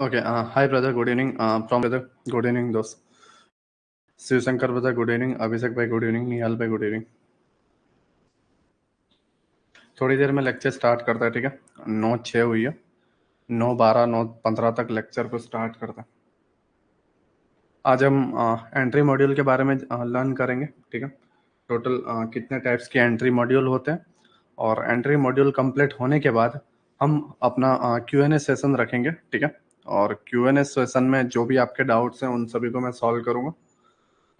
Okay. Hi, brother. Good evening. From brother. Good evening, दोस्त. Shivshankar brother. Good evening. अभिषेक भाई. Good evening. निहाल भाई. Good evening. थोड़ी देर में lecture start करता है, ठीक है? 9:06 हुई है. 9:12 9:15 तक लेक्चर को स्टार्ट करता है. आज हम एंट्री मॉड्यूल के बारे में लर्न करेंगे, ठीक है? टोटल कितने टाइप्स के एंट्री मॉड्यूल होते हैं, और एंट्री मॉड्यूल कंप्लीट होने के बाद हम अपना Q&A सेशन रखेंगे, ठीक है? और Q&A सेशन में जो भी आपके डाउट्स हैं उन सभी को मैं सॉल्व करूंगा,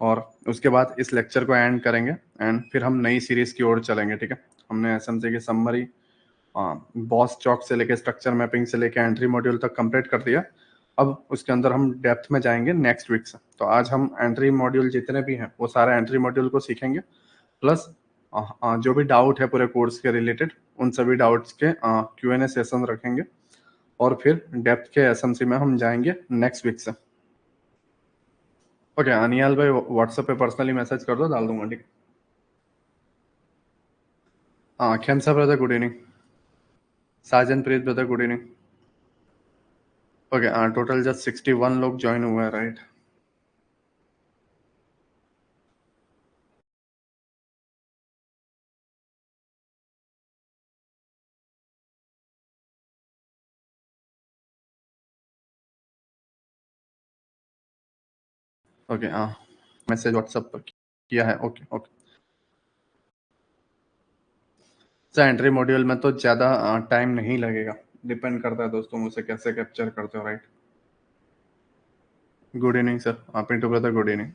और उसके बाद इस लेक्चर को एंड करेंगे एंड फिर हम नई सीरीज की ओर चलेंगे, ठीक है? हमने एसएमसी की समरी, बॉस चॉक से लेके स्ट्रक्चर मैपिंग से लेके एंट्री मॉड्यूल तक कंप्लीट कर दिया. अब उसके अंदर हम डेप्थ में जाएंगे नेक्स्ट वीक से. तो आज हम एंट्री मॉड्यूल जितने भी हैं वो सारे एंट्री मॉड्यूल को सीखेंगे, प्लस जो भी डाउट है पूरे कोर्स के रिलेटेड उन सभी डाउट्स के Q&A सेशन रखेंगे, और फिर डेप्थ के एसएमसी में हम जाएंगे नेक्स्ट वीक से. ओके, अनियाल भाई व्हाट्सएप पे पर्सनली मैसेज कर दो, डाल दूंगा, ठीक है? Khemsa brother good evening. Sajan Preet brother good evening. Okay, total just 61 लोग ज्वाइन हुए हैं, राइट? ओके, मैसेज व्हाट्सएप पर किया है. Okay okay. Sir entry module में तो ज़्यादा टाइम नहीं लगेगा, डिपेंड करता है दोस्तों मुझसे कैसे कैप्चर करते हो, right? Good evening sir. Pintu brother good evening.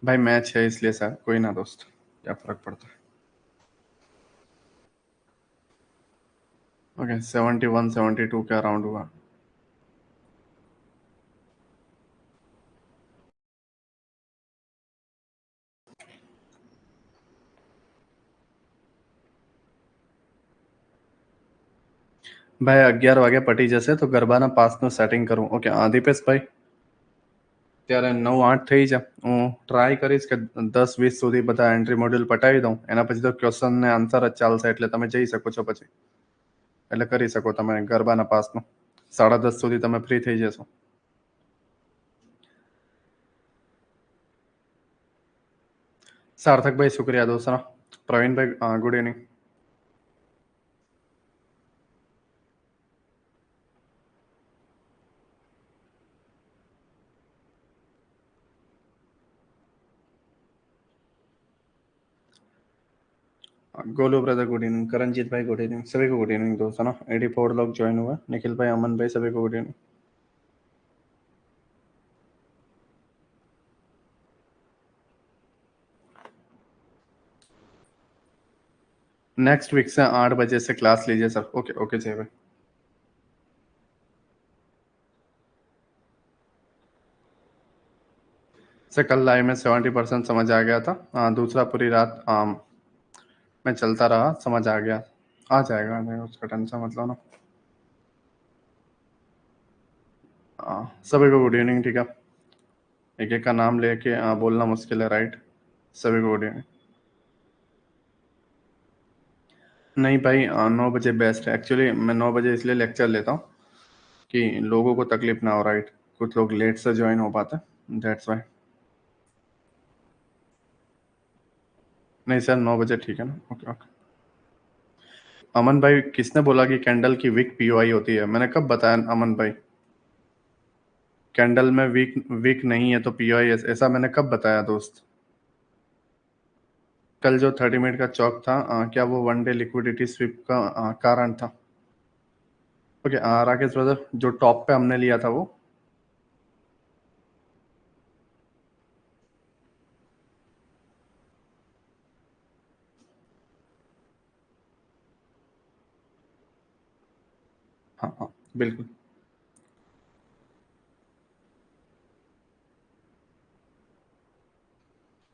भाई मैच है इसलिए सर, कोई ना दोस्त, क्या फर्क पड़ता है. ओके, 71 72 का राउंड हुआ. ભાઈ 11 વાગે પટી જશે તો ગરબાના પાસનું સેટિંગ કરું. ઓકે, દીપેશભાઈ ત્યારે 9-8 થઈ જાય. હું ટ્રાય કરીશ કે 10-20 સુધી બધા એન્ટ્રી મોડ્યુલ પટાવી દઉં. એના પછી તો ક્વેશ્ચન ને આન્સર જ ચાલશે, એટલે તમે જઈ શકો છો પછી, એટલે કરી શકો તમે ગરબાના પાસનું. 10:30 સુધી તમે ફ્રી થઈ જશો. સાર્થકભાઈ શુક્રિયા દોસ્તો. પ્રવીણભાઈ good evening. Golu brother good evening. Karanjeet भाई गुड इवनिंग. सभी को गुड इवनिंग दोस्तों ना. 84 लोग ज्वाइन हुआ. निखिल भाई, अमन भाई, सभी को गुड इवनिंग. नेक्स्ट वीक से 8 बजे से क्लास लीजिए सर. ओके ओके जय भाई. सर कल लाइव में 70% समझ आ गया था. दूसरा पूरी रात मैं चलता रहा, समझ आ गया. आ जाएगा, नहीं उसका टेंशन मतलब ना. सभी को गुड इवनिंग, ठीक है? एक एक का नाम लेके बोलना मुश्किल है, राइट? सभी को गुड इवनिंग. नहीं भाई, 9 बजे बेस्ट है. एक्चुअली मैं 9 बजे इसलिए लेक्चर लेता हूँ कि लोगों को तकलीफ ना हो, राइट? कुछ लोग लेट से ज्वाइन हो पाते हैं, दैट्स वाई. नहीं सर, 9 बजे ठीक है ना. Okay okay. अमन भाई, किसने बोला कि कैंडल की वीक पीओआई होती है? मैंने कब बताया अमन भाई? कैंडल में वीक वीक नहीं है तो पीओआई, ऐसा मैंने कब बताया दोस्त? कल जो 30 मिनट का चौक था, क्या वो वन डे लिक्विडिटी स्विप का कारण था? ओके, राकेश ब्रदर, जो टॉप पे हमने लिया था वो. हाँ हाँ बिल्कुल.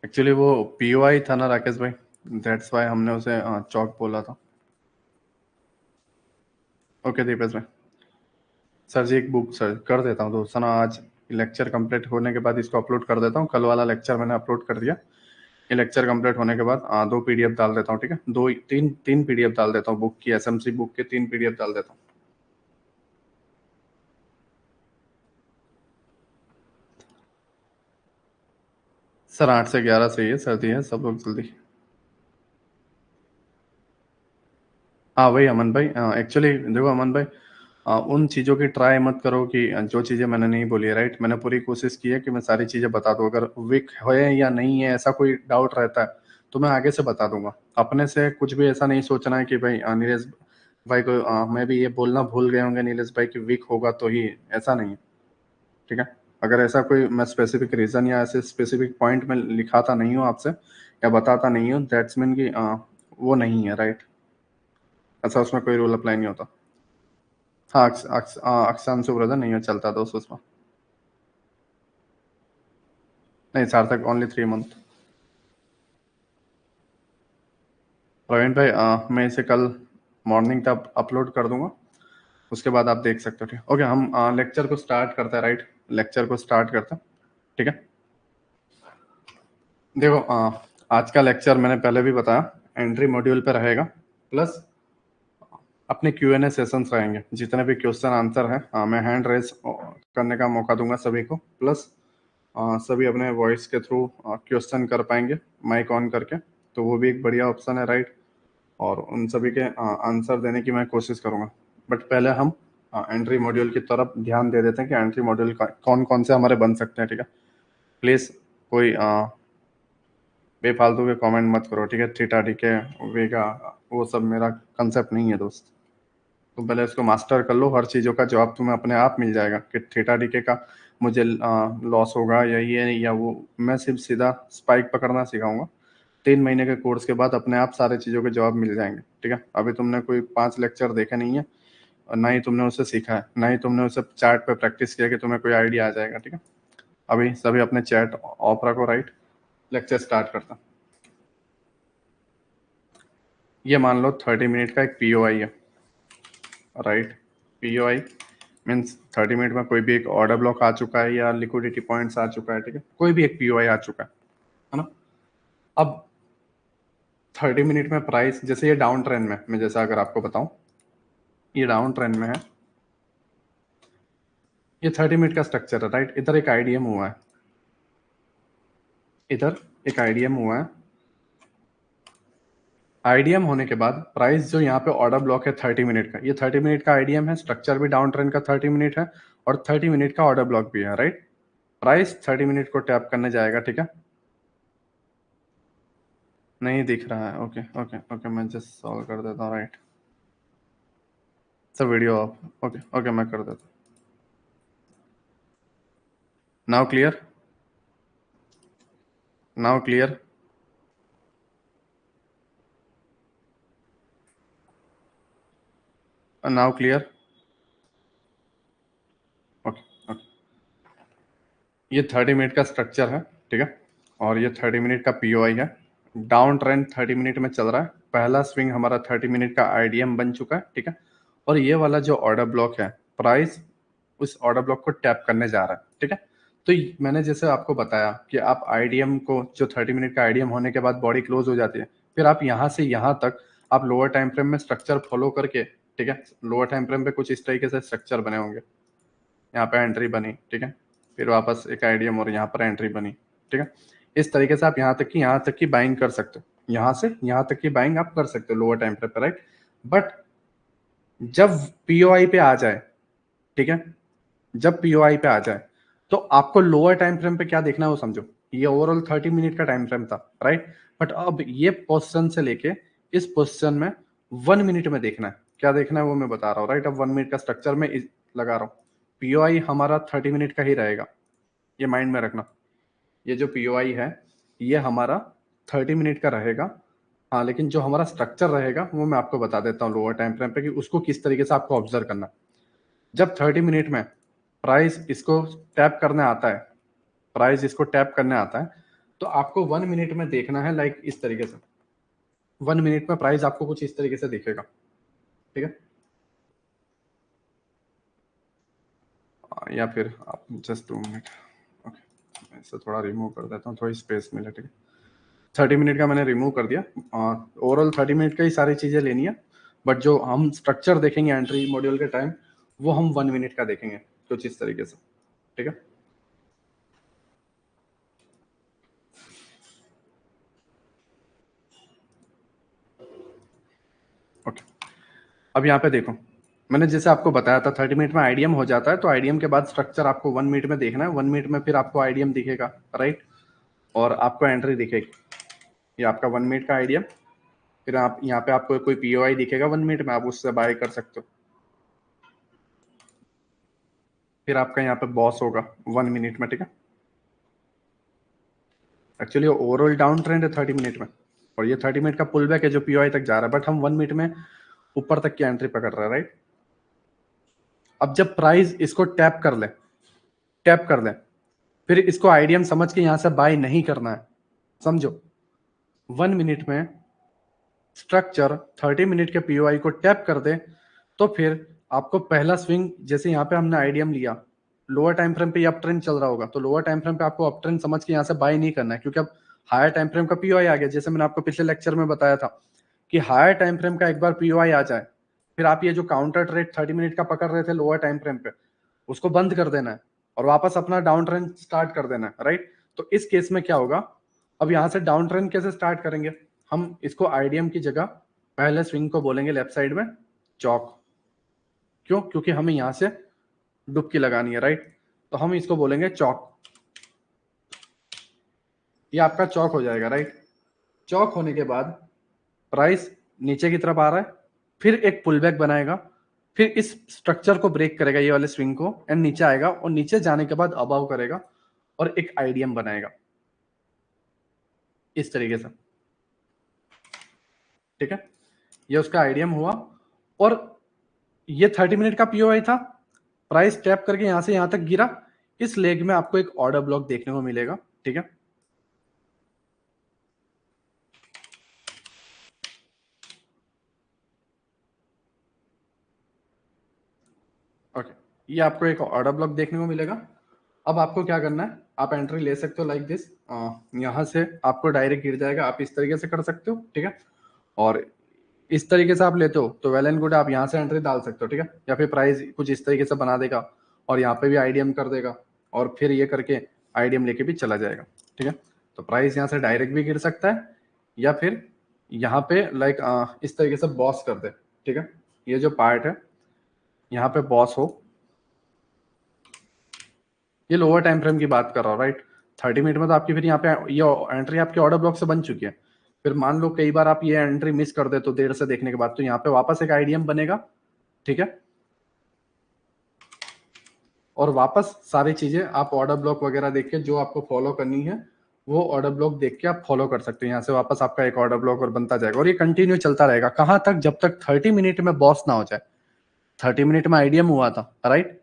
एक्चुअली वो पीओआई था ना राकेश भाई, दैट्स वाई हमने उसे चौक बोला था. ओके दीपेश भाई. सर जी एक बुक सर कर देता हूँ दोस्तों ना. आज लेक्चर कंप्लीट होने के बाद इसको अपलोड कर देता हूँ. कल वाला लेक्चर मैंने अपलोड कर दिया. ये लेक्चर कंप्लीट होने के बाद 2 पीडीएफ डाल देता हूँ, ठीक है? 2 3 पीडीएफ डाल देता हूँ बुक की, एसएमसी बुक के 3 पीडीएफ डाल देता हूँ. सर 8 से 11 सही है, सर्दी है, सब लोग जल्दी। हाँ वही अमन भाई, एक्चुअली देखो अमन भाई, उन चीज़ों की ट्राई मत करो कि जो चीज़ें मैंने नहीं बोली है, राइट। मैंने पूरी कोशिश की है कि मैं सारी चीज़ें बता दूँ। अगर वीक है या नहीं है ऐसा कोई डाउट रहता है तो मैं आगे से बता दूंगा। अपने से कुछ भी ऐसा नहीं सोचना है कि भाई नीरज भाई को मैं भी ये बोलना भूल गए होंगे नीरज भाई की वीक होगा तो ही, ऐसा नहीं है, ठीक है। अगर ऐसा कोई मैं स्पेसिफिक रीजन या ऐसे स्पेसिफिक पॉइंट में लिखाता नहीं हूँ आपसे या बताता नहीं हूँ, दैट्स मीन कि वो नहीं है, राइट। ऐसा उसमें कोई रूल अप्लाई नहीं होता। हाँ अक्षांशु ब्रदर नहीं हो, चलता दोस्त उसमें। नहीं सार्थक ओनली 3 मंथ। प्रवीण भाई मैं इसे कल मॉर्निंग तक अपलोड कर दूंगा, उसके बाद आप देख सकते हो, ठीक। ओके हम लेक्चर को स्टार्ट करते हैं, राइट। लेक्चर को स्टार्ट करते हैं, ठीक है। देखो आज का लेक्चर मैंने पहले भी बताया, एंट्री मॉड्यूल पे रहेगा, प्लस अपने क्यू एन ए सेशंस रहेंगे। जितने भी क्वेश्चन आंसर है मैं हैंड रेज करने का मौका दूंगा सभी को, प्लस सभी अपने वॉइस के थ्रू क्वेश्चन कर पाएंगे माइक ऑन करके, तो वो भी एक बढ़िया ऑप्शन है, राइट। और उन सभी के आंसर देने की मैं कोशिश करूंगा। बट पहले हम एंट्री मॉड्यूल की तरफ ध्यान दे देते हैं कि एंट्री मॉड्यूल कौन कौन से हमारे बन सकते हैं, ठीक है। प्लीज़ कोई बेफालतू के कमेंट मत करो, ठीक है। थीटा डी के वेगा वो सब मेरा कंसेप्ट नहीं है दोस्त। तुम पहले इसको मास्टर कर लो, हर चीज़ों का जवाब तुम्हें अपने आप मिल जाएगा कि थीटा डी के का मुझे लॉस होगा या ये या वो। मैं सिर्फ सीधा स्पाइक पकड़ना सिखाऊंगा। 3 महीने के कोर्स के बाद अपने आप सारे चीज़ों के जवाब मिल जाएंगे, ठीक है। अभी तुमने कोई 5 लेक्चर देखे नहीं है, और ना ही तुमने उसे सीखा है, ना ही तुमने उसे चार्ट पे प्रैक्टिस किया कि तुम्हें कोई आइडिया आ जाएगा, ठीक है। अभी सभी अपने चैट ऑफ रखो, राइट। लेक्चर स्टार्ट करता हूं। ये मान लो 30 मिनट का एक पीओआई है, राइट। पीओआई मीन्स 30 मिनट में कोई भी एक ऑर्डर ब्लॉक आ चुका है या लिक्विडिटी पॉइंट्स आ चुका है, ठीक है। कोई भी एक पीओआई आ चुका है ना। अब 30 मिनट में प्राइस, जैसे ये डाउन ट्रेंड में, मैं जैसा अगर आपको बताऊं, ये डाउन ट्रेंड में है, ये 30 मिनट का स्ट्रक्चर है, राइट। इधर एक आईडीएम हुआ है, इधर एक आईडीएम हुआ है। आईडीएम होने के बाद प्राइस जो यहाँ पे ऑर्डर ब्लॉक है 30 मिनट का, ये 30 मिनट का आईडीएम है, स्ट्रक्चर भी डाउन ट्रेंड का 30 मिनट है, और 30 मिनट का ऑर्डर ब्लॉक भी है, राइट। प्राइस 30 मिनट को टैप करने जाएगा, ठीक है। नहीं दिख रहा है, ओके ओके ओके, मैं जस्ट सॉल्व कर देता हूँ, right. Sir video of, okay okay मैं कर देता हूँ। Now clear, now clear, now clear, okay okay. ये 30 मिनट का स्ट्रक्चर है, ठीक है। और ये 30 मिनट का पीओआई है। डाउन ट्रेंड 30 मिनट में चल रहा है, पहला स्विंग हमारा 30 मिनट का आईडीएम बन चुका है, ठीक है। और ये वाला जो ऑर्डर ब्लॉक है, प्राइस उस ऑर्डर ब्लॉक को टैप करने जा रहा है, ठीक है। तो मैंने जैसे आपको बताया कि आप आईडीएम को, जो 30 मिनट का आईडीएम होने के बाद बॉडी क्लोज हो जाती है, फिर आप यहाँ से यहाँ तक आप लोअर टाइम फ्रेम में स्ट्रक्चर फॉलो करके, ठीक है। लोअर टाइम फ्रेम पे कुछ इस तरीके से स्ट्रक्चर बने होंगे, यहाँ पे एंट्री बनी, ठीक है। फिर वापस एक आईडीएम और यहाँ पर एंट्री बनी, ठीक है। इस तरीके से आप यहाँ तक की बाइंग कर सकते हो, यहाँ से यहाँ तक की बाइंग आप कर सकते हो लोअर टाइम फ्रेम पे, राइट। बट जब पीओआई पे आ जाए, ठीक है, जब पीओआई पे आ जाए तो आपको लोअर टाइम फ्रेम पे क्या देखना है वो समझो। ये ओवरऑल 30 मिनट का टाइम फ्रेम था, राइट। बट अब ये पोजीशन से लेके इस पोजीशन में 1 मिनट में देखना है, क्या देखना है वो मैं बता रहा हूँ, राइट। अब 1 मिनट का स्ट्रक्चर में लगा रहा हूँ। पीओआई हमारा 30 मिनट का ही रहेगा, ये माइंड में रखना। ये जो पीओआई है ये हमारा 30 मिनट का रहेगा। हाँ लेकिन जो हमारा स्ट्रक्चर रहेगा वो मैं आपको बता देता हूँ लोअर टाइम फ्रेम पे कि उसको किस तरीके से आपको ऑब्जर्व करना है। जब 30 मिनट में प्राइस इसको टैप करने आता है, प्राइस इसको टैप करने आता है, तो आपको 1 मिनट में देखना है, लाइक इस तरीके से। 1 मिनट में प्राइस आपको कुछ इस तरीके से दिखेगा, ठीक है। या फिर आप जस्ट 2 मिनट, ओके मैं इसे थोड़ा रिमूव कर देता हूँ, थोड़ी स्पेस मिले, ठीक है। 30 मिनट का मैंने रिमूव कर दिया। ओवरऑल 30 मिनट का ही सारी चीजें लेनी है, बट जो हम स्ट्रक्चर देखेंगे एंट्री मॉड्यूल के टाइम, वो हम 1 मिनट का देखेंगे कुछ इस तरीके से, ठीक है। अब यहाँ पे देखो, मैंने जैसे आपको बताया था 30 मिनट में आईडीएम हो जाता है, तो आईडीएम के बाद स्ट्रक्चर आपको 1 मिनट में देखना है, 1 मिनट में फिर आपको आईडीएम दिखेगा, राइट, और आपको एंट्री दिखेगी, ये आपका 1 मिनट का आईडीएम। फिर आप यहाँ पे आपको कोई पीओआई दिखेगा 1 मिनट में, आप उससे बाय कर सकते हो। फिर आपका यहाँ पे बॉस होगा 1 मिनट में, ठीक है। एक्चुअली ओवरऑल डाउन ट्रेंड है 30 मिनट में, और ये 30 मिनट का पुल बैक है जो पीओआई तक जा रहा है, बट हम 1 मिनट में ऊपर तक की एंट्री पकड़ रहे हैं, राइट। अब जब प्राइस इसको टैप कर ले, फिर इसको आईडीएम समझ के यहां से बाय नहीं करना है, समझो। 1 मिनट में स्ट्रक्चर 30 मिनट के पीओआई को टैप कर दे, तो फिर आपको पहला स्विंग, जैसे यहाँ पे हमने आईडीएम लिया, लोअर टाइम फ्रेम पे अप ट्रेंड चल रहा होगा, तो लोअर टाइम फ्रेम पे आपको अप ट्रेंड समझ के यहाँ से बाय नहीं करना है, क्योंकि अब हायर टाइम फ्रेम का पीओआई आ गया। जैसे मैंने आपको पिछले लेक्चर में बताया था कि हायर टाइम फ्रेम का एक बार पीओआई आ जाए, फिर आप ये जो काउंटर ट्रेड 30 मिनट का पकड़ रहे थे लोअर टाइम फ्रेम पे, उसको बंद कर देना है और वापस अपना डाउन ट्रेंड स्टार्ट कर देना है, राइट। तो इस केस में क्या होगा, अब यहां से डाउन ट्रेंड कैसे स्टार्ट करेंगे, हम इसको आईडीएम की जगह पहले स्विंग को बोलेंगे लेफ्ट साइड में चौक। क्यों? क्योंकि हमें यहां से डुबकी लगानी है, राइट। तो हम इसको बोलेंगे चौक, ये आपका चौक हो जाएगा, राइट। चौक होने के बाद प्राइस नीचे की तरफ आ रहा है, फिर एक पुल बैक बनाएगा, फिर इस स्ट्रक्चर को ब्रेक करेगा, ये वाले स्विंग को, एंड नीचे आएगा, और नीचे जाने के बाद अबाव करेगा और एक आईडीएम बनाएगा इस तरीके से, ठीक है। ये उसका आईडीएम हुआ, और ये 30 मिनट का पीओआई था, प्राइस टैप करके यहां से यहां तक गिरा, इस लेग में आपको एक ऑर्डर ब्लॉक देखने को मिलेगा, ठीक है। ओके, ये आपको एक ऑर्डर ब्लॉक देखने को मिलेगा। अब आपको क्या करना है, आप एंट्री ले सकते हो लाइक दिस, यहां से आपको डायरेक्ट गिर जाएगा, आप इस तरीके से कर सकते हो, ठीक है। और इस तरीके से आप लेते हो तो वेल एंड गुड, आप यहाँ से एंट्री डाल सकते हो, ठीक है। या फिर प्राइस कुछ इस तरीके से बना देगा और यहाँ पे भी आईडीएम कर देगा, और फिर ये करके आईडीएम लेके भी चला जाएगा, ठीक है। तो प्राइस यहाँ से डायरेक्ट भी गिर सकता है, या फिर यहाँ पे लाइक इस तरीके से बॉस कर दे, ठीक है। ये जो पार्ट है यहाँ पे बॉस हो, ये लोअर टाइम फ्रेम की बात कर रहा हूँ, राइट। 30 मिनट में तो आपकी फिर यहाँ पे ये एंट्री आपके ऑर्डर ब्लॉक से बन चुकी है। फिर मान लो कई बार आप ये एंट्री मिस कर दे तो देर से देखने के बाद, तो यहाँ पे वापस एक आईडीएम बनेगा, ठीक है। और वापस सारी चीजें आप ऑर्डर ब्लॉक वगैरह देख के जो आपको फॉलो करनी है, वो ऑर्डर ब्लॉक देख के आप फॉलो कर सकते हो। यहाँ से वापस आपका एक ऑर्डर ब्लॉक और बनता जाएगा, और ये कंटिन्यू चलता रहेगा। कहाँ तक? जब तक 30 मिनट में बॉस ना हो जाए। 30 मिनट में आईडीएम हुआ था, राइट।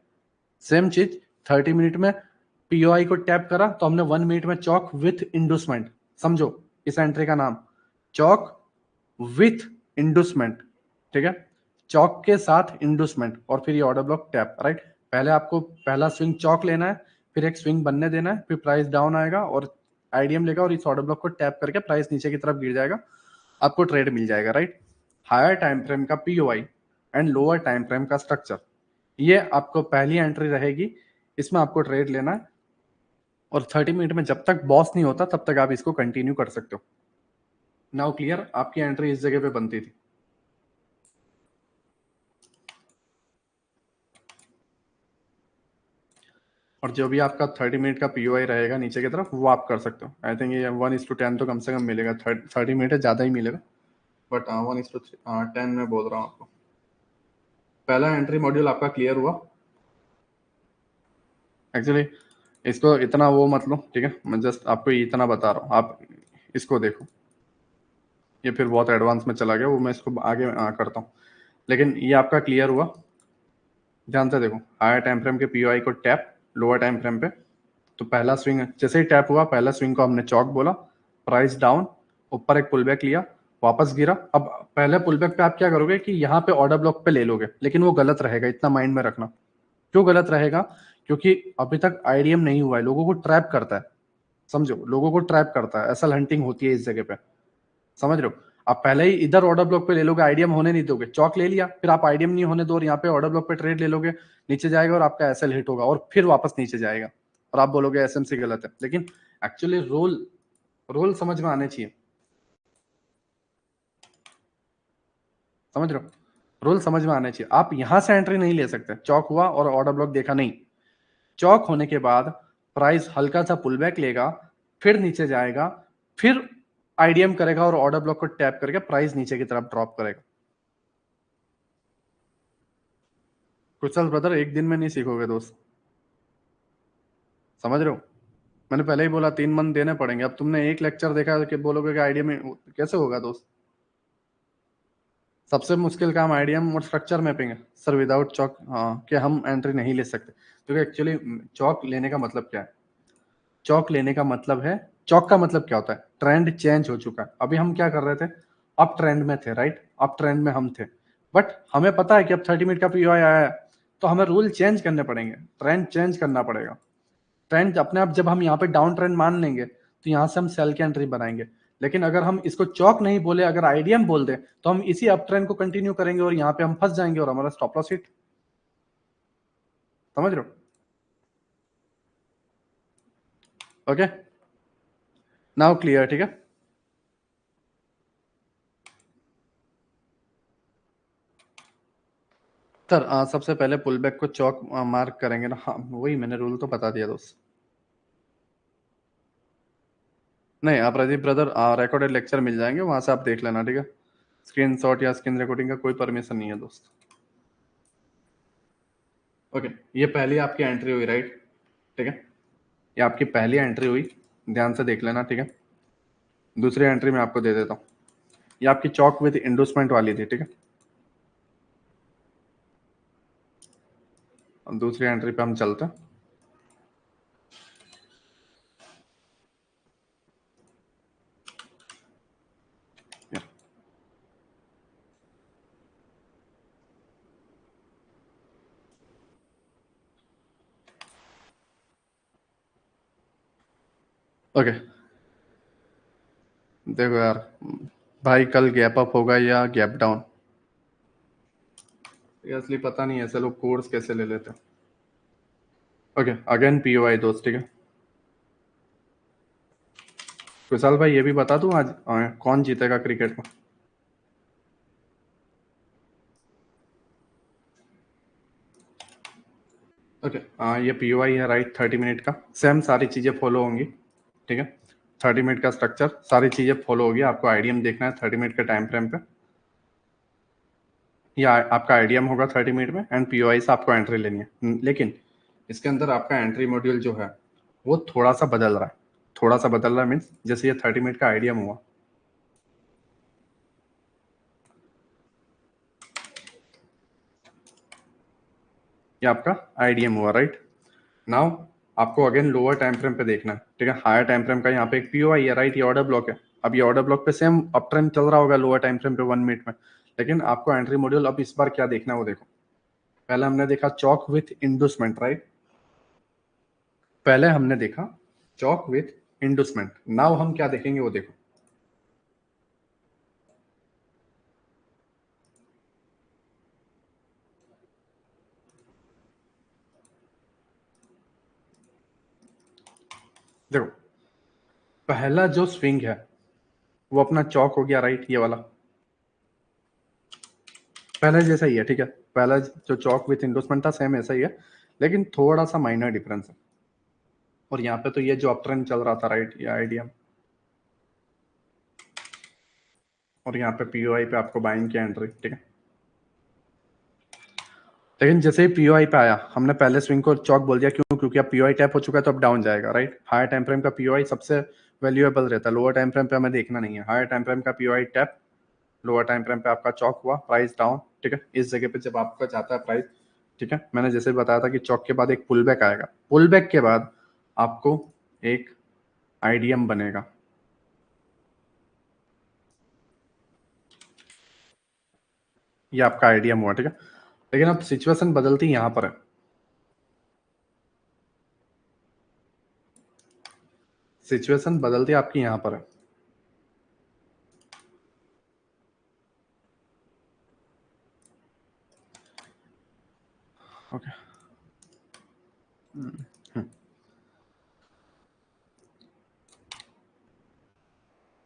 सेम चीज 30 मिनट में पीओआई को टैप करा तो हमने 1 मिनट में चौक विथ इंडूसमेंट, समझो इस एंट्री का नाम चौक विथ इंडूसमेंट, ठीक है। चौक के साथ इंडूसमेंट, और फिर ये ऑर्डर ब्लॉक टैप, राइट। पहले आपको पहला स्विंग चौक लेना है, फिर एक स्विंग बनने देना है, फिर प्राइस डाउन आएगा और आईडीएम लेगा, और इस ऑर्डर ब्लॉक को टैप करके प्राइस नीचे की तरफ गिर जाएगा, आपको ट्रेड मिल जाएगा, राइट। हायर टाइम फ्रेम का POI and lower time frame का स्ट्रक्चर, ये आपको पहली एंट्री रहेगी, इसमें आपको ट्रेड लेना है, और 30 मिनट में जब तक बॉस नहीं होता तब तक आप इसको कंटिन्यू कर सकते हो। नाउ क्लियर, आपकी एंट्री इस जगह पे बनती थी। और जो भी आपका 30 मिनट का पीओआई रहेगा नीचे की तरफ, वो आप कर सकते हो। आई थिंक ये 1:10 तो कम से कम मिलेगा, 30 मिनट है, ज़्यादा ही मिलेगा, बट 1:10 में बोल रहा हूँ आपको। पहला एंट्री मॉड्यूल आपका क्लियर हुआ। एक्चुअली इसको इतना वो मत लो, ठीक है, मैं जस्ट आपको इतना बता रहा हूँ, आप इसको देखो। ये फिर बहुत एडवांस में चला गया, वो मैं इसको आगे करता हूँ, लेकिन ये आपका क्लियर हुआ। ध्यान से देखो, हायर टाइम फ्रेम के पीओआई को टैप लोअर टाइम फ्रेम पे, तो पहला स्विंग जैसे ही टैप हुआ, पहला स्विंग को हमने चौक बोला, प्राइस डाउन, ऊपर एक पुल बैक लिया, वापस गिरा। अब पहले पुल बैक पे आप क्या करोगे कि यहाँ पे ऑर्डर ब्लॉक पे ले लोगे, लेकिन वो गलत रहेगा, इतना माइंड में रखना। क्यों गलत रहेगा? क्योंकि अभी तक आईडीएम नहीं हुआ है, लोगों को ट्रैप करता है, समझो, लोगों को ट्रैप करता है, असल हंटिंग होती है इस जगह पे, समझ रहे हो। आप पहले ही इधर ऑर्डर ब्लॉक पे ले लोगे, आईडीएम होने नहीं दोगे, चौक ले लिया, फिर आप आईडीएम नहीं होने दो और यहाँ पे ऑर्डर ब्लॉक पे ट्रेड ले लोगे, नीचे जाएगा और आपका एसएल हिट होगा, और फिर वापस नीचे जाएगा, और आप बोलोगे एसएमसी गलत है। लेकिन एक्चुअली रोल रोल समझ में आने चाहिए, समझ रहे हो। रूल समझ में आने चाहिए। आप यहां से एंट्री नहीं ले सकते, चौक हुआ और ऑर्डर ब्लॉक देखा नहीं, चौक होने के बाद प्राइस हल्का सा पुल बैक लेगा, फिर नीचे जाएगा, फिर आईडीएम करेगा और ऑर्डर ब्लॉक को टैप करके प्राइस नीचे की तरफ ड्रॉप करेगा। कुशल ब्रदर, एक दिन में नहीं सीखोगे दोस्त, समझ रहे हो? मैंने पहले ही बोला 3 मंथ देने पड़ेंगे। अब तुमने एक लेक्चर देखा कि बोलोगे कि आईडीएम में कैसे होगा दोस्त? सबसे मुश्किल काम आईडीएम और स्ट्रक्चर मैपिंग है सर, विदाउट चौक कि हम एंट्री नहीं ले सकते। क्योंकि एक्चुअली चौक लेने का मतलब क्या है? चौक लेने का मतलब है, चौक का मतलब क्या होता है? ट्रेंड चेंज हो चुका है। अभी हम क्या कर रहे थे? अप ट्रेंड में थे, राइट? अप ट्रेंड में हम थे, बट हमें पता है कि अब 30 मिनट का पीओआई आया है, तो हमें रूल चेंज करने पड़ेंगे, ट्रेंड चेंज करना पड़ेगा। ट्रेंड अपने आप जब हम यहाँ पे डाउन ट्रेंड मान लेंगे तो यहाँ से हम सेल की एंट्री बनाएंगे। लेकिन अगर हम इसको चौक नहीं बोले, अगर आईडीएम बोल दे, तो हम इसी अप ट्रेंड को कंटिन्यू करेंगे और यहाँ पे हम फंस जाएंगे और हमारा स्टॉप लॉस हिट। समझ रहे हो? ओके, नाउ क्लियर, ठीक है? सर सबसे पहले पुल बैक को चौक मार्क करेंगे ना। हाँ, वही मैंने रूल तो बता दिया दोस्त। नहीं, आप राजीव ब्रदर रिकॉर्डेड लेक्चर मिल जाएंगे, वहां से आप देख लेना, ठीक है? स्क्रीन शॉट या स्क्रीन रिकॉर्डिंग का कोई परमिशन नहीं है दोस्त। ओके, ये पहली आपकी एंट्री हुई, राइट? ठीक है, ये आपकी पहली एंट्री हुई, ध्यान से देख लेना, ठीक है? दूसरी एंट्री में आपको दे देता हूँ, ये आपकी चौक विद इंडोसमेंट वाली थी, ठीक है? और दूसरी एंट्री पे हम चलते हैं। ओके, देखो यार भाई, कल गैप अप होगा या गैप डाउन, ये असली पता नहीं है, ऐसे लोग कोर्स कैसे ले लेते हैं। ओके, अगेन पीओआई दोस्त, ठीक है? विशाल भाई, ये भी बता दूं आज कौन जीतेगा क्रिकेट में? ओके, ये पीओआई है, राइट? 30 मिनट का सेम सारी चीजें फॉलो होंगी, ठीक है? 30 मिनट का स्ट्रक्चर, सारी चीजें फॉलो होगी। आपको आईडीएम देखना है 30 मिनट के टाइम फ्रेम पे, या आपका आईडीएम होगा 30 मिनट में, एंड पीओआई से आपको एंट्री लेनी है। लेकिन इसके अंदर आपका एंट्री मॉड्यूल जो है वो थोड़ा सा बदल रहा है। थोड़ा सा बदल रहा है मीन्स, जैसे ये 30 मिनट का आईडीएम हुआ, ये आपका आईडीएम हुआ, राइट? नाउ आपको अगेन लोअर टाइम फ्रेम पे देखना है, ठीक है? हायर टाइम फ्रेम का यहाँ पे एक पीओआई है, राइट? ये ऑर्डर ब्लॉक है। अब ये ऑर्डर ब्लॉक पे सेम अप ट्रेंड चल रहा होगा लोअर टाइम फ्रेम पे 1 मिनट में, लेकिन आपको एंट्री मॉड्यूल अब इस बार क्या देखना है वो देखो। पहले हमने देखा चौक विथ इंडोसमेंट, राइट? पहले हमने देखा चौक विथ इंडोसमेंट, नाउ हम क्या देखेंगे वो देखो। देखो, पहला जो स्विंग है वो अपना चौक हो गया, राइट? ये वाला पहले जैसा ही है, ठीक है? पहला जो चौक विथ इंडोसमेंट था सेम ऐसा ही है, लेकिन थोड़ा सा माइनर डिफरेंस है। और यहाँ पे तो ये जो अप ट्रेंड चल रहा था, राइट? ये आईडीएम, और यहाँ पे पीओआई पे आपको बाइंग की एंट्री, ठीक है? लेकिन जैसे ही पीओआई पे आया, हमने पहले स्विंग को चौक बोल दिया, क्यों? क्योंकि अब पीओआई टैप हो चुका है तो अब डाउन जाएगा, राइट? हायर टाइम फ्रेम का पीओआई सबसे वैल्यूएबल रहता है, लोअर टाइम फ्रेम पे हमें देखना नहीं है। हायर टाइम फ्रेम का POI tap, lower time frame पे आपका चौक हुआ, प्राइस डाउन, ठीक है? इस जगह पे जब आपका जाता है प्राइस, ठीक है, मैंने जैसे बताया था कि चौक के बाद एक पुल बैक आएगा, पुल बैक के बाद आपको एक आईडीएम बनेगा। ये आपका आईडीएम हुआ, ठीक है? लेकिन अब सिचुएशन बदलती यहाँ पर है, सिचुएशन बदलती आपकी यहाँ पर है। ओके,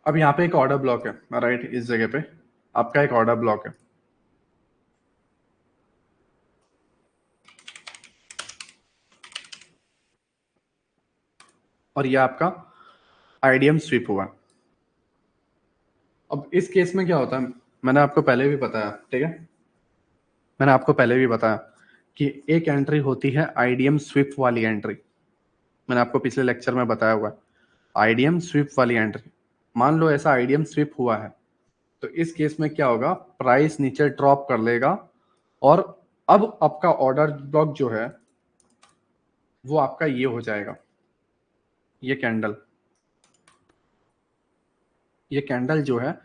अब यहाँ पे एक ऑर्डर ब्लॉक है, राइट? इस जगह पे आपका एक ऑर्डर ब्लॉक है, और ये आपका आईडीएम स्वीप हुआ। अब इस केस में क्या होता है, मैंने आपको पहले भी बताया, ठीक है, मैंने आपको पहले भी बताया कि एक एंट्री होती है आईडीएम स्विप वाली एंट्री। मैंने आपको पिछले लेक्चर में बताया हुआ है आईडीएम स्विप वाली एंट्री। मान लो ऐसा आईडीएम स्विप हुआ है, तो इस केस में क्या होगा, प्राइस नीचे ड्रॉप कर लेगा और अब आपका ऑर्डर ब्लॉक जो है वो आपका ये हो जाएगा, ये कैंडल जो है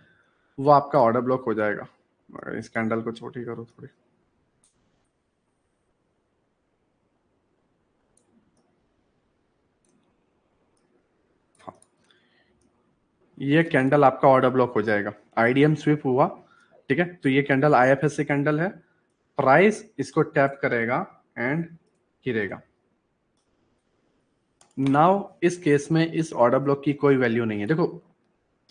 वो आपका ऑर्डर ब्लॉक हो जाएगा। इस कैंडल को छोटी करो थोड़ी। हाँ, ये कैंडल आपका ऑर्डर ब्लॉक हो जाएगा, आईडीएम स्विप हुआ, ठीक है। तो ये कैंडल आईएफएससी कैंडल है, प्राइस इसको टैप करेगा एंड गिरेगा। नाउ इस केस में इस ऑर्डर ब्लॉक की कोई वैल्यू नहीं है। देखो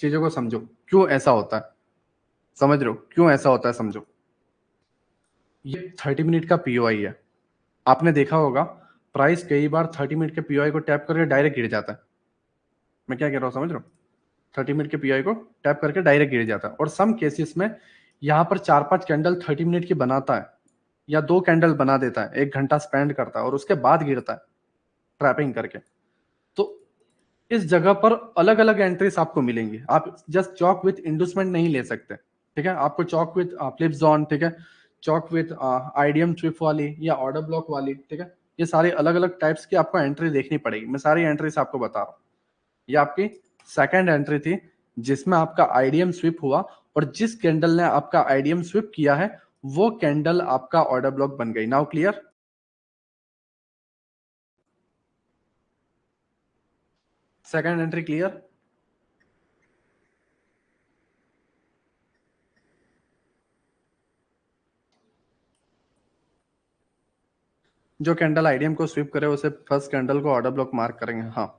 चीजों को समझो क्यों ऐसा होता है, समझ रहे हो क्यों ऐसा होता है, समझो। ये 30 मिनट का पीओआई है, आपने देखा होगा प्राइस कई बार 30 मिनट के पीओआई को टैप करके डायरेक्ट गिर जाता है। मैं क्या कह रहा हूँ समझ रहे हो, 30 मिनट के पीओआई को टैप करके डायरेक्ट गिर जाता है। और सम केसेस में यहाँ पर 4-5 कैंडल 30 मिनट की बनाता है या 2 कैंडल बना देता है, 1 घंटा स्पेंड करता है और उसके बाद गिरता है ट्रैपिंग करके। तो इस जगह पर अलग अलग एंट्रीज आपको मिलेंगी, आप जस्ट चौक विथ इंडूसमेंट नहीं ले सकते, ठीक है। आपको चौक विथ फ्लिप जोन, ठीक है, चौक विथ आईडीएम स्विप वाली या ऑर्डर ब्लॉक वाली, ठीक है, ये सारी अलग अलग टाइप्स की आपको एंट्री देखनी पड़ेगी। मैं सारी एंट्रीज आपको बता रहा हूँ। ये आपकी सेकंड एंट्री थी जिसमें आपका आईडीएम स्विप हुआ और जिस कैंडल ने आपका आईडीएम स्विप किया है वो कैंडल आपका ऑर्डर ब्लॉक बन गई। Now clear, second entry clear. जो कैंडल आईडीएम को स्विप करे उसे फर्स्ट कैंडल को ऑर्डर ब्लॉक मार्क करेंगे। हाँ,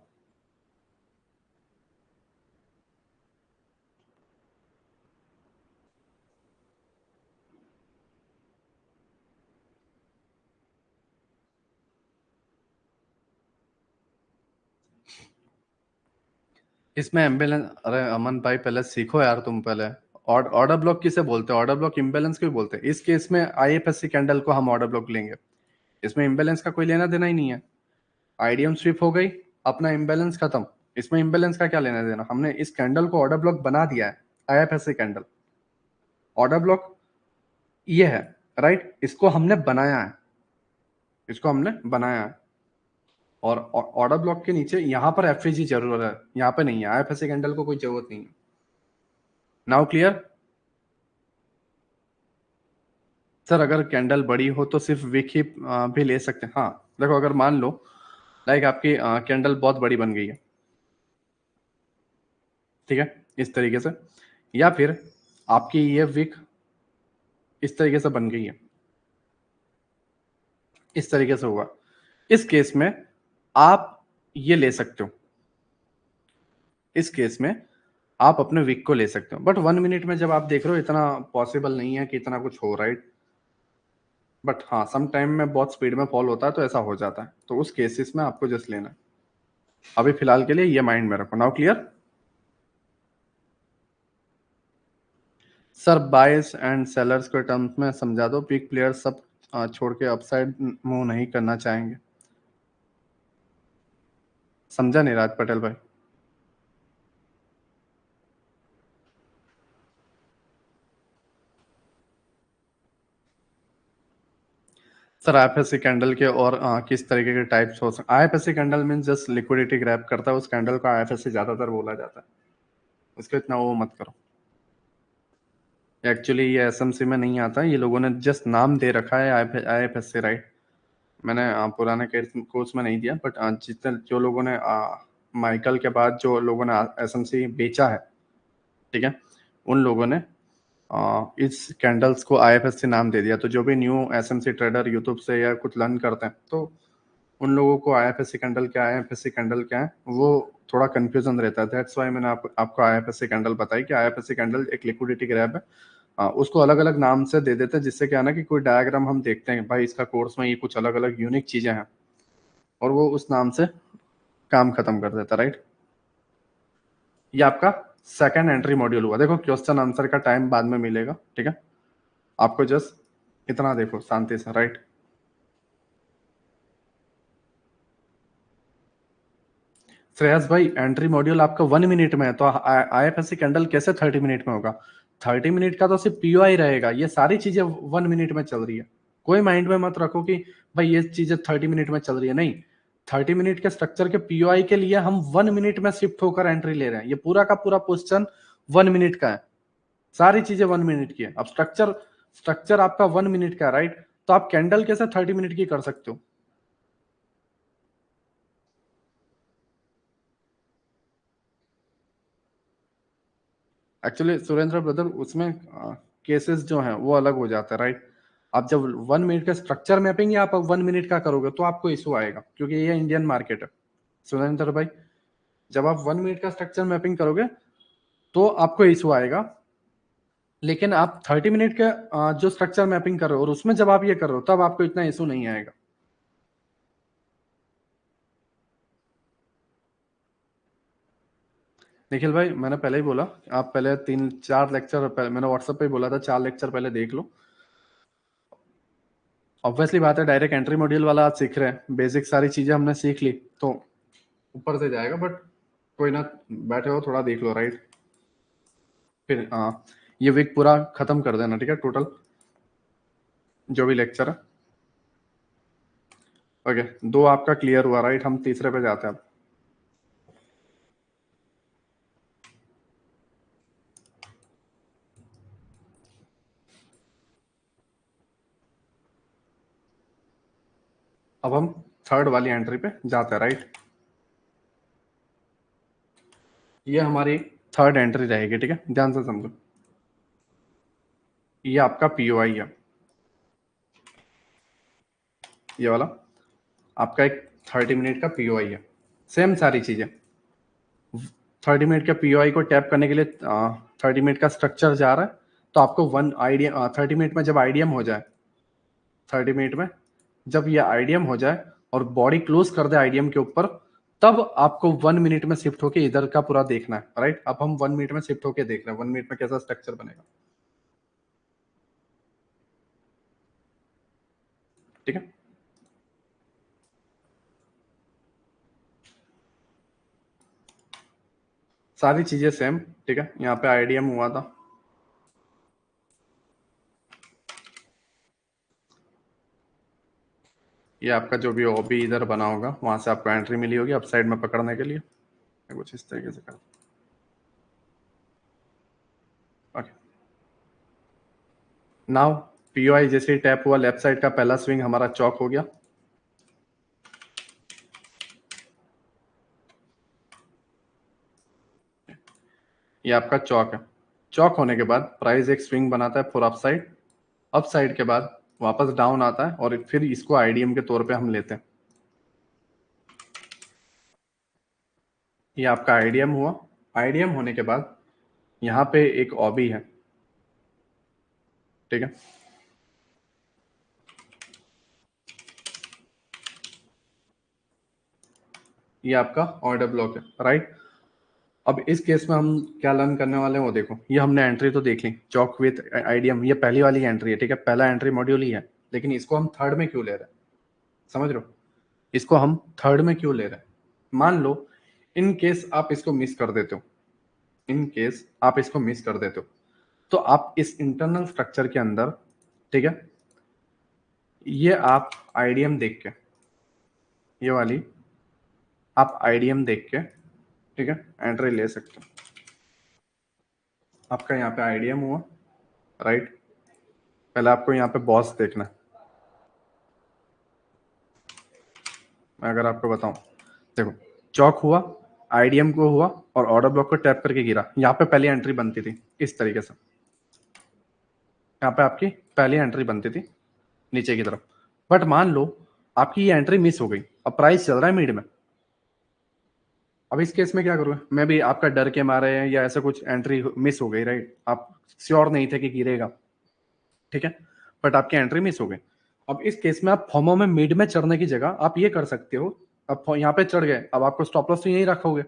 इसमें एम्बुलेंस, अरे अमन भाई पहले सीखो यार तुम पहले। ऑर्डर ब्लॉक किसे बोलते हैं, ऑर्डर ब्लॉक इम्बेलेंस को ही बोलते हैं। इस केस में आईएफएससी कैंडल को हम ऑर्डर ब्लॉक लेंगे, इसमें इम्बेलेंस का कोई लेना देना ही नहीं है। आईडीएम स्विप हो गई, अपना इम्बेलेंस खत्म, इसमें इम्बेलेंस का क्या लेना देना। हमने इस कैंडल को ऑर्डर ब्लॉक बना दिया है, आईएफएससी कैंडल ऑर्डर ब्लॉक ये है, राइट, इसको हमने बनाया है, इसको हमने बनाया है। और ऑर्डर ब्लॉक के नीचे यहाँ पर एफएजी जरूर है, यहाँ पे नहीं है, आईएफएससी कैंडल को कोई जरूरत नहीं है। Now clear. सर अगर कैंडल बड़ी हो तो सिर्फ विक ही भी ले सकते हैं। हाँ देखो, अगर मान लो लाइक आपकी कैंडल बहुत बड़ी बन गई है, ठीक है, इस तरीके से, या फिर आपकी ये विक इस तरीके से बन गई है, इस तरीके से हुआ, इस केस में आप ये ले सकते हो, इस केस में आप अपने विक को ले सकते हो। बट 1 मिनट में जब आप देख रहे हो इतना पॉसिबल नहीं है कि इतना कुछ हो, राइट। बट हाँ सम टाइम में बहुत स्पीड में फॉल होता है तो ऐसा हो जाता है, तो उस केसेस में आपको जस्ट लेना है। अभी फिलहाल के लिए ये माइंड में रखो। Now clear. Sir buyers and sellers के टर्म्स में समझा दो, बिग प्लेयर्स सब छोड़ के अपसाइड मूव नहीं करना चाहेंगे। समझा नहीं राज पटेल भाई। सर आईएफएससी कैंडल के और किस तरीके के टाइप्स हो सकते। IFSC candle mean just liquidity grab करता है, उस कैंडल को आईएफएससी ज्यादातर बोला जाता है, उसको इतना वो मत करो। एक्चुअली ये एसएमसी में नहीं आता, ये लोगों ने जस्ट नाम दे रखा है आईएफएससी, राइट। मैंने पुराने कोर्स में नहीं दिया, बट जितने जो लोगों ने माइकल के बाद जो लोगों ने एसएमसी बेचा है, ठीक है, उन लोगों ने इस कैंडल्स को आईएफएससी नाम दे दिया। तो जो भी न्यू एसएमसी ट्रेडर यूट्यूब से या कुछ लर्न करते हैं तो उन लोगों को आईएफएससी कैंडल क्या है, आईएफएससी कैंडल क्या है, वो थोड़ा कंफ्यूजन रहता है। दैट्स वाई मैंने आपको आईएफएससी कैंडल बताई कि आईएफएससी कैंडल एक लिक्विडिटी ग्रैब है। उसको अलग अलग नाम से दे देते हैं, जिससे क्या है ना कि कोई डायग्राम हम देखते हैं भाई इसका कोर्स में ये कुछ अलग अलग यूनिक चीजें हैं और वो उस नाम से काम खत्म कर देता, राइट। ये आपका सेकंड एंट्री मॉड्यूल हुआ। देखो क्वेश्चन आंसर का टाइम बाद में मिलेगा, ठीक है, आपको जस्ट इतना देखो शांति से, राइट। श्रेयस भाई एंट्री मॉड्यूल आपका 1 मिनट में है, तो आईएफएससी कैंडल कैसे 30 मिनट में होगा? 30 मिनट का तो सिर्फ पीओआई रहेगा, ये सारी चीजें 1 मिनट में चल रही है। कोई माइंड में मत रखो कि भाई ये चीजें 30 मिनट में चल रही है, नहीं। 30 मिनट के स्ट्रक्चर के पीओआई के लिए हम 1 मिनट में शिफ्ट होकर एंट्री ले रहे हैं। ये पूरा का पूरा क्वेश्चन 1 मिनट का है, सारी चीजें 1 मिनट की है। अब स्ट्रक्चर स्ट्रक्चर आपका 1 मिनट का है, राइट, तो आप कैंडल कैसे 30 मिनट की कर सकते हो? एक्चुअली सुरेंद्र ब्रदर, उसमें केसेस जो हैं वो अलग हो जाते हैं, राइट। आप जब 1 मिनट का स्ट्रक्चर मैपिंग या आप 1 मिनट का करोगे तो आपको इशू आएगा, क्योंकि ये इंडियन मार्केट है। सुरेंद्र भाई, जब आप 1 मिनट का स्ट्रक्चर मैपिंग करोगे तो आपको इशू आएगा, लेकिन आप 30 मिनट का जो स्ट्रक्चर मैपिंग कर रहे हो और उसमें जब आप ये कर रहे हो तब आपको इतना इशू नहीं आएगा। निखिल भाई, मैंने पहले ही बोला, आप पहले 3-4 लेक्चर पहले मैंने व्हाट्सएप पे ही बोला था, 4 लेक्चर पहले देख लो। ऑब्वियसली बात है, डायरेक्ट एंट्री मॉड्यूल वाला आज सीख रहे हैं, बेसिक सारी चीजें हमने सीख ली तो ऊपर से जाएगा, बट कोई ना, बैठे हो थोड़ा देख लो, राइट। फिर ये वीक पूरा खत्म कर देना, ठीक है, टोटल जो भी लेक्चर है। ओके, 2 आपका क्लियर हुआ, राइट। हम तीसरे पे जाते हैं अब। अब हम थर्ड वाली एंट्री पे जाते हैं, राइट। ये हमारी थर्ड एंट्री रहेगी, ठीक है, ध्यान से समझो। ये आपका पीओआई है, ये वाला आपका एक 30 मिनट का पीओआई है। सेम सारी चीजें, 30 मिनट का पीओआई को टैप करने के लिए 30 मिनट का स्ट्रक्चर जा रहा है, तो आपको 30 मिनट में जब आईडीएम हो जाए, 30 मिनट में जब ये आईडीएम हो जाए और बॉडी क्लोज कर दे आईडीएम के ऊपर, तब आपको 1 मिनट में शिफ्ट होके इधर का पूरा देखना है, राइट। अब हम 1 मिनट में शिफ्ट होके देख रहे हैं 1 मिनट में कैसा स्ट्रक्चर बनेगा, ठीक है। सारी चीजें सेम, ठीक है। यहाँ पे आईडीएम हुआ था, ये आपका जो भी ओबी इधर बना होगा वहां से आपको एंट्री मिली होगी अप साइड में पकड़ने के लिए, कुछ इस तरीके से कर। ओके, नाउ पीओआई जैसे ही टैप हुआ, लेफ्ट साइड का पहला स्विंग हमारा चौक हो गया। ये आपका चौक है। चौक होने के बाद प्राइस एक स्विंग बनाता है फॉर अप साइड के बाद वापस डाउन आता है, और फिर इसको आईडीएम के तौर पे हम लेते हैं। ये आपका आईडीएम हुआ। आईडीएम होने के बाद यहाँ पे एक ओबी है, ठीक है। ये आपका ऑर्डर ब्लॉक है, राइट। अब इस केस में हम क्या लर्न करने वाले हैं वो देखो। ये हमने एंट्री तो देख ली, चौक विथ आईडीएम, ये पहली वाली एंट्री है, ठीक है, पहला एंट्री मॉड्यूल ही है, लेकिन इसको हम थर्ड में क्यों ले रहे हैं, समझ रहे हो? इसको हम थर्ड में क्यों ले रहे हैं? मान लो इन केस आप इसको मिस कर देते हो, इन केस आप इसको मिस कर देते हो, तो आप इस इंटरनल स्ट्रक्चर के अंदर, ठीक है, ये आप आईडीएम देख के, ये वाली आप आईडीएम देख के, ठीक है, एंट्री ले सकते हो। आपका यहाँ पे आईडीएम हुआ, राइट। पहले आपको यहाँ पे बॉस देखना है। मैं अगर आपको बताऊं, देखो, चौक हुआ, आईडीएम को हुआ और ऑर्डर ब्लॉक को टैप करके गिरा, यहाँ पे पहली एंट्री बनती थी इस तरीके से, यहाँ पे आपकी पहली एंट्री बनती थी नीचे की तरफ। बट मान लो आपकी ये एंट्री मिस हो गई, अब प्राइस चल रहा है मिड में। अब इस केस में क्या करूँ मैं भी, आपका डर के मारे या ऐसा कुछ एंट्री मिस हो गई, राइट, आप श्योर नहीं थे कि गिरेगा, ठीक है, बट आपकी एंट्री मिस हो गई। अब इस केस में आप फॉर्मो में मिड में चढ़ने की जगह आप ये कर सकते हो, अब यहाँ पे चढ़ गए, अब आपको स्टॉप लॉस तो यहीं रखोगे,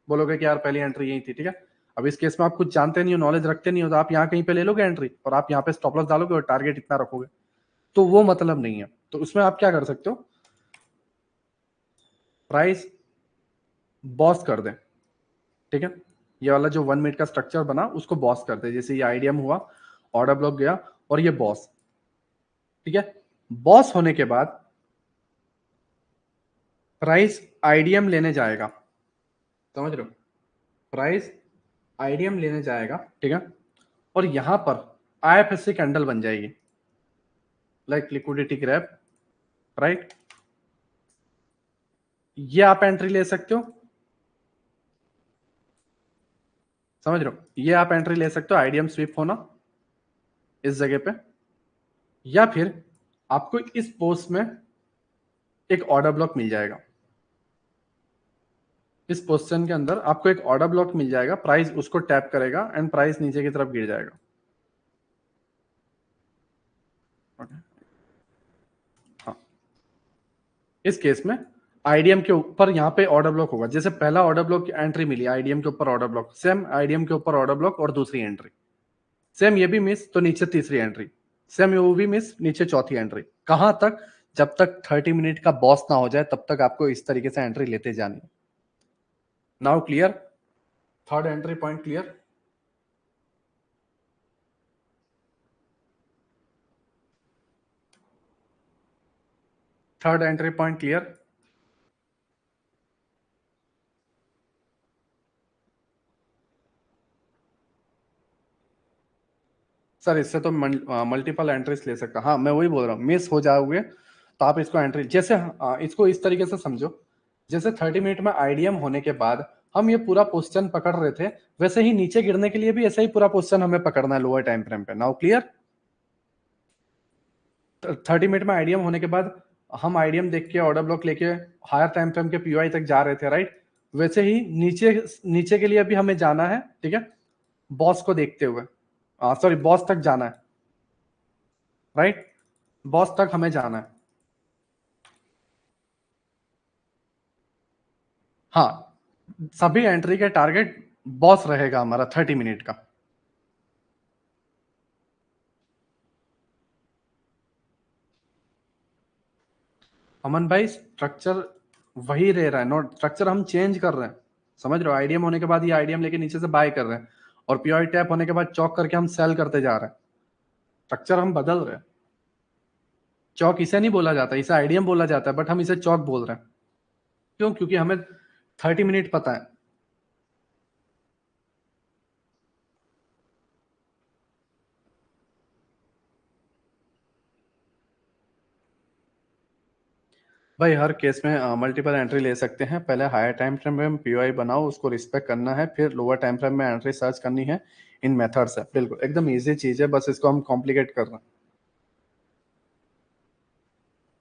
बोलोगे कि यार पहली एंट्री यही थी, ठीक है। अब इस केस में आप कुछ जानते नहीं हो, नॉलेज रखते नहीं हो, तो आप यहाँ कहीं पे ले लोगे एंट्री और आप यहाँ पे स्टॉप लॉस डालोगे और टारगेट इतना रखोगे, तो वो मतलब नहीं है। तो उसमें आप क्या कर सकते हो, प्राइस बॉस कर दें, ठीक है। ये वाला जो 1 मिनट का स्ट्रक्चर बना उसको बॉस कर दे, जैसे ये आईडीएम हुआ, ऑर्डर ब्लॉक गया और ये बॉस, ठीक है। बॉस होने के बाद प्राइस आईडीएम लेने जाएगा, समझ रहे हो, प्राइस आईडीएम लेने जाएगा, ठीक है। और यहां पर आईएफएससी कैंडल बन जाएगी, लाइक लिक्विडिटी ग्रैब, राइट। ये आप एंट्री ले सकते हो, समझ रहे हो, ये आप एंट्री ले सकते हो, आईडीएम स्वीप होना इस जगह पे, या फिर आपको इस पोस्ट में एक ऑर्डर ब्लॉक मिल जाएगा, इस पोजीशन के अंदर आपको एक ऑर्डर ब्लॉक मिल जाएगा, प्राइस उसको टैप करेगा एंड प्राइस नीचे की तरफ गिर जाएगा। हाँ, इस केस में आईडीएम के ऊपर यहाँ पे ऑर्डर ब्लॉक होगा, जैसे पहला ऑर्डर ब्लॉक एंट्री मिली आईडीएम के ऊपर ऑर्डर ब्लॉक, सेम आईडीएम के ऊपर ऑर्डर ब्लॉक और दूसरी एंट्री, सेम ये भी मिस तो नीचे तीसरी एंट्री, सेम ये भी मिस नीचे चौथी एंट्री। कहां तक, जब तक 30 मिनट का बॉस ना हो जाए तब तक आपको इस तरीके से एंट्री लेते जानी है। Now clear, third entry point clear. Third entry point clear. Sir इससे तो मल्टीपल एंट्रीज ले सकता, हाँ मैं वही बोल रहा हूँ, मिस हो जाओगे तो आप इसको एंट्री, जैसे इसको इस तरीके से समझो, जैसे 30 मिनट में आईडीएम होने के बाद हम ये पूरा पोजीशन पकड़ रहे थे, वैसे ही नीचे गिरने के लिए भी ऐसा ही पूरा पोजीशन हमें पकड़ना है लोअर टाइम फ्रेम पे। नाउ क्लियर, 30 मिनट में आईडीएम होने के बाद हम आईडीएम देख के ऑर्डर ब्लॉक लेके हायर टाइम फ्रेम के पीओआई तक जा रहे थे, राइट। वैसे ही नीचे नीचे के लिए भी हमें जाना है, ठीक है, बॉस को देखते हुए, सॉरी बॉस तक जाना है, राइट, बॉस तक हमें जाना है। हाँ, सभी एंट्री के टारगेट बॉस रहेगा हमारा 30 मिनट का। अमन भाई स्ट्रक्चर वही रह रहा है, नोट स्ट्रक्चर हम चेंज कर रहे हैं, समझ रहे हो, आईडीएम होने के बाद ये आईडीएम लेके नीचे से बाय कर रहे हैं और पीओआई टैप होने के बाद चौक करके हम सेल करते जा रहे हैं, स्ट्रक्चर हम बदल रहे हैं। चौक इसे नहीं बोला जाता, इसे आईडीएम बोला जाता है, बट हम इसे चौक बोल रहे हैं, क्यों, क्योंकि हमें 30 मिनट पता है। भाई हर केस में मल्टीपल एंट्री ले सकते हैं, पहले हायर टाइम फ्रेम में पीओआई बनाओ, उसको रिस्पेक्ट करना है, फिर लोअर टाइम फ्रेम में एंट्री सर्च करनी है। इन मेथड्स है, बिल्कुल एकदम इजी चीज है, बस इसको हम कॉम्प्लिकेट कर रहे हैं।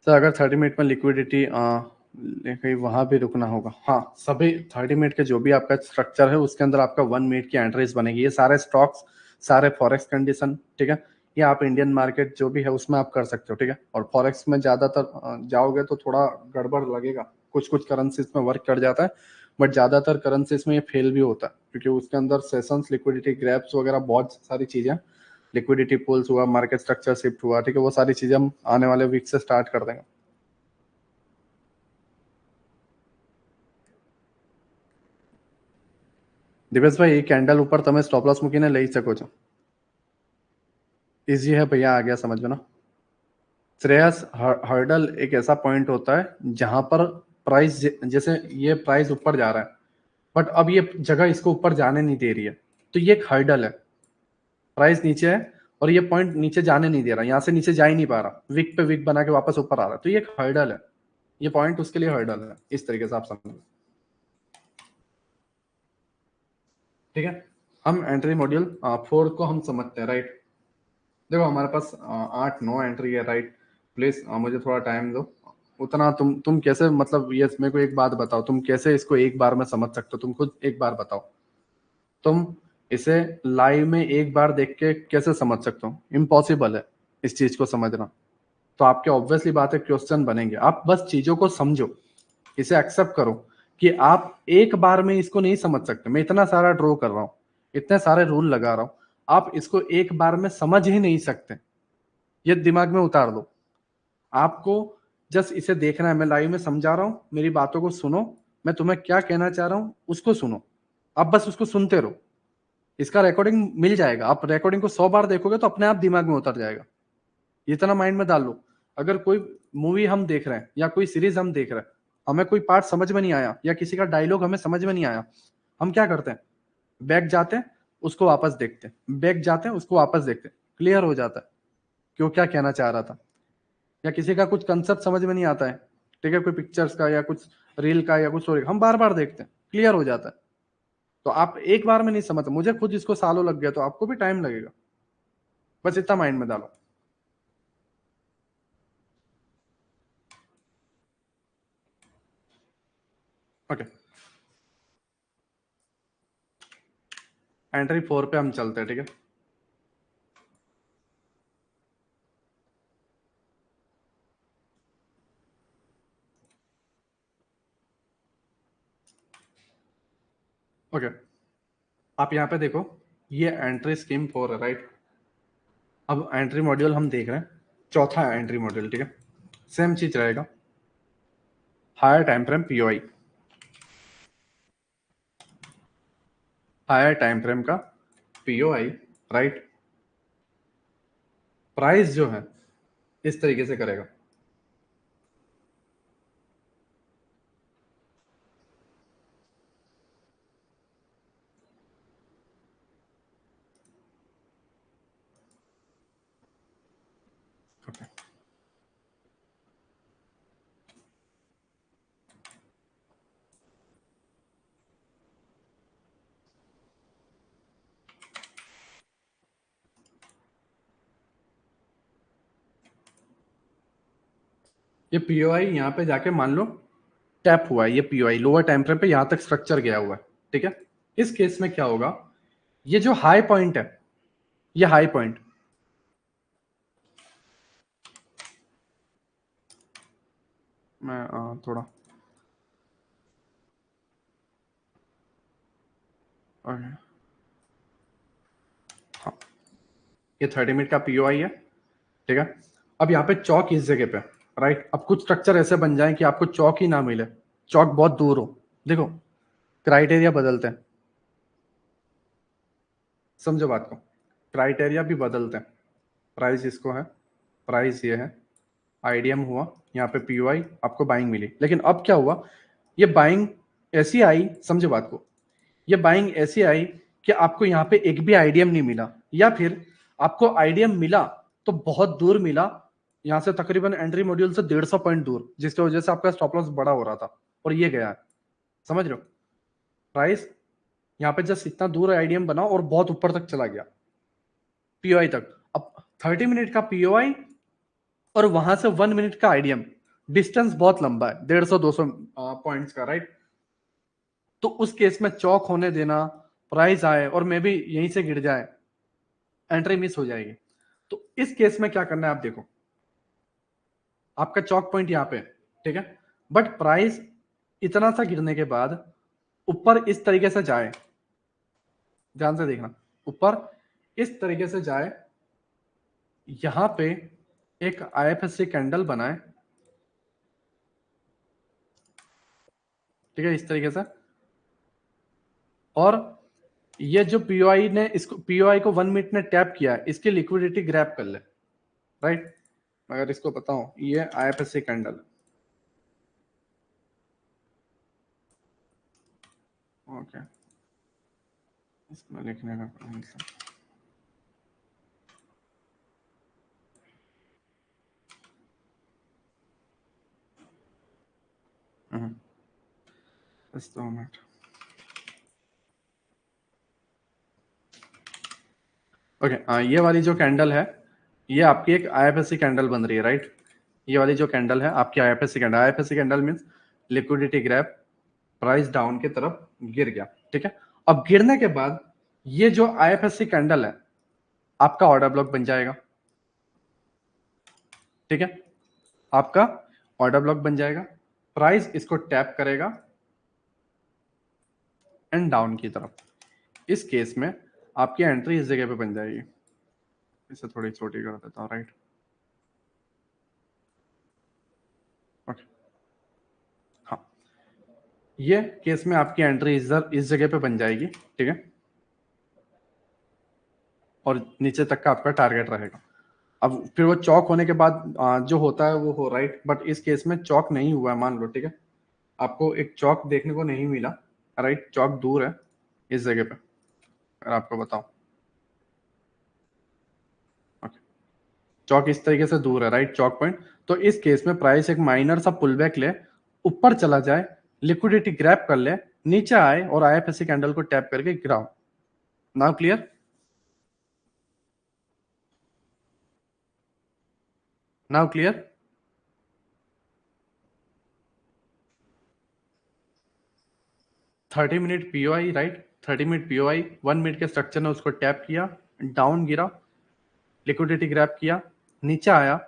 तो अगर 30 मिनट में लिक्विडिटी कहीं वहां भी रुकना होगा, हाँ सभी 30 मिनट के जो भी आपका स्ट्रक्चर है उसके अंदर आपका 1 मिनट की एंट्रीज बनेगी, ये सारे स्टॉक्स, सारे फॉरेक्स कंडीशन, ठीक है, ये आप इंडियन मार्केट जो भी है उसमें आप कर सकते हो, ठीक है। और फॉरेक्स में ज्यादातर जाओगे तो थोड़ा गड़बड़ लगेगा, कुछ कुछ करेंसीज में वर्क कर जाता है, बट ज्यादातर करेंसीज में ये फेल भी होता है, क्योंकि उसके अंदर सेशंस, लिक्विडिटी ग्रैप्स वगैरह बहुत सारी चीजें, लिक्विडिटी पूल्स हुआ, मार्केट स्ट्रक्चर शिफ्ट हुआ, ठीक है, वो सारी चीजें हम आने वाले वीक से स्टार्ट कर देंगे। दिवेश भाई कैंडल ऊपर તમે સ્ટોપ લોસ મૂકીને લઈ શકો છો, इजी है भैया, आ गया समझ में ना। श्रेयस, हर्डल एक ऐसा पॉइंट होता है जहां पर प्राइस, जैसे ये प्राइस ऊपर जा रहा है बट अब ये जगह इसको ऊपर जाने नहीं दे रही है, तो ये एक हर्डल है, प्राइस नीचे है और ये पॉइंट नीचे जाने नहीं दे रहा, यहाँ से नीचे जा ही नहीं पा रहा, वीक पे वीक बना के वापस ऊपर आ रहा है, तो ये एक हर्डल है, ये पॉइंट उसके लिए हर्डल है, इस तरीके से आप समझो, ठीक है। हम एंट्री मॉड्यूल 4 को हम समझते हैं, राइट। देखो हमारे पास 8-9 एंट्री है, राइट। प्लीज मुझे थोड़ा टाइम दो, उतना तुम कैसे, मतलब ये मेरे को एक बात बताओ, तुम कैसे इसको एक बार में समझ सकते हो, तुम खुद एक बार बताओ, तुम इसे लाइव में एक बार देख के कैसे समझ सकते हो, इम्पॉसिबल है इस चीज को समझना। तो आपके ऑब्वियसली बात है क्वेश्चन बनेंगे, आप बस चीजों को समझो, इसे एक्सेप्ट करो कि आप एक बार में इसको नहीं समझ सकते। मैं इतना सारा ड्रॉ कर रहा हूं, इतने सारे रूल लगा रहा हूं, आप इसको एक बार में समझ ही नहीं सकते। ये दिमाग में उतार दो। आपको जस्ट इसे देखना है, मैं लाइव में समझा रहा हूं, मेरी बातों को सुनो, मैं तुम्हें क्या कहना चाह रहा हूं उसको सुनो, आप बस उसको सुनते रहो। इसका रिकॉर्डिंग मिल जाएगा, आप रिकॉर्डिंग को 100 बार देखोगे तो अपने आप दिमाग में उतर जाएगा। इतना माइंड में डाल लो। अगर कोई मूवी हम देख रहे हैं या कोई सीरीज हम देख रहे हैं, हमें कोई पार्ट समझ में नहीं आया या किसी का डायलॉग हमें समझ में नहीं आया, हम क्या करते हैं, बैक जाते हैं, उसको वापस देखते हैं, बैक जाते हैं, उसको वापस देखते हैं, क्लियर हो जाता है क्यों क्या कहना चाह रहा था। या किसी का कुछ कंसेप्ट समझ में नहीं आता है, ठीक है, कोई पिक्चर्स का या कुछ रील का या कुछ स्टोरी, हम बार बार देखते हैं, क्लियर हो जाता है। तो आप एक बार में नहीं समझते, मुझे खुद इसको सालों लग गया, तो आपको भी टाइम लगेगा। बस इतना माइंड में डालो। ओके, एंट्री 4 पे हम चलते हैं, ठीक है। ओके, आप यहाँ पे देखो, ये एंट्री स्कीम 4 है, राइट। अब एंट्री मॉड्यूल हम देख रहे हैं, चौथा एंट्री मॉड्यूल, ठीक है। सेम चीज रहेगा, higher time frame POI, higher time frame का पीओआई, राइट। प्राइस जो है इस तरीके से करेगा, ये पीओआई यहाँ पे जाके मान लो टैप हुआ है, ये पीओआई लोअर टाइम फ्रेम पे यहाँ तक स्ट्रक्चर गया हुआ है, ठीक है। इस केस में क्या होगा, ये जो हाई पॉइंट है, ये हाई पॉइंट, मैं थोड़ा okay, हाँ, ये 30 मिनट का पीओआई है, ठीक है। अब यहाँ पे चौक इस जगह पे, राइट। अब कुछ स्ट्रक्चर ऐसे बन जाए कि आपको चौक ही ना मिले, चौक बहुत दूर हो, देखो क्राइटेरिया बदलते हैं, समझो बात को, क्राइटेरिया भी बदलते हैं। प्राइस इसको है, प्राइस ये है, आईडीएम हुआ, यहाँ पे पीओआई आपको बाइंग मिली, लेकिन अब क्या हुआ, ये बाइंग ऐसी आई, समझो बात को, ये बाइंग ऐसी आई कि आपको यहाँ पे एक भी आईडीएम नहीं मिला, या फिर आपको आईडीएम मिला तो बहुत दूर मिला, यहाँ से तकरीबन एंट्री मॉड्यूल से 150 पॉइंट दूर, जिसकी वजह से आपका स्टॉप लॉस बड़ा हो रहा था और ये गया है, समझ रहे हो। प्राइस यहाँ पे जस्ट इतना दूर आईडीएम बना और बहुत ऊपर तक चला गया पीओआई तक। अब 30 मिनट का पीओआई और वहां से 1 मिनट का आईडीएम, डिस्टेंस बहुत लंबा है, 150-200 पॉइंट्स का, राइट। तो उस केस में चौक होने देना, प्राइस आए और मे भी यहीं से गिर जाए, एंट्री मिस हो जाएगी। तो इस केस में क्या करना है, आप देखो, आपका चौक पॉइंट यहाँ पे, ठीक है, बट प्राइस इतना सा गिरने के बाद ऊपर इस तरीके से जाए, ध्यान से देखना, ऊपर इस तरीके से जाए, यहां पे एक आईएफएससी कैंडल बनाए, ठीक है, इस तरीके से, और ये जो पीओआई ने इसको, पीओआई को 1 मिनट ने टैप किया है, इसकी लिक्विडिटी ग्रैब कर ले, राइट। अगर इसको बताऊं, ये आईएफएससी कैंडल, ओके, इसमें लिखने का बस 2 मिनट। ओके, ये वाली जो कैंडल है, ये आपकी एक आईएफएससी कैंडल बन रही है, राइट। ये वाली जो कैंडल है आपकी IFSC candle, IFSC candle means liquidity grab, price down की तरफ गिर गया, ठीक है। अब गिरने के बाद ये जो आईएफएससी कैंडल है आपका ऑर्डर ब्लॉक बन जाएगा, ठीक है, आपका ऑर्डर ब्लॉक बन जाएगा। प्राइस इसको टैप करेगा एंड डाउन की तरफ। इस केस में आपकी एंट्री इस जगह पे बन जाएगी। इसे थोड़ी छोटी कर देता हूँ, राइट। ओके, हाँ, ये केस में आपकी एंट्री इस जगह पे बन जाएगी, ठीक है, और नीचे तक का आपका टारगेट रहेगा। अब फिर वो चौक होने के बाद जो होता है वो हो, राइट। बट इस केस में चौक नहीं हुआ है, मान लो, ठीक है, आपको एक चौक देखने को नहीं मिला, राइट। चौक दूर है इस जगह पे, अगर आपको बताओ, ओके, चौक इस तरीके से दूर है, राइट, चौक पॉइंट। तो इस केस में प्राइस एक माइनर सा पुल बैक ले, ऊपर चला जाए, लिक्विडिटी ग्रैब कर ले, नीचे आए और आईएफएससी कैंडल को टैप करके गिराओ। Now clear? Now clear? Thirty minute POI, right, 30 minute POI, 1 minute के स्ट्रक्चर ने उसको टैप किया, डाउन गिरा, लिक्विडिटी ग्रैब किया, नीचे आया,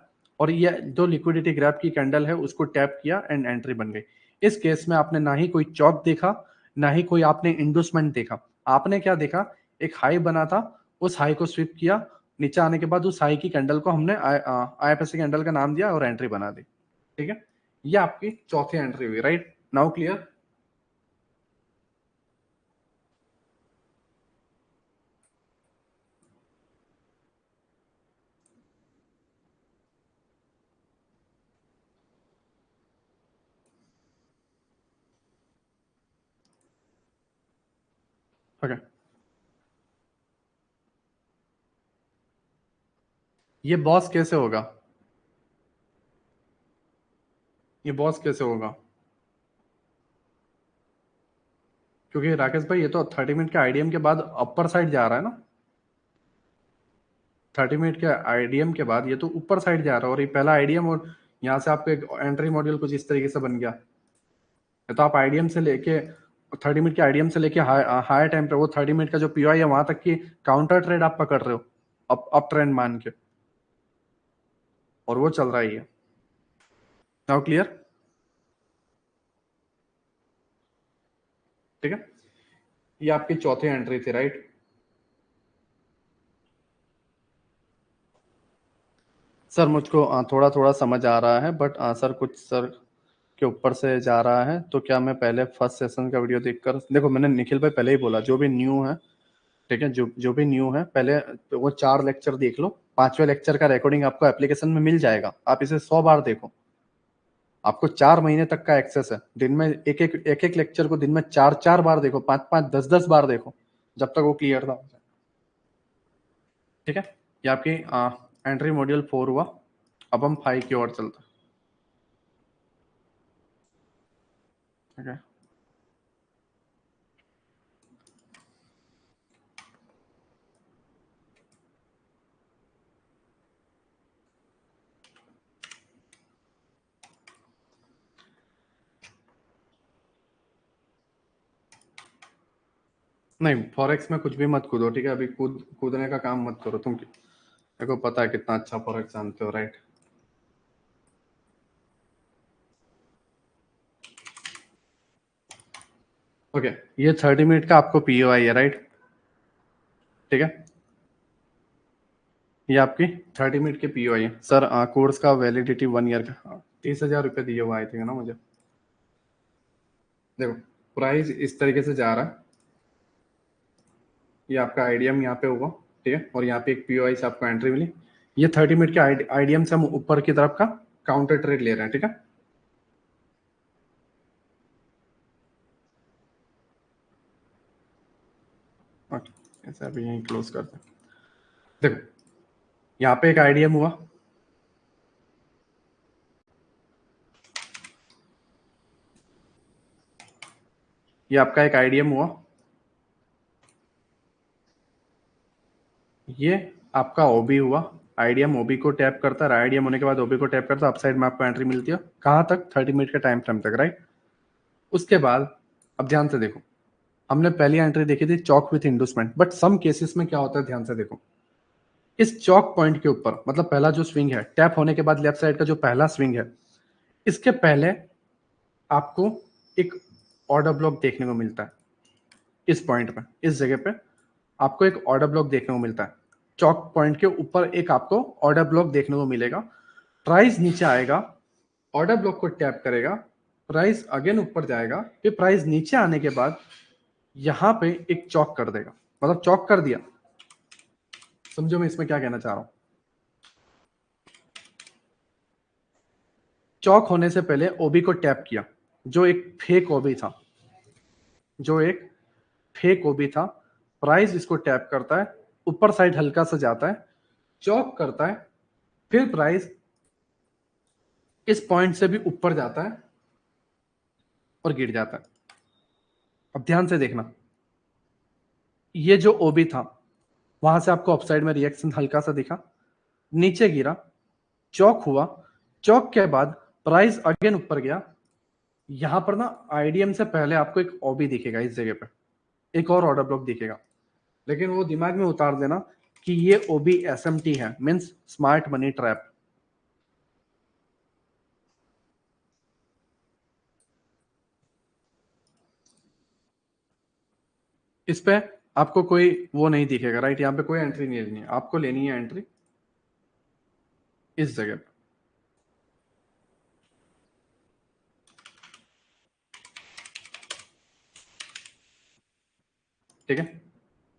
और ये जो लिक्विडिटी ग्रैब की कैंडल है उसको टैप किया एंड एंट्री बन गई। इस केस में आपने ना ही कोई चौक देखा, ना ही कोई आपने इंडोसमेंट देखा। आपने क्या देखा? एक हाई बना था, उस हाई को स्विप किया, नीचे आने के बाद उस हाई की कैंडल को हमने आईएफएससी कैंडल का नाम दिया और एंट्री बना दी, ठीक है। ये आपकी चौथी एंट्री हुई, राइट। Now clear? ओके, ये बॉस कैसे होगा? ये बॉस कैसे होगा? क्योंकि राकेश भाई ये तो 30 मिनट के आईडीएम के बाद अपर साइड जा रहा है ना। 30 मिनट के आईडीएम के बाद ये तो ऊपर साइड जा रहा है, और ये पहला आईडीएम, और यहाँ से आपका एक एंट्री मॉड्यूल कुछ इस तरीके से बन गया। ये तो आप आईडीएम से लेके 30 मिनट के आईडीएम से लेके हायर टाइम पे वो 30 मिनट का जो पीओआई है वहां तक की काउंटर ट्रेड आप पकड़ रहे हो, अप ट्रेंड मान के, और वो चल रहा ही है। Now clear? ठीक है, ये आपकी चौथी एंट्री थी, राइट। सर मुझको थोड़ा थोड़ा समझ आ रहा है, बट सर कुछ सर के ऊपर से जा रहा है। तो क्या मैं पहले फर्स्ट सेशन का वीडियो देखकर, देखो मैंने निखिल भाई पहले ही बोला, जो भी न्यू है, ठीक है, जो जो भी न्यू है पहले तो वो 4 लेक्चर देख लो। 5वें लेक्चर का रिकॉर्डिंग आपको एप्लीकेशन में मिल जाएगा, आप इसे 100 बार देखो। आपको 4 महीने तक का एक्सेस है, दिन में एक एक लेक्चर को दिन में 4 4 बार देखो, 5 5 10 10 बार देखो, जब तक वो क्लियर ना हो जाए, ठीक है। ये आपकी एंट्री मॉड्यूल 4 हुआ। अब हम 5 की ओर चलते हैं, ठीक है। नहीं, फॉरेक्स में कुछ भी मत कूदो, ठीक है। अभी कूदने का काम मत करो तुम। मेरे को पता है कितना अच्छा फॉरेक्स जानते हो, राइट। ओके, ये 30 मिनट का आपको पीओआई है, राइट, ठीक है। ये आपकी 30 मिनट के पीओआई है सर। कोर्स का वैलिडिटी 1 ईयर का, 30,000 रुपये दिए हुआ आए थे ना मुझे। देखो, प्राइस इस तरीके से जा रहा है, ये आपका आईडीएम यहाँ पे होगा, ठीक है, और यहाँ पे एक पीओआई से आपको एंट्री मिली। ये 30 मिनट के आईडीएम से हम ऊपर की तरफ का काउंटर ट्रेड ले रहे हैं, ठीक है। ओके, ऐसे अभी यहीं क्लोज करते हैं। देखो, यहाँ पे एक आईडीएम हुआ, ये आपका एक आईडीएम हुआ, ये आपका ओबी हुआ। आईडीएम ओबी को टैप करता है, आईडीएम होने के बाद ओबी को टैप करता है, अपसाइड में आपको एंट्री मिलती है कहाँ तक? 30 मिनट के टाइम फ्रेम तक, राइट। उसके बाद अब ध्यान से देखो, हमने पहली एंट्री देखी थी CHoCH with inducement, but some cases में क्या होता है, ध्यान से देखो, इस चौक पॉइंट के ऊपर, मतलब पहला जो स्विंग है टैप होने के बाद लेफ्ट साइड का जो पहला स्विंग है, इसके पहले आपको एक ऑर्डर ब्लॉक देखने को मिलता है इस पॉइंट पे, इस जगह पे आपको एक ऑर्डर ब्लॉक देखने को मिलता है। चौक पॉइंट के ऊपर एक आपको ऑर्डर ब्लॉक देखने को मिलेगा। प्राइस नीचे आएगा, ऑर्डर ब्लॉक को टैप करेगा, प्राइस अगेन ऊपर जाएगा, फिर प्राइस नीचे आने के बाद यहां पे एक चौक कर देगा, मतलब चौक कर दिया। समझो मैं इसमें क्या कहना चाह रहा हूं। चौक होने से पहले ओबी को टैप किया, जो एक फेक ओबी था, जो एक फेक ओबी था। प्राइस इसको टैप करता है, ऊपर साइड हल्का सा जाता है, चौक करता है, फिर प्राइस इस पॉइंट से भी ऊपर जाता है और गिर जाता है। अब ध्यान से देखना, ये जो ओबी था वहां से आपको अपसाइड में रिएक्शन हल्का सा दिखा, नीचे गिरा, चौक हुआ, चौक के बाद प्राइस अगेन ऊपर गया। यहां पर ना आईडीएम से पहले आपको एक ओबी दिखेगा, इस जगह पे एक और ऑर्डर ब्लॉक दिखेगा, लेकिन वो दिमाग में उतार देना कि ये ओबी एसएमटी है, मींस स्मार्ट मनी ट्रैप। इस पे आपको कोई वो नहीं दिखेगा, राइट? यहाँ पे कोई एंट्री नहीं लेनी है, आपको लेनी है एंट्री इस जगह पे, ठीक है?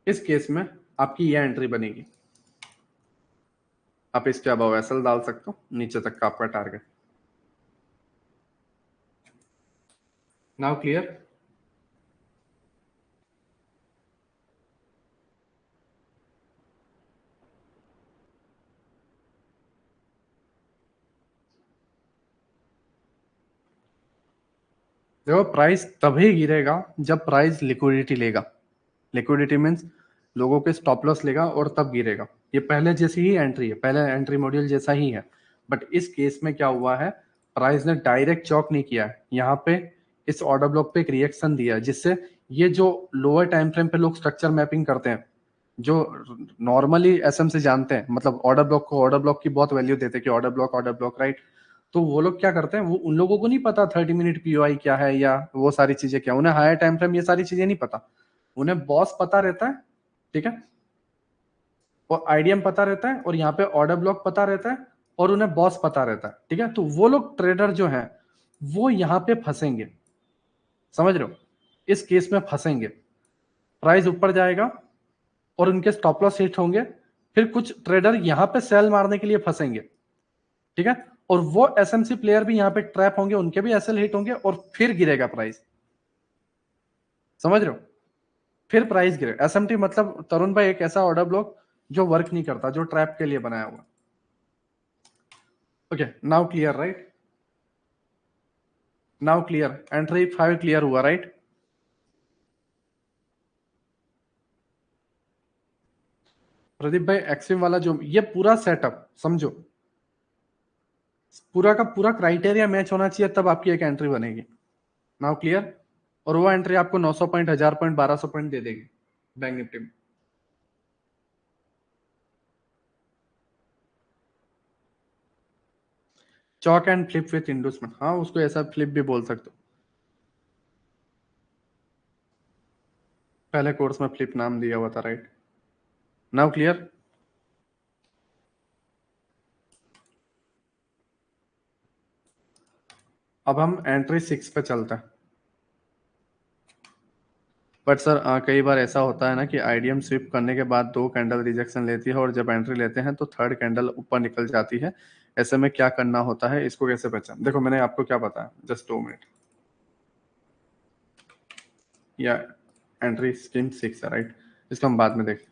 इस केस में आपकी ये एंट्री बनेगी। आप इस पे अबव एसएल डाल सकते हो, नीचे तक का आपका टारगेट। Now clear? देखो, प्राइस तभी गिरेगा जब प्राइस लिक्विडिटी लेगा। लिक्विडिटी मीन्स लोगों के स्टॉप लॉस लेगा और तब गिरेगा। ये पहले जैसी ही एंट्री है, पहले एंट्री मॉड्यूल जैसा ही है, बट इस केस में क्या हुआ है, प्राइस ने डायरेक्ट चॉक नहीं किया है, यहाँ पे इस ऑर्डर ब्लॉक पे एक रिएक्शन दिया है, जिससे ये जो लोअर टाइम फ्रेम पे लोग स्ट्रक्चर मैपिंग करते हैं, जो नॉर्मली एसएम से जानते हैं, मतलब ऑर्डर ब्लॉक को, ऑर्डर ब्लॉक की बहुत वैल्यू देते हैं कि ऑर्डर ब्लॉक, राइट? तो वो लोग क्या करते हैं, वो उन लोगों को नहीं पता 30 मिनट पीओआई क्या है या वो सारी चीजें क्या, उन्हें हायर टाइम फ्रेम ये सारी चीजें नहीं पता। उन्हें बॉस पता रहता है, ठीक है, और आईडीएम पता रहता है, और यहाँ पे ऑर्डर ब्लॉक पता रहता है, और उन्हें बॉस पता रहता है, ठीक है? तो वो लोग ट्रेडर जो है वो यहाँ पे फंसेंगे, समझ रहे हो? इस केस में फंसेंगे, प्राइस ऊपर जाएगा और उनके स्टॉप लॉस हिट होंगे, फिर कुछ ट्रेडर यहाँ पे सेल मारने के लिए फंसेंगे, ठीक है? और वो एसएमसी प्लेयर भी यहाँ पे ट्रैप होंगे, उनके भी एसएल हिट होंगे और फिर गिरेगा प्राइस, समझ रहे हो? फिर प्राइस गिरे। एसएमटी मतलब तरुण भाई एक ऐसा ऑर्डर ब्लॉक जो वर्क नहीं करता, जो ट्रैप के लिए बनाया हुआ। Okay, now clear, right? Now clear, entry 5 clear हुआ, राइट? प्रदीप भाई एक्सिम वाला जो ये पूरा सेटअप समझो, पूरा का पूरा क्राइटेरिया मैच होना चाहिए, तब आपकी एक एंट्री बनेगी। Now clear? और वो एंट्री आपको 900 पॉइंट, 1000 पॉइंट, 1200 पॉइंट दे देगी बैंक निफ्टी में। चॉक एंड फ्लिप विथ इंडूसमेंट, हाँ उसको ऐसा फ्लिप भी बोल सकते हो। पहले कोर्स में फ्लिप नाम दिया हुआ था, राइट? Now clear? अब हम एंट्री 6 पे चलते हैं। बट सर कई बार ऐसा होता है ना कि आईडीएम स्विप करने के बाद 2 कैंडल रिजेक्शन लेती है, और जब एंट्री लेते हैं तो थर्ड कैंडल ऊपर निकल जाती है। ऐसे में क्या करना होता है, इसको कैसे पहचान? देखो मैंने आपको क्या बताया, जस्ट 2 मिनट। या एंट्री स्कीम 6 है, राइट? इसको हम बाद में देखें।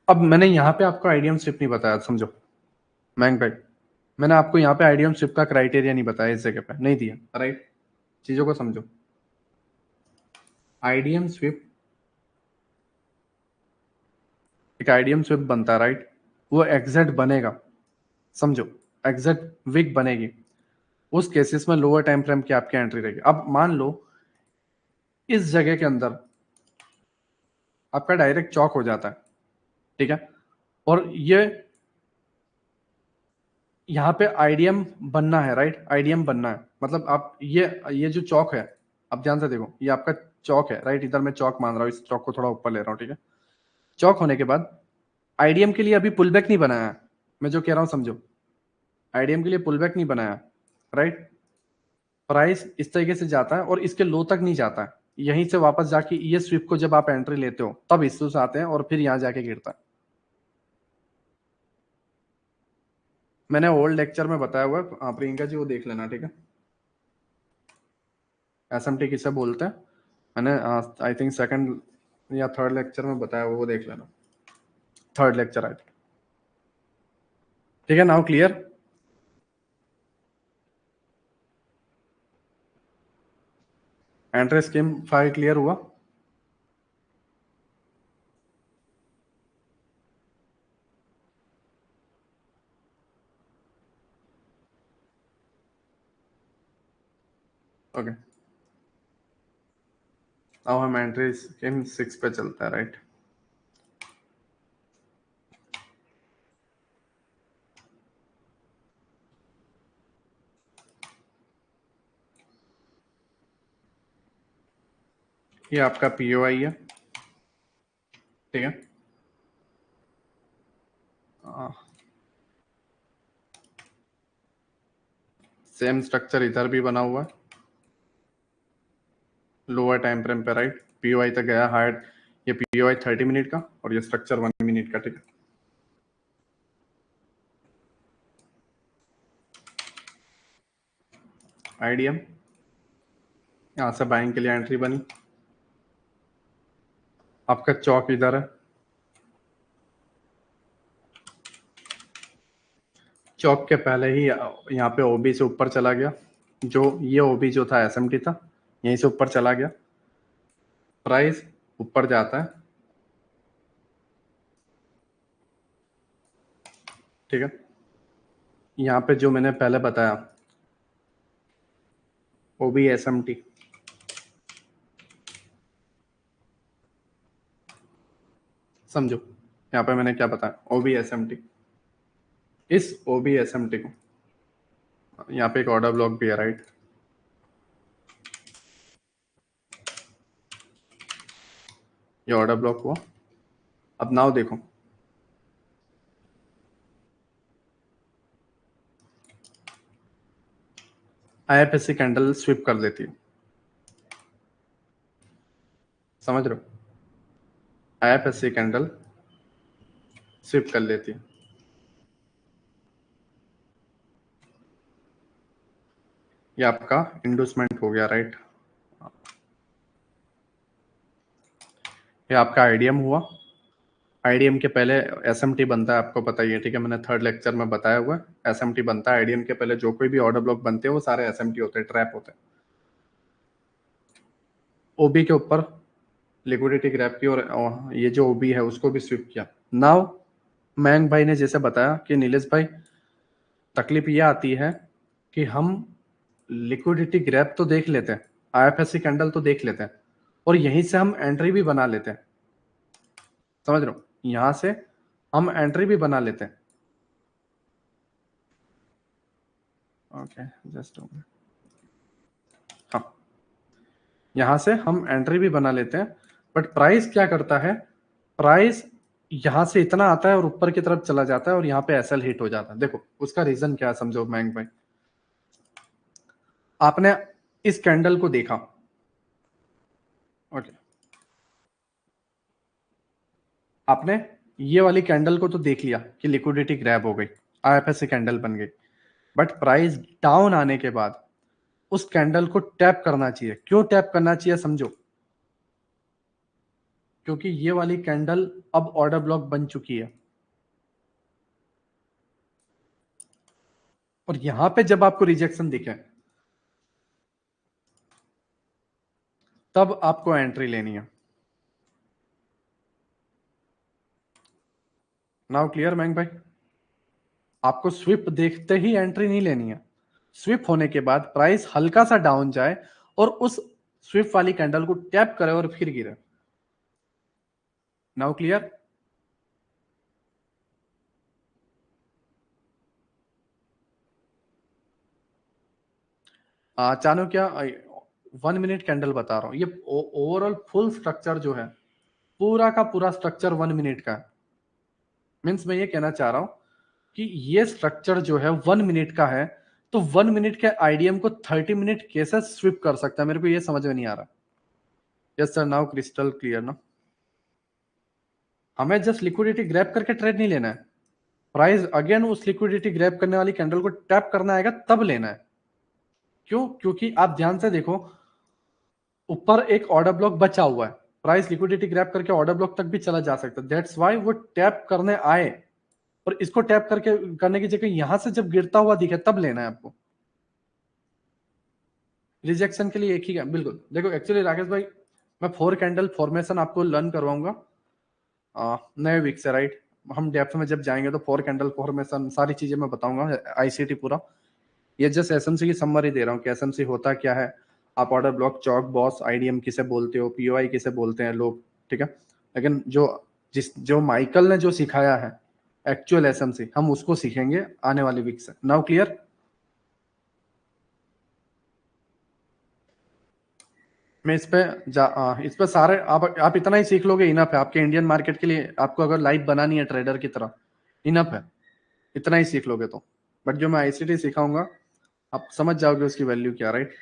अब मैंने यहाँ पे आपको आईडीएम स्विप नहीं बताया, समझो मैंग भाई, मैंने आपको यहाँ पे आईडीएम स्विप का क्राइटेरिया नहीं बताया, इस जगह पे नहीं दिया, राइट? चीजों को समझो। आईडीएम स्विप, एक आईडीएम स्विप बनता है, राइट? वो एग्जैक्ट बनेगा, समझो, एग्जैक्ट वीक बनेगी उस केसेस में लोअर टाइम फ्रेम की आपकी एंट्री रहेगी। अब मान लो इस जगह के अंदर आपका डायरेक्ट चौक हो जाता है, ठीक है, और यहाँ पे आईडीएम बनना है, राइट, आईडीएम बनना है, मतलब आप ये जो चौक है, आप ध्यान से देखो, ये आपका चौक है, राइट, इधर मैं चौक मान रहा हूँ, इस चौक को थोड़ा ऊपर ले रहा हूँ, ठीक है। चौक होने के बाद आईडीएम के लिए अभी पुल बैक नहीं बनाया है, मैं जो कह रहा हूँ समझो, आईडीएम के लिए पुल बैक नहीं बनाया, राइट। प्राइस इस तरीके से जाता है और इसके लो तक नहीं जाता है, यहीं से वापस जाके ये स्विप को जब आप एंट्री लेते हो तब इश्यूज आते हैं और फिर यहाँ जाके गिरता है। मैंने ओल्ड लेक्चर में बताया हुआ है, प्रियंका जी वो देख लेना, ठीक है। एसएमटी किसे बोलते हैं, मैंने आई थिंक सेकंड या थर्ड लेक्चर में बताया हुआ, वो देख लेना, थर्ड लेक्चर आई, ठीक है। Now clear. Entry scheme file clear हुआ। ओके, अब हम एंट्री स्कीम 6 पे चलता है, राइट। ये आपका पीओआई है, ठीक है। सेम स्ट्रक्चर इधर भी बना हुआ है, लोअर टाइम फ्रेम पे, राइट, पीओआई तक गया हायर, ये पीओआई 30 मिनट का और ये स्ट्रक्चर 1 मिनट का, ठीक है। आईडीएम यहाँ से बाइंग के लिए एंट्री बनी, आपका चौक इधर है, चौक के पहले ही यहाँ पे ओबी से ऊपर चला गया, जो ये ओबी जो था एसएमटी था, यहीं से ऊपर चला गया, प्राइस ऊपर जाता है, ठीक है। यहाँ पे जो मैंने पहले बताया ओबी एसएमटी, समझो यहाँ पे मैंने क्या बताया, ओबी एसएमटी, इस ओबी एसएमटी को, यहाँ पे एक ऑर्डर ब्लॉक भी है, राइट, ये ऑर्डर ब्लॉक हुआ। अब नाउ देखो, आईएफएससी कैंडल स्विप कर देती है, समझ रहे हो, आईएफएससी कैंडल स्विप कर लेती है, ये आपका इंडोसमेंट हो गया, राइट, ये आपका आईडीएम हुआ। आईडीएम के पहले एसएमटी बनता है, आपको पता ही है, ठीक है, मैंने थर्ड लेक्चर में बताया हुआ है, एसएमटी बनता है, आईडीएम के पहले जो कोई भी ऑर्डर ब्लॉक बनते हैं वो सारे एसएमटी होते हैं, ट्रैप होते हैं। ओबी के ऊपर लिक्विडिटी ग्रैब की और ये जो ओबी है उसको भी स्विप किया। नाउ मैंग भाई ने जैसे बताया कि नीलेश भाई तकलीफ ये आती है कि हम लिक्विडिटी ग्रैब तो देख लेते हैं, आईएफएससी कैंडल तो देख लेते हैं और यहीं से हम एंट्री भी बना लेते हैं, समझ रहे हो, यहां से हम एंट्री भी बना लेते हैं। ओके जस्ट हाँ, यहां से हम एंट्री भी बना लेते हैं, बट प्राइस क्या करता है, प्राइस यहां से इतना आता है और ऊपर की तरफ चला जाता है और यहाँ पे एसएल हिट हो जाता है। देखो उसका रीजन क्या है, समझो मैंग भाई, आपने इस कैंडल को देखा, ओके, आपने ये वाली कैंडल को तो देख लिया कि लिक्विडिटी ग्रैब हो गई, आईएफएससी कैंडल बन गई, बट प्राइस डाउन आने के बाद उस कैंडल को टैप करना चाहिए। क्यों टैप करना चाहिए समझो, क्योंकि ये वाली कैंडल अब ऑर्डर ब्लॉक बन चुकी है और यहां पे जब आपको रिजेक्शन दिखे तब आपको एंट्री लेनी है। नाउ क्लियर मैंग भाई, आपको स्विप देखते ही एंट्री नहीं लेनी है, स्विप होने के बाद प्राइस हल्का सा डाउन जाए और उस स्विप वाली कैंडल को टैप करे और फिर गिरे। Now clear, Chanakya 1 minute candle बता रहा हूँ। ये ओवरऑल फुल स्ट्रक्चर जो है, पूरा का पूरा स्ट्रक्चर 1 मिनट का है। मीन्स मैं ये कहना चाह रहा हूं कि ये स्ट्रक्चर जो है 1 मिनट का है, तो 1 मिनट के आईडीएम को 30 मिनट कैसे स्विप कर सकता है, मेरे को ये समझ में नहीं आ रहा। Yes sir, now crystal clear ना। हमें जस्ट लिक्विडिटी ग्रैब करके ट्रेड नहीं लेना है, प्राइस अगेन उस लिक्विडिटी ग्रैब करने वाली कैंडल को टैप करना आएगा तब लेना है। क्यों? क्योंकि आप ध्यान से देखो, ऊपर एक ऑर्डर ब्लॉक बचा हुआ है, प्राइस लिक्विडिटी ग्रैब करके ऑर्डर ब्लॉक तक भी चला जा सकता है। दैट्स वाई वो टैप करने आए, और इसको टैप करके करने की जगह यहां से जब गिरता हुआ दिखे तब लेना है आपको। रिजेक्शन के लिए एक ही बिल्कुल। देखो एक्चुअली राकेश भाई, मैं 4 कैंडल फॉर्मेशन आपको लर्न करवाऊंगा नए वीक से, राइट। हम डेप्थ में जब जाएंगे तो 4 कैंडल फॉर्मेशन सारी चीजें मैं बताऊंगा, आईसीटी पूरा। ये जस्ट एसएमसी की समरी दे रहा हूँ कि एसएमसी होता क्या है, आप ऑर्डर ब्लॉक, चौक, बॉस, आईडीएम किसे बोलते हो, पीओआई किसे बोलते हैं लोग, ठीक है। लेकिन जो माइकल ने जो सिखाया है एक्चुअल एसएमसी, हम उसको सीखेंगे आने वाली वीक से। Now clear? मैं इस पे सारे आप इतना ही सीख लोगे, इनफ है आपके इंडियन मार्केट के लिए। आपको अगर लाइफ बनानी है ट्रेडर की तरह, इनफ है, इतना ही सीख लोगे तो। बट जो मैं आईसीटी सिखाऊंगा आप समझ जाओगे उसकी वैल्यू क्या, right.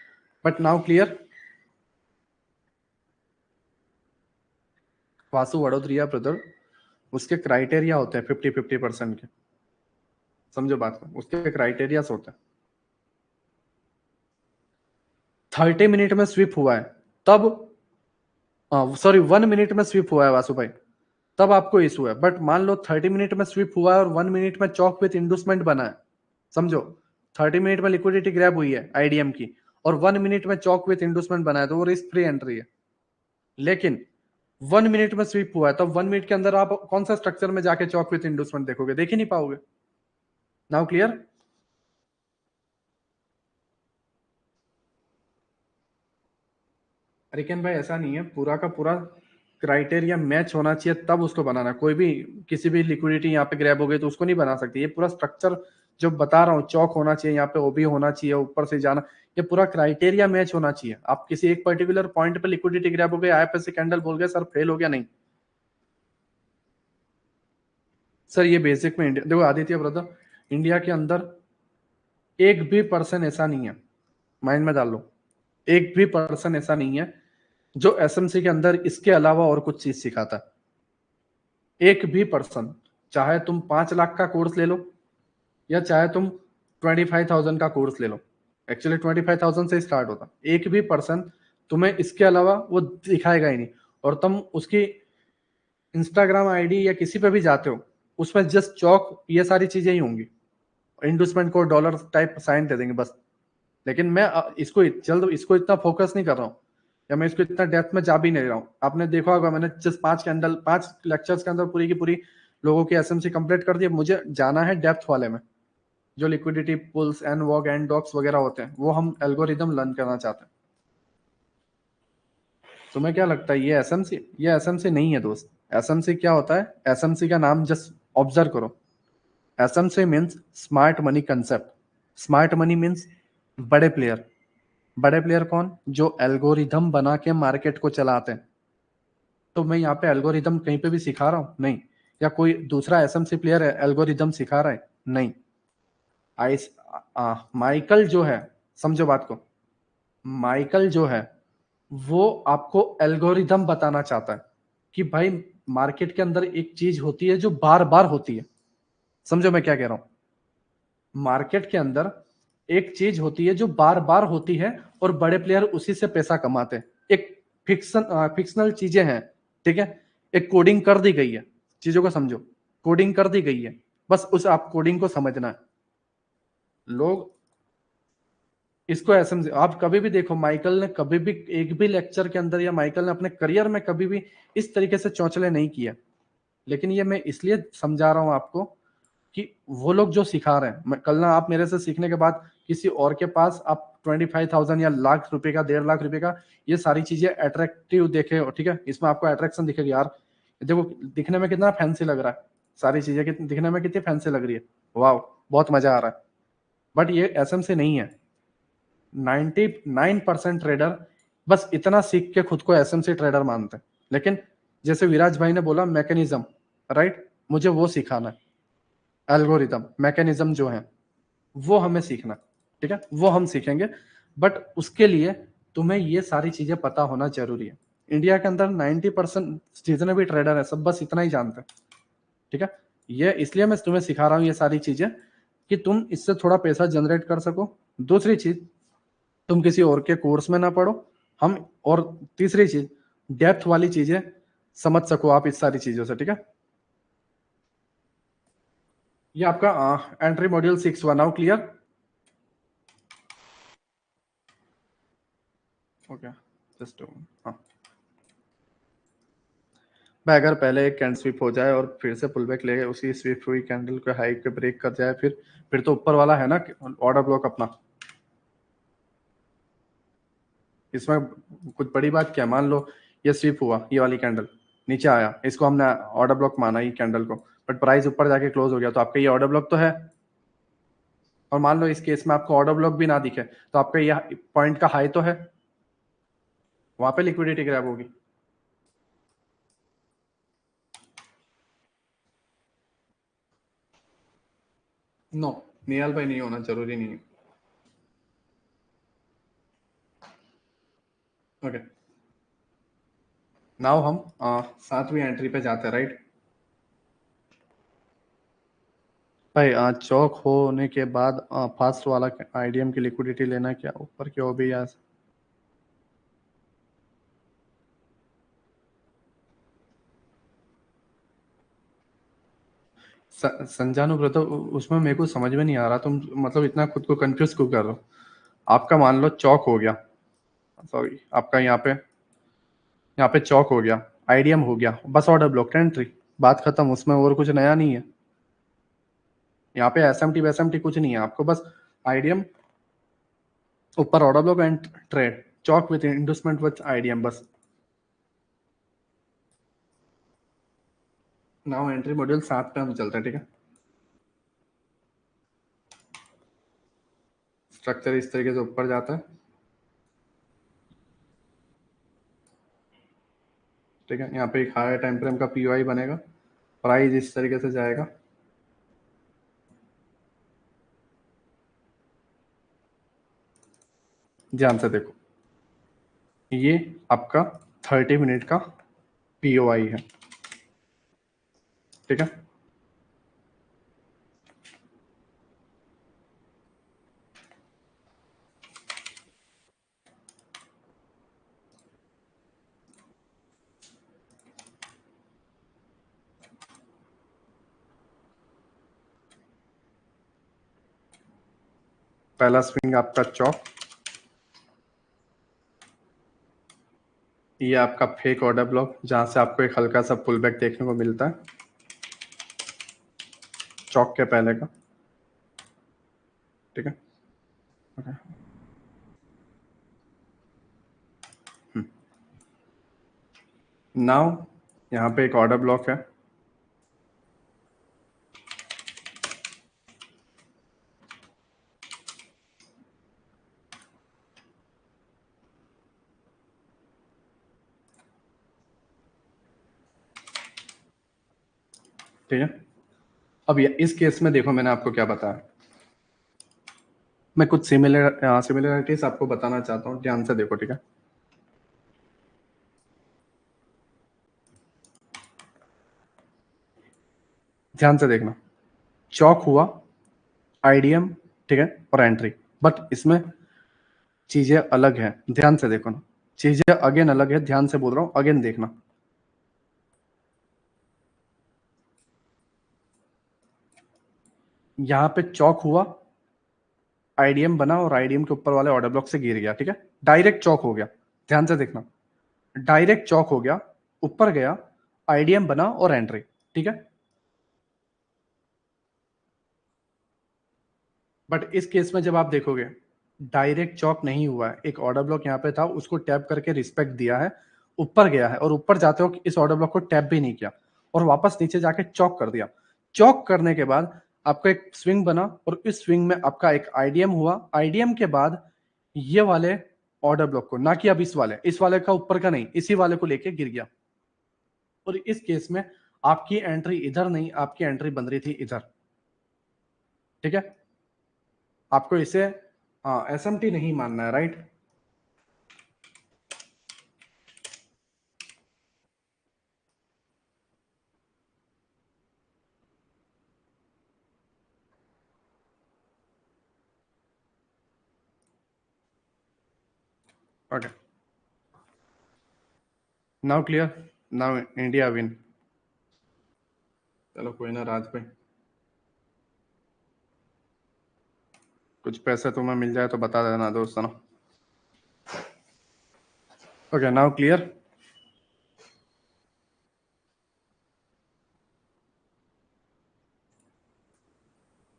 But now clear? Vasu Vadodariya brother, उसके क्राइटेरिया होते हैं 50-50% के, समझो बात को, उसके क्राइटेरिया होते हैं। 30 मिनट में स्विप हुआ है तब, सॉरी 1 मिनट में स्विप हुआ है वासु भाई, तब आपको इशू है। बट मान लो 30 मिनट में स्विप हुआ है और 1 मिनट में चौक विथ इंडूसमेंट बना है, समझो 30 मिनट में लिक्विडिटी ग्रैब हुई है आईडीएम की, और 1 मिनट में चौक विथ इंडूसमेंट बना है, तो वो रिस्क फ्री एंट्री है। लेकिन 1 मिनट में स्विप हुआ है, तब 1 मिनट के अंदर आप कौन सा स्ट्रक्चर में जाके चौक विथ इंडूसमेंट देखोगे? देख ही नहीं पाओगे। Now clear? अरिकन भाई ऐसा नहीं है, पूरा का पूरा क्राइटेरिया मैच होना चाहिए तब उसको बनाना। कोई भी किसी भी लिक्विडिटी यहाँ पे ग्रैब हो गई तो उसको नहीं बना सकती। ये पूरा स्ट्रक्चर जो बता रहा हूँ, चौक होना चाहिए, यहाँ पे ओबी होना चाहिए, ऊपर से जाना, ये पूरा क्राइटेरिया मैच होना चाहिए। आप किसी एक पर्टिकुलर पॉइंट पे लिक्विडिटी ग्रैब हो गई, आईएफएससी कैंडल बोल गए सर फेल हो गया, नहीं सर। ये बेसिक में इंडिया, देखो आदित्य ब्रदर, इंडिया के अंदर एक भी पर्सन ऐसा नहीं है, माइंड में डाल लो, एक भी पर्सन ऐसा नहीं है जो एसएमसी के अंदर इसके अलावा और कुछ चीज सिखाता है। एक भी पर्सन, चाहे तुम 5 लाख का कोर्स ले लो या चाहे तुम 25,000 का कोर्स ले लो, एक्चुअली 25,000 से स्टार्ट होता, एक भी पर्सन तुम्हें इसके अलावा वो दिखाएगा ही नहीं। और तुम उसकी इंस्टाग्राम आईडी या किसी पे भी जाते हो, उसमें जस्ट चौक ये सारी चीजें ही होंगी, इंडस्टमेंट को डॉलर टाइप साइन दे देंगे बस। लेकिन मैं इसको इतना फोकस नहीं कर रहा हूँ, या मैं इसको इतना डेप्थ में जा भी नहीं रहा हूँ। आपने देखा होगा मैंने जस्ट 5 लेक्चर्स के अंदर पूरी की पूरी लोगों की एसएमसी कंप्लीट कर दी। मुझे जाना है डेप्थ वाले में, जो liquidity pools and walk and docks वगैरह होते हैं, वो हम एल्गोरिदम लर्न करना चाहते हैं। तुम्हें क्या लगता है ये एसएमसी नहीं है दोस्त। एसएमसी क्या होता है? एसएमसी का नाम जस्ट ऑब्जर्व करो। SMC means smart money concept. Smart money means बड़े प्लेयर। बड़े प्लेयर कौन? जो एल्गोरिदम बना के मार्केट को चलाते हैं। तो मैं यहाँ पे एल्गोरिदम कहीं पे भी सिखा रहा हूँ? नहीं। या कोई दूसरा एसएमसी प्लेयर है एल्गोरिदम सिखा रहा है? नहीं। आइस माइकल जो है, समझो बात को, माइकल जो है वो आपको एल्गोरिदम बताना चाहता है कि भाई मार्केट के अंदर एक चीज होती है जो बार बार होती है। समझो मैं क्या कह रहा हूं? मार्केट के अंदर एक चीज होती है जो बार बार होती है और बड़े प्लेयर उसी से पैसा कमाते हैं। एक फिक्शनल चीजें हैं, ठीक है, एक कोडिंग कर दी गई है, चीजों को समझो, कोडिंग कर दी गई है, बस उस आप कोडिंग को समझना है। लोग इसको एसएमसी, आप कभी भी देखो माइकल ने कभी भी एक भी लेक्चर के अंदर या माइकल ने अपने करियर में कभी भी इस तरीके से चौंचले नहीं किया। लेकिन ये मैं इसलिए समझा रहा हूं आपको कि वो लोग जो सिखा रहे हैं, कल ना आप मेरे से सीखने के बाद किसी और के पास आप 25,000 या लाख रुपए का, 1.5 लाख रुपए का, ये सारी चीजें अट्रैक्टिव देखे हो, ठीक है, इसमें आपको अट्रैक्शन दिखेगी यार, देखो दिखने में कितना फैंसी लग रहा है, सारी चीजें दिखने में कितनी फैंसी लग रही है, वाह बहुत मजा आ रहा है। बट ये एसएमसी नहीं है। 99% ट्रेडर बस इतना सीख के खुद को एसएमसी ट्रेडर मानते हैं, लेकिन जैसे विराज भाई ने बोला मैकेनिज्म, राइट, मुझे वो सिखाना है, एल्गोरिथम मैकेनिज्म जो है वो हमें सीखना, ठीक है, वो हम सीखेंगे। बट उसके लिए तुम्हें ये सारी चीजें पता होना जरूरी है। इंडिया के अंदर 90% जितने भी ट्रेडर है सब बस इतना ही जानते हैं, ठीक है। ये इसलिए मैं तुम्हें सिखा रहा हूँ ये सारी चीजें कि तुम इससे थोड़ा पैसा जनरेट कर सको। दूसरी चीज, तुम किसी और के कोर्स में ना पढ़ो हम, और तीसरी चीज, डेप्थ वाली चीजें समझ सको आप इस सारी चीजों से, ठीक है। ये आपका एंट्री मॉड्यूल 6 हुआ, नाउ क्लियर? ओके, जस्ट हाँ भाई, अगर पहले एक कैंडल स्विप हो जाए और फिर से पुल बैक ले उसी स्विप हुई कैंडल को हाई पे ब्रेक कर जाए, फिर तो ऊपर वाला है ना ऑर्डर ब्लॉक अपना। इसमें कुछ बड़ी बात क्या, मान लो ये स्विप हुआ, ये वाली कैंडल नीचे आया, इसको हमने ऑर्डर ब्लॉक माना ये कैंडल को, बट प्राइस ऊपर जाके क्लोज हो गया, तो आपका ये ऑर्डर ब्लॉक तो है। और मान लो इस केस में आपको ऑर्डर ब्लॉक भी ना दिखे तो आपका ये पॉइंट का हाई तो है, वहां पे लिक्विडिटी ग्रैब होगी। नो, निहाल भाई नहीं होना जरूरी नहीं है। ओके, नाउ हम 7वीं एंट्री पे जाते हैं, राइट भाई। चौक होने के बाद फास्ट वाला आईडीएम की लिक्विडिटी लेना, क्या ऊपर की ओ भी संजानु ब्रदर, उसमें मेरे को समझ में नहीं आ रहा, तुम मतलब इतना खुद को कंफ्यूज क्यों कर रहे हो? आपका मान लो चौक हो गया, सॉरी आपका यहाँ पे चौक हो गया, आईडीएम हो गया, बस ऑर्डर ब्लॉक एंट्री, बात खत्म, उसमें और कुछ नया नहीं है। यहाँ पे एसएमटी वैसएमटी कुछ नहीं है, आपको बस आईडीएम ऊपर order block and trade, CHoCH with inducement with IDM, बस। नाउ एंट्री मॉड्यूल 7 पे हम चलते हैं, ठीक है। स्ट्रक्चर इस तरीके से ऊपर जाता है, ठीक है। यहाँ पे एक हायर टाइम फ्रेम का पीओआई बनेगा, प्राइस इस तरीके से जाएगा, ध्यान से देखो, ये आपका 30 मिनट का पीओआई है, ठीक है। पहला स्विंग आपका चौक, ये आपका फेक ऑर्डर ब्लॉक जहां से आपको एक हल्का सा पुल बैक देखने को मिलता है चौक के पहले का, ठीक है। ओके, नाउ यहाँ पे एक ऑर्डर ब्लॉक है, ठीक है। अब ये इस केस में देखो मैंने आपको क्या बताया, मैं कुछ सिमिलरिटीज आपको बताना चाहता हूँ, ध्यान से देखो, ठीक है। ध्यान से देखना, चौक हुआ, आईडीएम, ठीक है, और एंट्री, बट इसमें चीजें अलग हैं, ध्यान से देखो ना, चीजें अगेन अलग है, ध्यान से बोल रहा हूँ, अगेन देखना। यहाँ पे चौक हुआ, आईडीएम बना और आईडीएम के ऊपर वाले ऑर्डर ब्लॉक से गिर गया, ठीक है, डायरेक्ट चौक हो गया, ध्यान से देखना, डायरेक्ट चौक हो गया, ऊपर गया, आईडीएम बना और एंट्री, ठीक है। बट इस केस में जब आप देखोगे डायरेक्ट चौक नहीं हुआ है, एक ऑर्डर ब्लॉक यहाँ पे था, उसको टैप करके रिस्पेक्ट दिया है, ऊपर गया है, और ऊपर जाते हो इस ऑर्डर ब्लॉक को टैप भी नहीं किया और वापस नीचे जाके चौक कर दिया। चौक करने के बाद आपका एक स्विंग बना और इस स्विंग में आपका एक आईडीएम हुआ, आईडीएम के बाद ये वाले ऑर्डर ब्लॉक को, ना कि अब इस वाले का ऊपर का नहीं, इसी वाले को लेके गिर गया। और इस केस में आपकी एंट्री इधर नहीं, आपकी एंट्री बन रही थी इधर। ठीक है, आपको इसे एसएमटी नहीं मानना है, right. Okay, now clear, now India win. चलो कोई ना राज भाई, कुछ पैसे तुम्हें मिल जाए तो बता देना दोस्तों ना। Okay, now clear.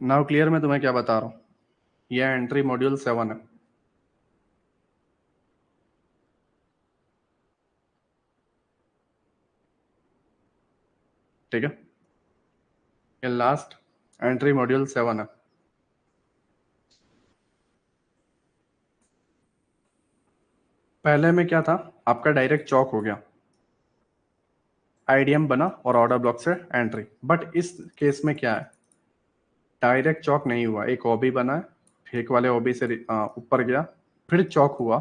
Now clear, मैं तुम्हें क्या बता रहा हूँ, ये एंट्री मॉड्यूल 7 है। ठीक है, ये लास्ट एंट्री मॉड्यूल 7 है। पहले में क्या था, आपका डायरेक्ट चौक हो गया, आईडीएम बना और ऑर्डर ब्लॉक से एंट्री। बट इस केस में क्या है, डायरेक्ट चौक नहीं हुआ, एक ओबी बना है, फिर एक वाले ओबी से ऊपर गया, फिर चौक हुआ,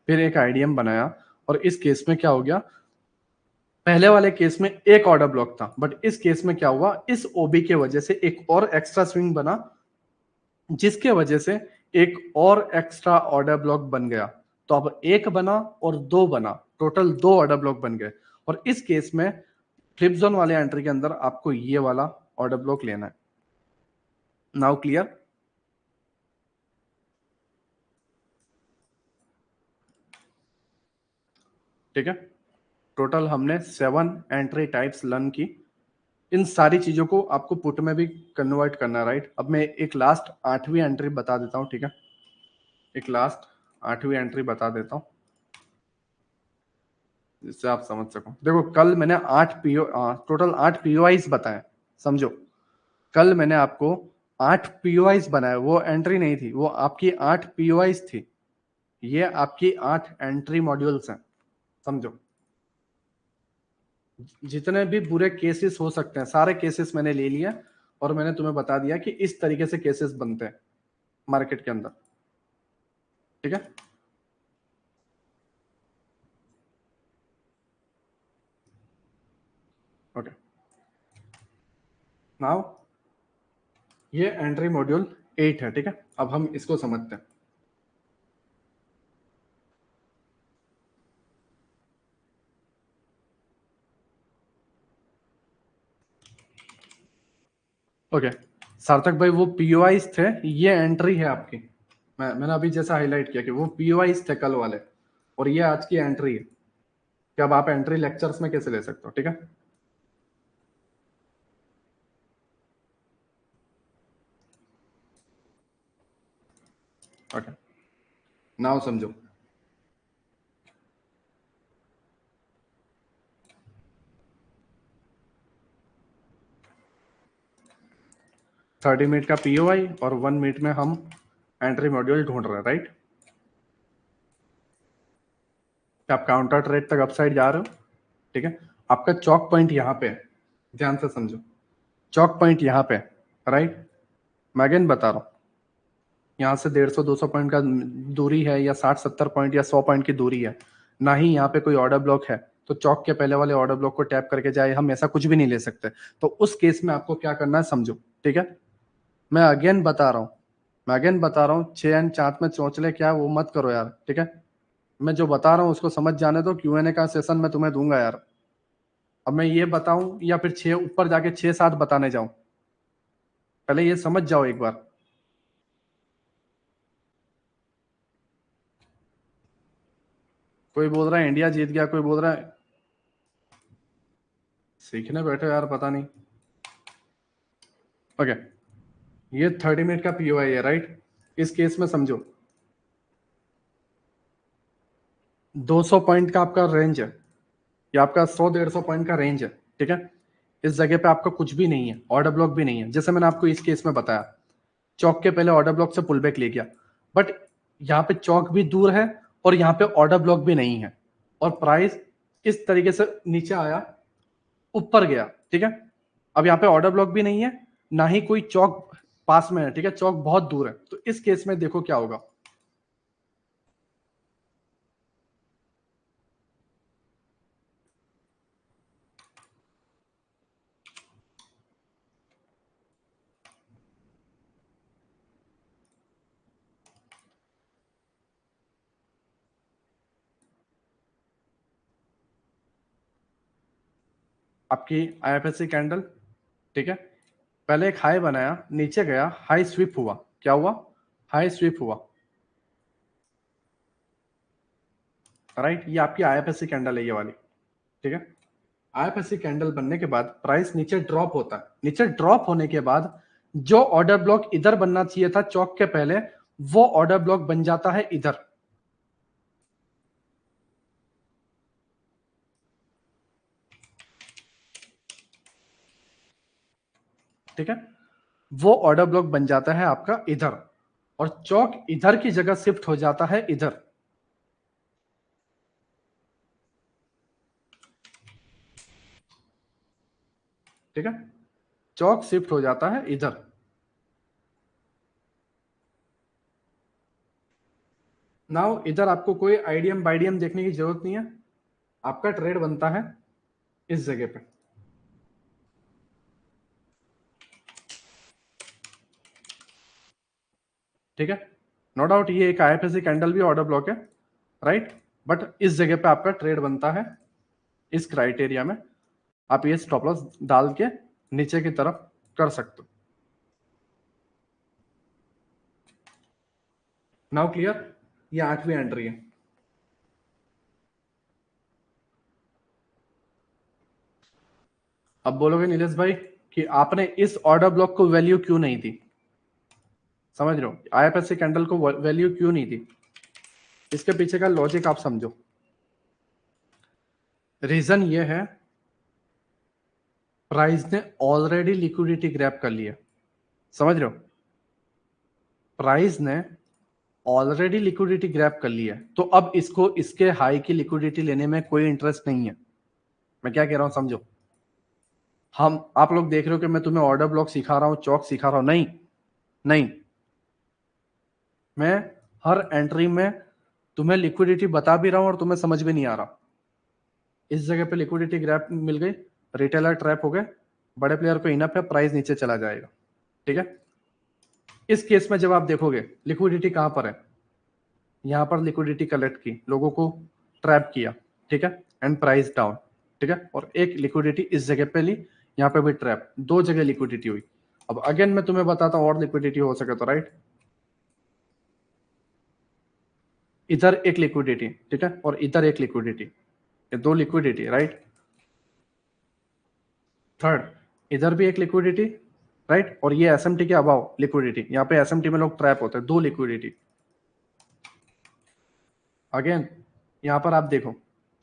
फिर एक आईडीएम बनाया। और इस केस में क्या हो गया, पहले वाले केस में एक ऑर्डर ब्लॉक था, बट इस केस में क्या हुआ, इस ओबी के वजह से एक और एक्स्ट्रा स्विंग बना, जिसके वजह से एक और एक्स्ट्रा ऑर्डर ब्लॉक बन गया। तो अब एक बना और दो बना, टोटल दो ऑर्डर ब्लॉक बन गए। और इस केस में फ्लिप जोन वाले एंट्री के अंदर आपको ये वाला ऑर्डर ब्लॉक लेना है। Now clear. ठीक है, टोटल हमने 7 एंट्री टाइप्स लर्न की। इन सारी चीजों को आपको पुट में भी कन्वर्ट करना है, राइट। अब मैं एक लास्ट 8वीं एंट्री बता देता हूं। ठीक है, एक लास्ट 8वीं एंट्री बता देता हूं जिससे आप समझ सको। देखो, कल मैंने 8 पीओ टोटल 8 पीओआईस बताए, समझो। कल मैंने आपको 8 पीओआईस बनाए, वो एंट्री नहीं थी, वो आपकी 8 पीओआईस थी। ये आपकी 8 एंट्री मॉड्यूल्स हैं, समझो। जितने भी बुरे केसेस हो सकते हैं, सारे केसेस मैंने ले लिया और मैंने तुम्हें बता दिया कि इस तरीके से केसेस बनते हैं मार्केट के अंदर। ठीक है, ओके। नाउ ये एंट्री मॉड्यूल 8 है। ठीक है, अब हम इसको समझते हैं। ओके, सार्थक भाई, वो पीओआईस थे, ये एंट्री है आपकी। मैंने अभी जैसा हाईलाइट किया कि वो पीओआईस थे कल वाले, और ये आज की एंट्री है कि अब आप एंट्री लेक्चर्स में कैसे ले सकते हो। ठीक है, ओके, नाउ समझो। थर्टी मिनट का पीओआई और 1 मिनट में हम एंट्री मॉड्यूल ढूंढ रहे हैं, राइट। आप काउंटर ट्रेड तक अपसाइड जा रहे हो। ठीक है, आपका चौक पॉइंट यहाँ पे है, ध्यान से समझो। चौक पॉइंट यहाँ पे, राइट। मैं अगेन बता रहा हूँ, यहाँ से 150-200 पॉइंट का दूरी है, या 60-70 पॉइंट या 100 पॉइंट की दूरी है। ना ही यहाँ पे कोई ऑर्डर ब्लॉक है, तो चौक के पहले वाले ऑर्डर ब्लॉक को टैप करके जाए, हम ऐसा कुछ भी नहीं ले सकते। तो उस केस में आपको क्या करना है, समझो। ठीक है, मैं अगेन बता रहा हूँ, छह एंड चांद में चौंचले क्या है वो मत करो यार। ठीक है, मैं जो बता रहा हूँ उसको समझ जाने दो। क्यूएनए का सेशन मैं तुम्हें दूंगा यार। अब मैं ये बताऊं या फिर 6 ऊपर जाके 6-7 बताने जाऊं, पहले ये समझ जाओ एक बार। कोई बोल रहा है इंडिया जीत गया, कोई बोल रहा है सीखने बैठो यार, पता नहीं। ओके, ये 30 मिनट का पीओआई है, राइट। इस केस में समझो, 200 पॉइंट का आपका रेंज है, या आपका 100-150 पॉइंट का रेंज है। ठीक है, इस जगह पे आपका कुछ भी नहीं है, ऑर्डर ब्लॉक भी नहीं है, जैसे मैंने आपको इस केस में बताया। चौक के पहले ऑर्डर ब्लॉक से पुल बैक ले गया, बट यहाँ पे चौक भी दूर है और यहाँ पे ऑर्डर ब्लॉक भी नहीं है, और प्राइस इस तरीके से नीचे आया, ऊपर गया, ठीक है। अब यहाँ पे ऑर्डर ब्लॉक भी नहीं है, ना ही कोई चौक पास में है, ठीक है, चौक बहुत दूर है। तो इस केस में देखो क्या होगा। आपकी आईएफएससी कैंडल, ठीक है, पहले एक हाई बनाया, नीचे गया, हाई स्वीप हुआ, क्या हुआ, हाई स्वीप हुआ, राइट। ये आपकी आईएफएससी कैंडल है, ये वाली, ठीक है। आईएफएससी कैंडल बनने के बाद प्राइस नीचे ड्रॉप होता है, नीचे ड्रॉप होने के बाद जो ऑर्डर ब्लॉक इधर बनना चाहिए था चौक के पहले, वो ऑर्डर ब्लॉक बन जाता है इधर, ठीक है। वो ऑर्डर ब्लॉक बन जाता है आपका इधर, और चौक इधर की जगह शिफ्ट हो जाता है इधर, ठीक है। चौक शिफ्ट हो जाता है इधर। नाउ इधर आपको कोई आईडीएम बाइडियम देखने की जरूरत नहीं है, आपका ट्रेड बनता है इस जगह पे, ठीक है। नो डाउट ये एक आईएफएससी कैंडल भी ऑर्डर ब्लॉक है, राइट, बट इस जगह पे आपका ट्रेड बनता है, इस क्राइटेरिया में आप ये स्टॉप लॉस डाल के नीचे की तरफ कर सकते हो। नाउ क्लियर, ये 8वीं एंट्री है। अब बोलोगे नीलेश भाई कि आपने इस ऑर्डर ब्लॉक को वैल्यू क्यों नहीं दी, समझ रहे हो, आईएफएससी कैंडल को वैल्यू क्यों नहीं दी, इसके पीछे का लॉजिक आप समझो। रीजन ये है, प्राइस ने ऑलरेडी लिक्विडिटी ग्रैब कर लिया, समझ रहे हो, प्राइस ने ऑलरेडी लिक्विडिटी ग्रैब कर लिया है, तो अब इसको इसके हाई की लिक्विडिटी लेने में कोई इंटरेस्ट नहीं है। मैं क्या कह रहा हूं समझो, हम आप लोग देख रहे हो कि मैं तुम्हें ऑर्डर ब्लॉक सिखा रहा हूं, चौक सिखा रहा हूं, नहीं नहीं, मैं हर एंट्री में तुम्हें लिक्विडिटी बता भी रहा हूं और तुम्हें समझ भी नहीं आ रहा। इस जगह पे लिक्विडिटी ग्रैब मिल गई, रिटेलर ट्रैप हो गए, बड़े प्लेयर को इनफ है, प्राइस नीचे चला जाएगा, ठीक है। इस केस में जब आप देखोगे लिक्विडिटी कहां पर है, यहां पर लिक्विडिटी कलेक्ट की, लोगों को ट्रैप किया, ठीक है, एंड प्राइस डाउन, ठीक है, और एक लिक्विडिटी इस जगह पे ली, यहां पे भी ट्रैप, दो जगह लिक्विडिटी हुई। अब अगेन मैं तुम्हें बताता हूं और लिक्विडिटी हो सके तो, राइट, इधर एक लिक्विडिटी, ठीक है, और इधर एक लिक्विडिटी, ये दो लिक्विडिटी, राइट। थर्ड, इधर भी एक लिक्विडिटी, राइट, और ये एसएमटी के अबाव लिक्विडिटी, यहाँ पे एसएमटी में लोग ट्रैप होते हैं, दो लिक्विडिटी। अगेन यहां पर आप देखो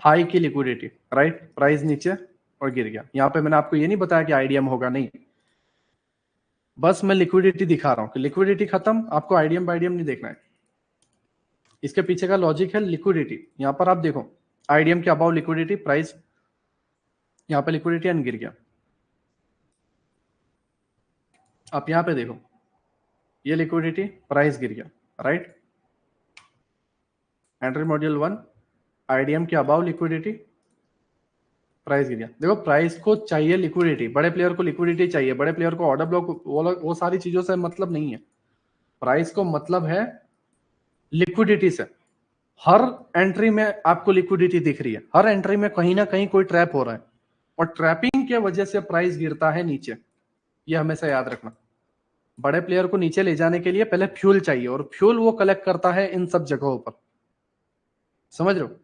हाई की लिक्विडिटी, राइट, प्राइस नीचे और गिर गया। यहां पे मैंने आपको ये नहीं बताया कि आईडीएम होगा, नहीं, बस मैं लिक्विडिटी दिखा रहा हूं कि लिक्विडिटी खत्म, आपको आईडीएम बाईडीएम नहीं देखना है। इसके पीछे का लॉजिक है लिक्विडिटी। यहां पर आप देखो आईडीएम के अबाव लिक्विडिटी, प्राइस यहां पे लिक्विडिटी एंड गिर गया। आप यहां पे देखो ये लिक्विडिटी, प्राइस गिर गया, राइट। एंट्री मॉड्यूल 1, आईडीएम के अबाव लिक्विडिटी, प्राइस गिर गया। देखो प्राइस को चाहिए लिक्विडिटी, बड़े प्लेयर को लिक्विडिटी चाहिए, बड़े प्लेयर को ऑर्डर ब्लॉक वो सारी चीजों से मतलब नहीं है, प्राइस को मतलब है लिक्विडिटी से। हर एंट्री में आपको लिक्विडिटी दिख रही है, हर एंट्री में कहीं ना कहीं कोई ट्रैप हो रहा है, और ट्रैपिंग के वजह से प्राइस गिरता है नीचे, ये हमेशा याद रखना। बड़े प्लेयर को नीचे ले जाने के लिए पहले फ्यूल चाहिए, और फ्यूल वो कलेक्ट करता है इन सब जगहों पर, समझ रहे हो।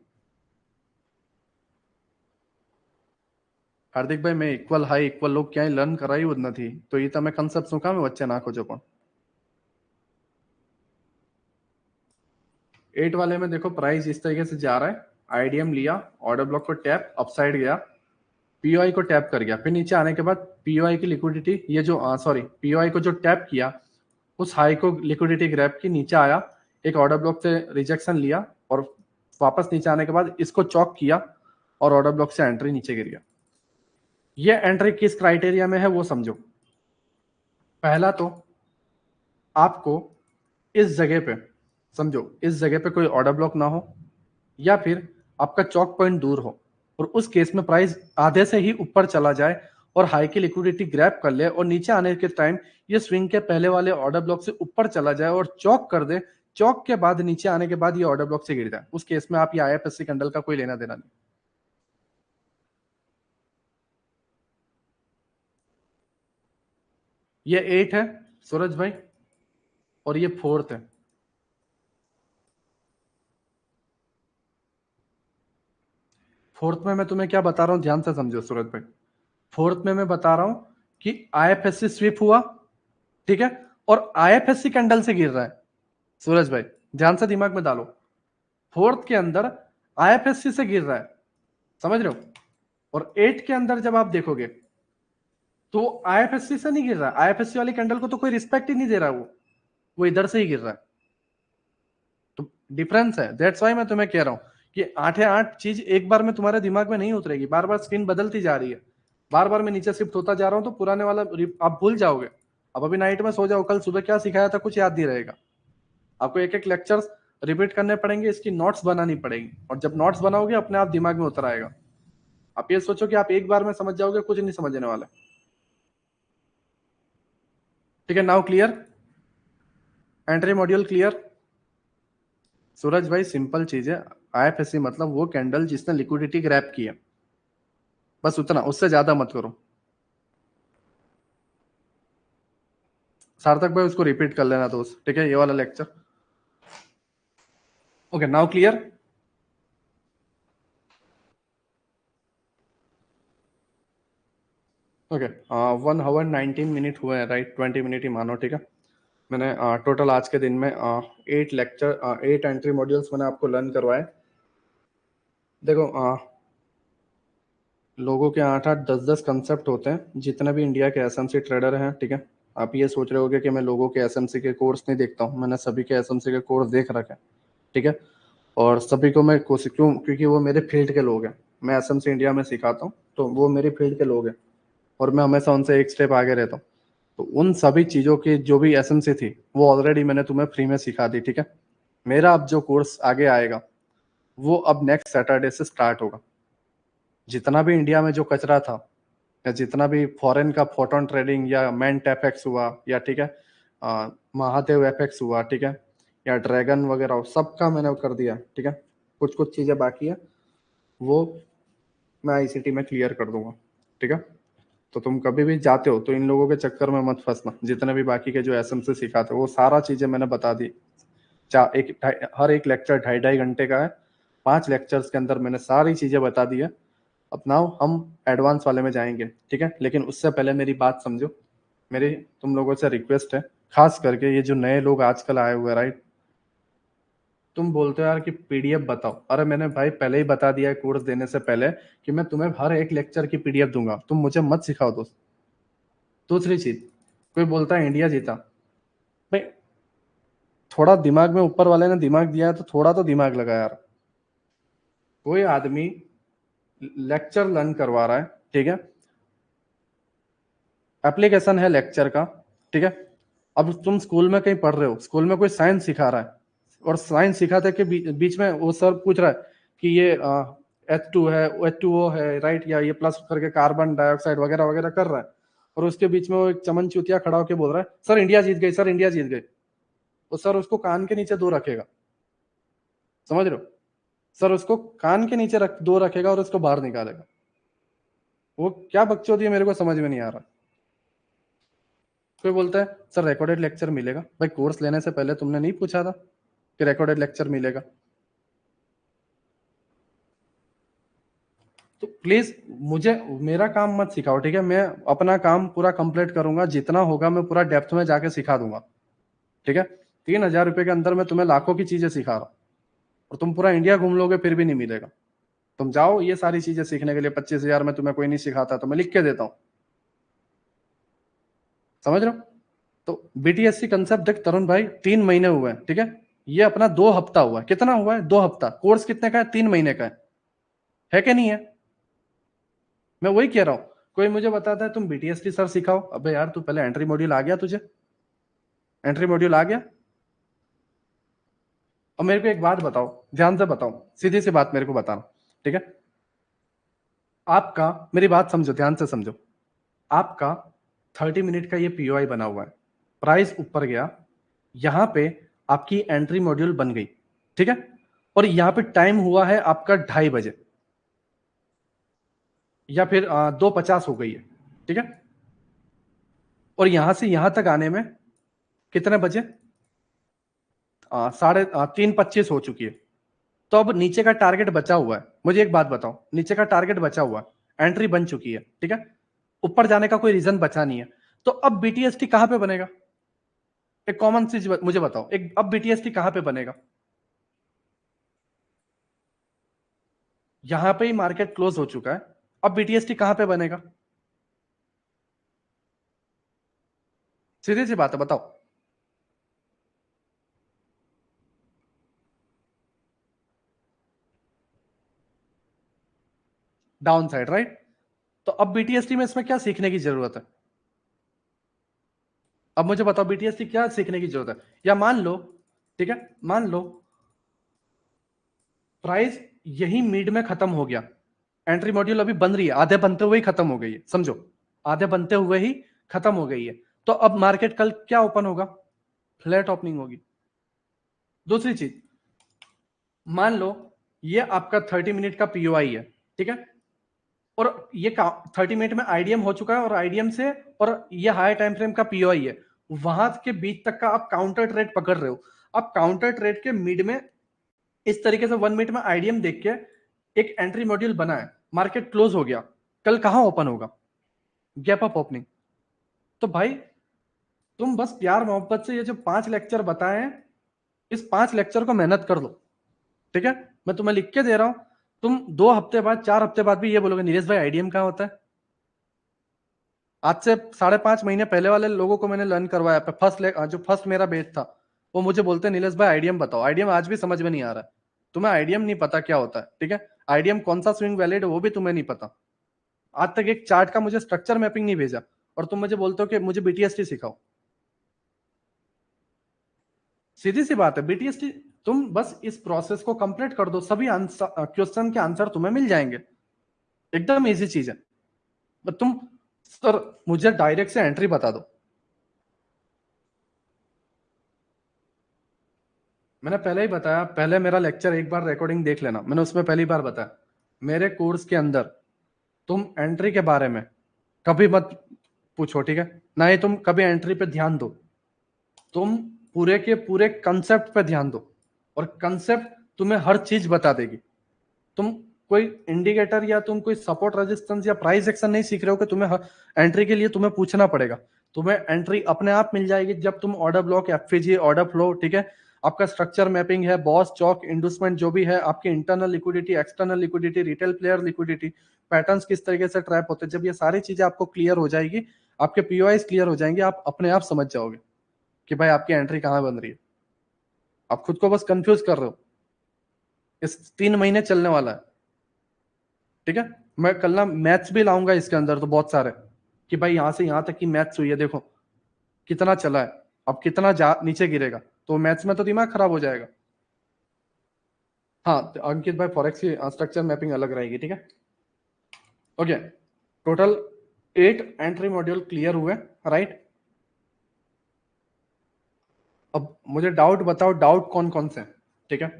हार्दिक भाई मैं इक्वल हाई इक्वल लोग क्या लर्न कराई उद નથી, તો એ તમે કન્સેપ્ટ શું કામ વચ્ચે નાખો છો પણ। 8 वाले में देखो प्राइस इस तरीके से जा रहा है, आईडीएम लिया, ऑर्डर ब्लॉक को टैप, अपसाइड गया, पीओआई को टैप कर गया, फिर नीचे आने के बाद पीओआई की लिक्विडिटी, ये जो सॉरी पीओआई को जो टैप किया, उस हाई को लिक्विडिटी ग्रैब की, नीचे आया, एक ऑर्डर ब्लॉक से रिजेक्शन लिया और वापस नीचे आने के बाद इसको चॉक किया और ऑर्डर ब्लॉक से एंट्री नीचे गिर गया। ये एंट्री किस क्राइटेरिया में है वो समझो। पहला तो आपको इस जगह पे, समझो इस जगह पे कोई ऑर्डर ब्लॉक ना हो या फिर आपका चॉक पॉइंट दूर हो और उस केस में प्राइस आधे से ही ऊपर चला जाए और हाई की लिक्विडिटी ग्रैब कर ले और नीचे आने के टाइम ये स्विंग के पहले वाले ऑर्डर ब्लॉक से ऊपर चला जाए और चॉक कर दे, चॉक के बाद नीचे आने के बाद ये ऑर्डर ब्लॉक से गिर जाए, उस केस में आप ये आईएफएससी कैंडल का कोई लेना देना नहीं। ये 8 है सूरज भाई और ये 4th है। फोर्थ में मैं तुम्हें क्या बता रहा हूं, ध्यान से समझो सूरज भाई। फोर्थ में मैं बता रहा हूं कि आईएफएससी स्विप हुआ, ठीक है, और आईएफएससी कैंडल से गिर रहा है। सूरज भाई ध्यान से दिमाग में डालो, फोर्थ के अंदर आईएफएससी से गिर रहा है, समझ रहे हो। और 8 के अंदर जब आप देखोगे तो आईएफएससी से नहीं गिर रहा है, आईएफएससी वाली कैंडल को तो कोई रिस्पेक्ट ही नहीं दे रहा, वो इधर से ही गिर रहा है। तो डिफरेंस है, दैट्स वाई मैं तुम्हें कह रहा हूं कि 8 चीज एक बार में तुम्हारे दिमाग में नहीं उतरेगी, बार बार स्क्रीन बदलती जा रही है, बार बार मैं नीचे शिफ्ट होता जा रहा हूं तो पुराने वाला आप भूल जाओगे। अब अभी नाइट में सो जाओ, कल सुबह क्या सिखाया था कुछ याद नहीं रहेगा, आपको एक एक लेक्चर्स रिपीट करने पड़ेंगे, इसकी नोट्स बनानी पड़ेगी और जब नोट्स बनाओगे अपने आप दिमाग में उतर आएगा। आप ये सोचो कि आप एक बार में समझ जाओगे, कुछ नहीं समझने वाला। ठीक है, now clear, entry module clear. Suraj भाई सिंपल चीज है, आईएफएससी मतलब वो कैंडल जिसने लिक्विडिटी ग्रैब की है, बस उतना, उससे ज्यादा मत करो। सार्थक भाई उसको रिपीट कर लेना दोस्त, ठीक है, ये वाला lecture. Okay now clear. Okay 1 hour 19 minute हुए हैं, राइट, 20 मिनट ही मानो, ठीक है। मैंने टोटल आज के दिन में 8 एंट्री मॉड्यूल्स मैंने आपको लर्न करवाए। देखो लोगों के 8 8 10 10 कंसेप्ट होते हैं, जितने भी इंडिया के एसएमसी ट्रेडर हैं, ठीक है। आप ये सोच रहे होगे कि मैं लोगों के एसएमसी के कोर्स नहीं देखता हूँ, मैंने सभी के एसएमसी के कोर्स देख रखे हैं, ठीक है। और सभी को मैं कोशिश, क्यों, क्योंकि वो मेरे फील्ड के लोग हैं, मैं एसएमसी इंडिया में सिखाता हूँ तो वो मेरे फील्ड के लोग हैं और मैं हमेशा उनसे एक स्टेप आगे रहता हूँ। तो उन सभी चीज़ों की जो भी एसएमसी थी वो ऑलरेडी मैंने तुम्हें फ्री में सिखा दी, ठीक है। मेरा अब जो कोर्स आगे आएगा वो अब नेक्स्ट सैटरडे से स्टार्ट होगा। जितना भी इंडिया में जो कचरा था या जितना भी फॉरेन का फोटोन ट्रेडिंग या मेंट एफएक्स हुआ या, ठीक है, महादेव एफएक्स हुआ, ठीक है, या ड्रैगन वगैरह, सबका मैंने कर दिया, ठीक है। कुछ कुछ चीज़ें बाकी है वो मैं आईसीटी में क्लियर कर दूंगा, ठीक है। तो तुम कभी भी जाते हो तो इन लोगों के चक्कर में मत फंसना, जितने भी बाकी के जो एसएमसी सिखाते हो वो सारा चीज़ें मैंने बता दी। हर एक लेक्चर 2.5 2.5 घंटे का है, 5 लेक्चर्स के अंदर मैंने सारी चीज़ें बता दी है। अब नाउ हम एडवांस वाले में जाएंगे, ठीक है, लेकिन उससे पहले मेरी बात समझो। मेरी तुम लोगों से रिक्वेस्ट है, खास करके ये जो नए लोग आजकल आए हुए, राइट, तुम बोलते हो यार कि पीडीएफ बताओ, अरे मैंने भाई पहले ही बता दिया है कोर्स देने से पहले कि मैं तुम्हें हर एक लेक्चर की पीडीएफ दूंगा, तुम मुझे मत सिखाओ दोस्त। दूसरी चीज, कोई बोलता है इंडिया जीता, भाई थोड़ा दिमाग में ऊपर वाले ने दिमाग दिया है तो थोड़ा तो दिमाग लगा यार। कोई आदमी लेक्चर लर्न करवा रहा है, ठीक है, एप्लीकेशन है लेक्चर का, ठीक है। अब तुम स्कूल में कहीं पढ़ रहे हो, स्कूल में कोई साइंस सिखा रहा है और साइंस सिखाते के बीच में वो सर पूछ रहा है कि ये H2 है, H2O है, राइट, या ये प्लस करके कार्बन डाइऑक्साइड वगैरह वगैरह कर रहा है और उसके बीच में वो एक चमन चूतिया खड़ा होकर बोल रहा है सर इंडिया जीत गई, सर इंडिया जीत गई। तो सर उसको कान के नीचे दो रखेगा, समझ रहे हो, सर उसको कान के नीचे दो रखेगा और उसको बाहर निकालेगा। वो क्या बकचोदी है मेरे को समझ में नहीं आ रहा। कोई बोलता है सर रिकॉर्डेड लेक्चर मिलेगा, भाई कोर्स लेने से पहले तुमने नहीं पूछा था कि रिकॉर्डेड लेक्चर मिलेगा? तो प्लीज मुझे मेरा काम मत सिखाओ, ठीक है, मैं अपना काम पूरा कंप्लीट करूंगा, जितना होगा मैं पूरा डेप्थ में जाके सिखा दूंगा, ठीक है। 3,000 रुपए के अंदर मैं तुम्हें लाखों की चीजें सिखा रहा हूँ और तुम पूरा इंडिया घूम लोगे फिर भी नहीं मिलेगा। तुम जाओ ये सारी चीजें सीखने के लिए, 25,000 में तुम्हें कोई नहीं सिखाता तो मैं लिख के देता हूँ, समझ रहे हो। तो बीटीएससी कंसेप्ट देख तरुण भाई, 3 महीने हुए हैं, ठीक है, ये अपना 2 हफ्ता हुआ है। कितना हुआ है? 2 हफ्ता। कोर्स कितने का है? 3 महीने का है कि नहीं है? मैं वही कह रहा हूं। कोई मुझे बताता है तुम बीटीएसटी सर सिखाओ, अबे यार तू पहले एंट्री मॉड्यूल आ गया तुझे? एंट्री मॉड्यूल आ गया? और मेरे को एक बात बताओ, ध्यान से बताओ, सीधी सी बात मेरे को बताना, ठीक है? आपका, मेरी बात समझो, ध्यान से समझो। आपका 30 मिनट का ये पीओआई बना हुआ है, प्राइस ऊपर गया, यहां पे आपकी एंट्री मॉड्यूल बन गई, ठीक है? और यहां पे टाइम हुआ है आपका 2:30 बजे, या फिर 2:50 हो गई है, ठीक है? और यहां से यहां तक आने में कितने बजे? 3:25 हो चुकी है। तो अब नीचे का टारगेट बचा हुआ है। मुझे एक बात बताओ, नीचे का टारगेट बचा हुआ है, एंट्री बन चुकी है, ठीक है? ऊपर जाने का कोई रीजन बचा नहीं है। तो अब बीटीएसटी कहां पे बनेगा? एक कॉमन चीज मुझे बताओ, एक अब बीटीएसटी कहां पे बनेगा? यहां पे ही मार्केट क्लोज हो चुका है, अब बीटीएसटी कहां पे बनेगा? सीधी सी बात है, बताओ। Down side, right? तो अब बीटीएसटी में इसमें क्या सीखने की जरूरत है? अब मुझे बताओ बीटीएसटी क्या सीखने की जरूरत है? या मान लो, ठीक है, मान लो प्राइस यही मिड में खत्म हो गया, एंट्री मॉड्यूल अभी बन रही है, आधे बनते हुए ही खत्म हो गई है, समझो, आधे बनते हुए ही खत्म हो गई है। तो अब मार्केट कल क्या ओपन होगा? फ्लैट ओपनिंग होगी। दूसरी चीज, मान लो ये आपका 30 मिनट का पीओआई है, ठीक है? और ये 30 मिनट में आईडीएम हो चुका है, और आईडीएम से, और ये हाई टाइम फ्रेम का पीओआई है, वहां के बीच तक का आप काउंटर ट्रेड पकड़ रहे हो। अब काउंटर ट्रेड के मिड में इस तरीके से 1 मिनट में आईडीएम देख के एक एंट्री मॉड्यूल बना है, मार्केट क्लोज हो गया, कल कहां ओपन होगा? Gap up opening. तो भाई तुम बस प्यार मोहब्बत से ये जो 5 लेक्चर बताए हैं, इस 5 लेक्चर को मेहनत कर लो, ठीक है? मैं तुम्हें लिख के दे रहा हूं। तुम 2 हफ्ते बाद, 4 हफ्ते बाद भी ये बोलोगे नीलेश भाई आईडीएम कहां होता है? आज से 5.5 महीने पहले वाले लोगों को मैंने लर्न करवाया, जो फर्स्ट मेरा बैच था, वो मुझे बोलते हैं नीलेश भाई आईडीएम बताओ। आईडीएम आज भी समझ में नहीं आ रहा है। तुम्हें आईडीएम नहीं पता क्या होता है, ठीक है? आईडीएम कौन सा स्विंग वैलिड है वो भी तुम्हें नहीं पता। आज तक एक चार्ट का मुझे स्ट्रक्चर मैपिंग नहीं भेजा, और तुम मुझे बोलते हो कि मुझे बीटीएसटी सिखाओ। सीधी सी बात है, बीटीएसटी, तुम बस इस प्रोसेस को कंप्लीट कर दो, सभी आंसर, क्वेश्चन के आंसर तुम्हें मिल जाएंगे। एकदम इजी चीज है। बस तुम, सर मुझे डायरेक्ट से एंट्री बता दो। मैंने पहले ही बताया, पहले मेरा लेक्चर एक बार रिकॉर्डिंग देख लेना, मैंने उसमें पहली बार बताया, मेरे कोर्स के अंदर तुम एंट्री के बारे में कभी मत पूछो, ठीक है? ना ही तुम कभी एंट्री पे ध्यान दो। तुम पूरे के पूरे कंसेप्ट पे ध्यान दो, और कंसेप्ट तुम्हें हर चीज बता देगी। तुम कोई इंडिकेटर या तुम कोई सपोर्ट रेजिस्टेंस या प्राइस एक्शन नहीं सीख रहे हो कि तुम्हें एंट्री के लिए तुम्हें पूछना पड़ेगा। तुम्हें एंट्री अपने आप मिल जाएगी जब तुम ऑर्डर ब्लॉक, एफपीजी, ऑर्डर फ्लो, ठीक है, आपका स्ट्रक्चर मैपिंग है, बॉस चौक, इंडस्टमेंट जो भी है, आपकी internal liquidity, external liquidity, retail player liquidity, patterns किस तरीके से ट्रैप होते हैं, जब ये सारी चीजें आपको क्लियर हो जाएगी, आपके पीओआई क्लियर हो जाएंगे, आप अपने आप समझ जाओगे कि भाई आपकी एंट्री कहां बन रही है। आप खुद को बस कंफ्यूज कर रहे हो। इस 3 महीने चलने वाला है, ठीक है? मैं कल ना मैथ्स भी लाऊंगा इसके अंदर, तो बहुत सारे, कि भाई यहां से यहां तक की मैथ्स हुई है, देखो कितना चला है, अब कितना नीचे गिरेगा, तो मैथ्स में तो दिमाग खराब हो जाएगा। हाँ, तो अंकित भाई फॉरेक्स की स्ट्रक्चर मैपिंग अलग रहेगी, ठीक है? Okay, total 8 entry module clear हुए, राइट? अब मुझे डाउट बताओ, डाउट कौन कौन से हैं, ठीक है?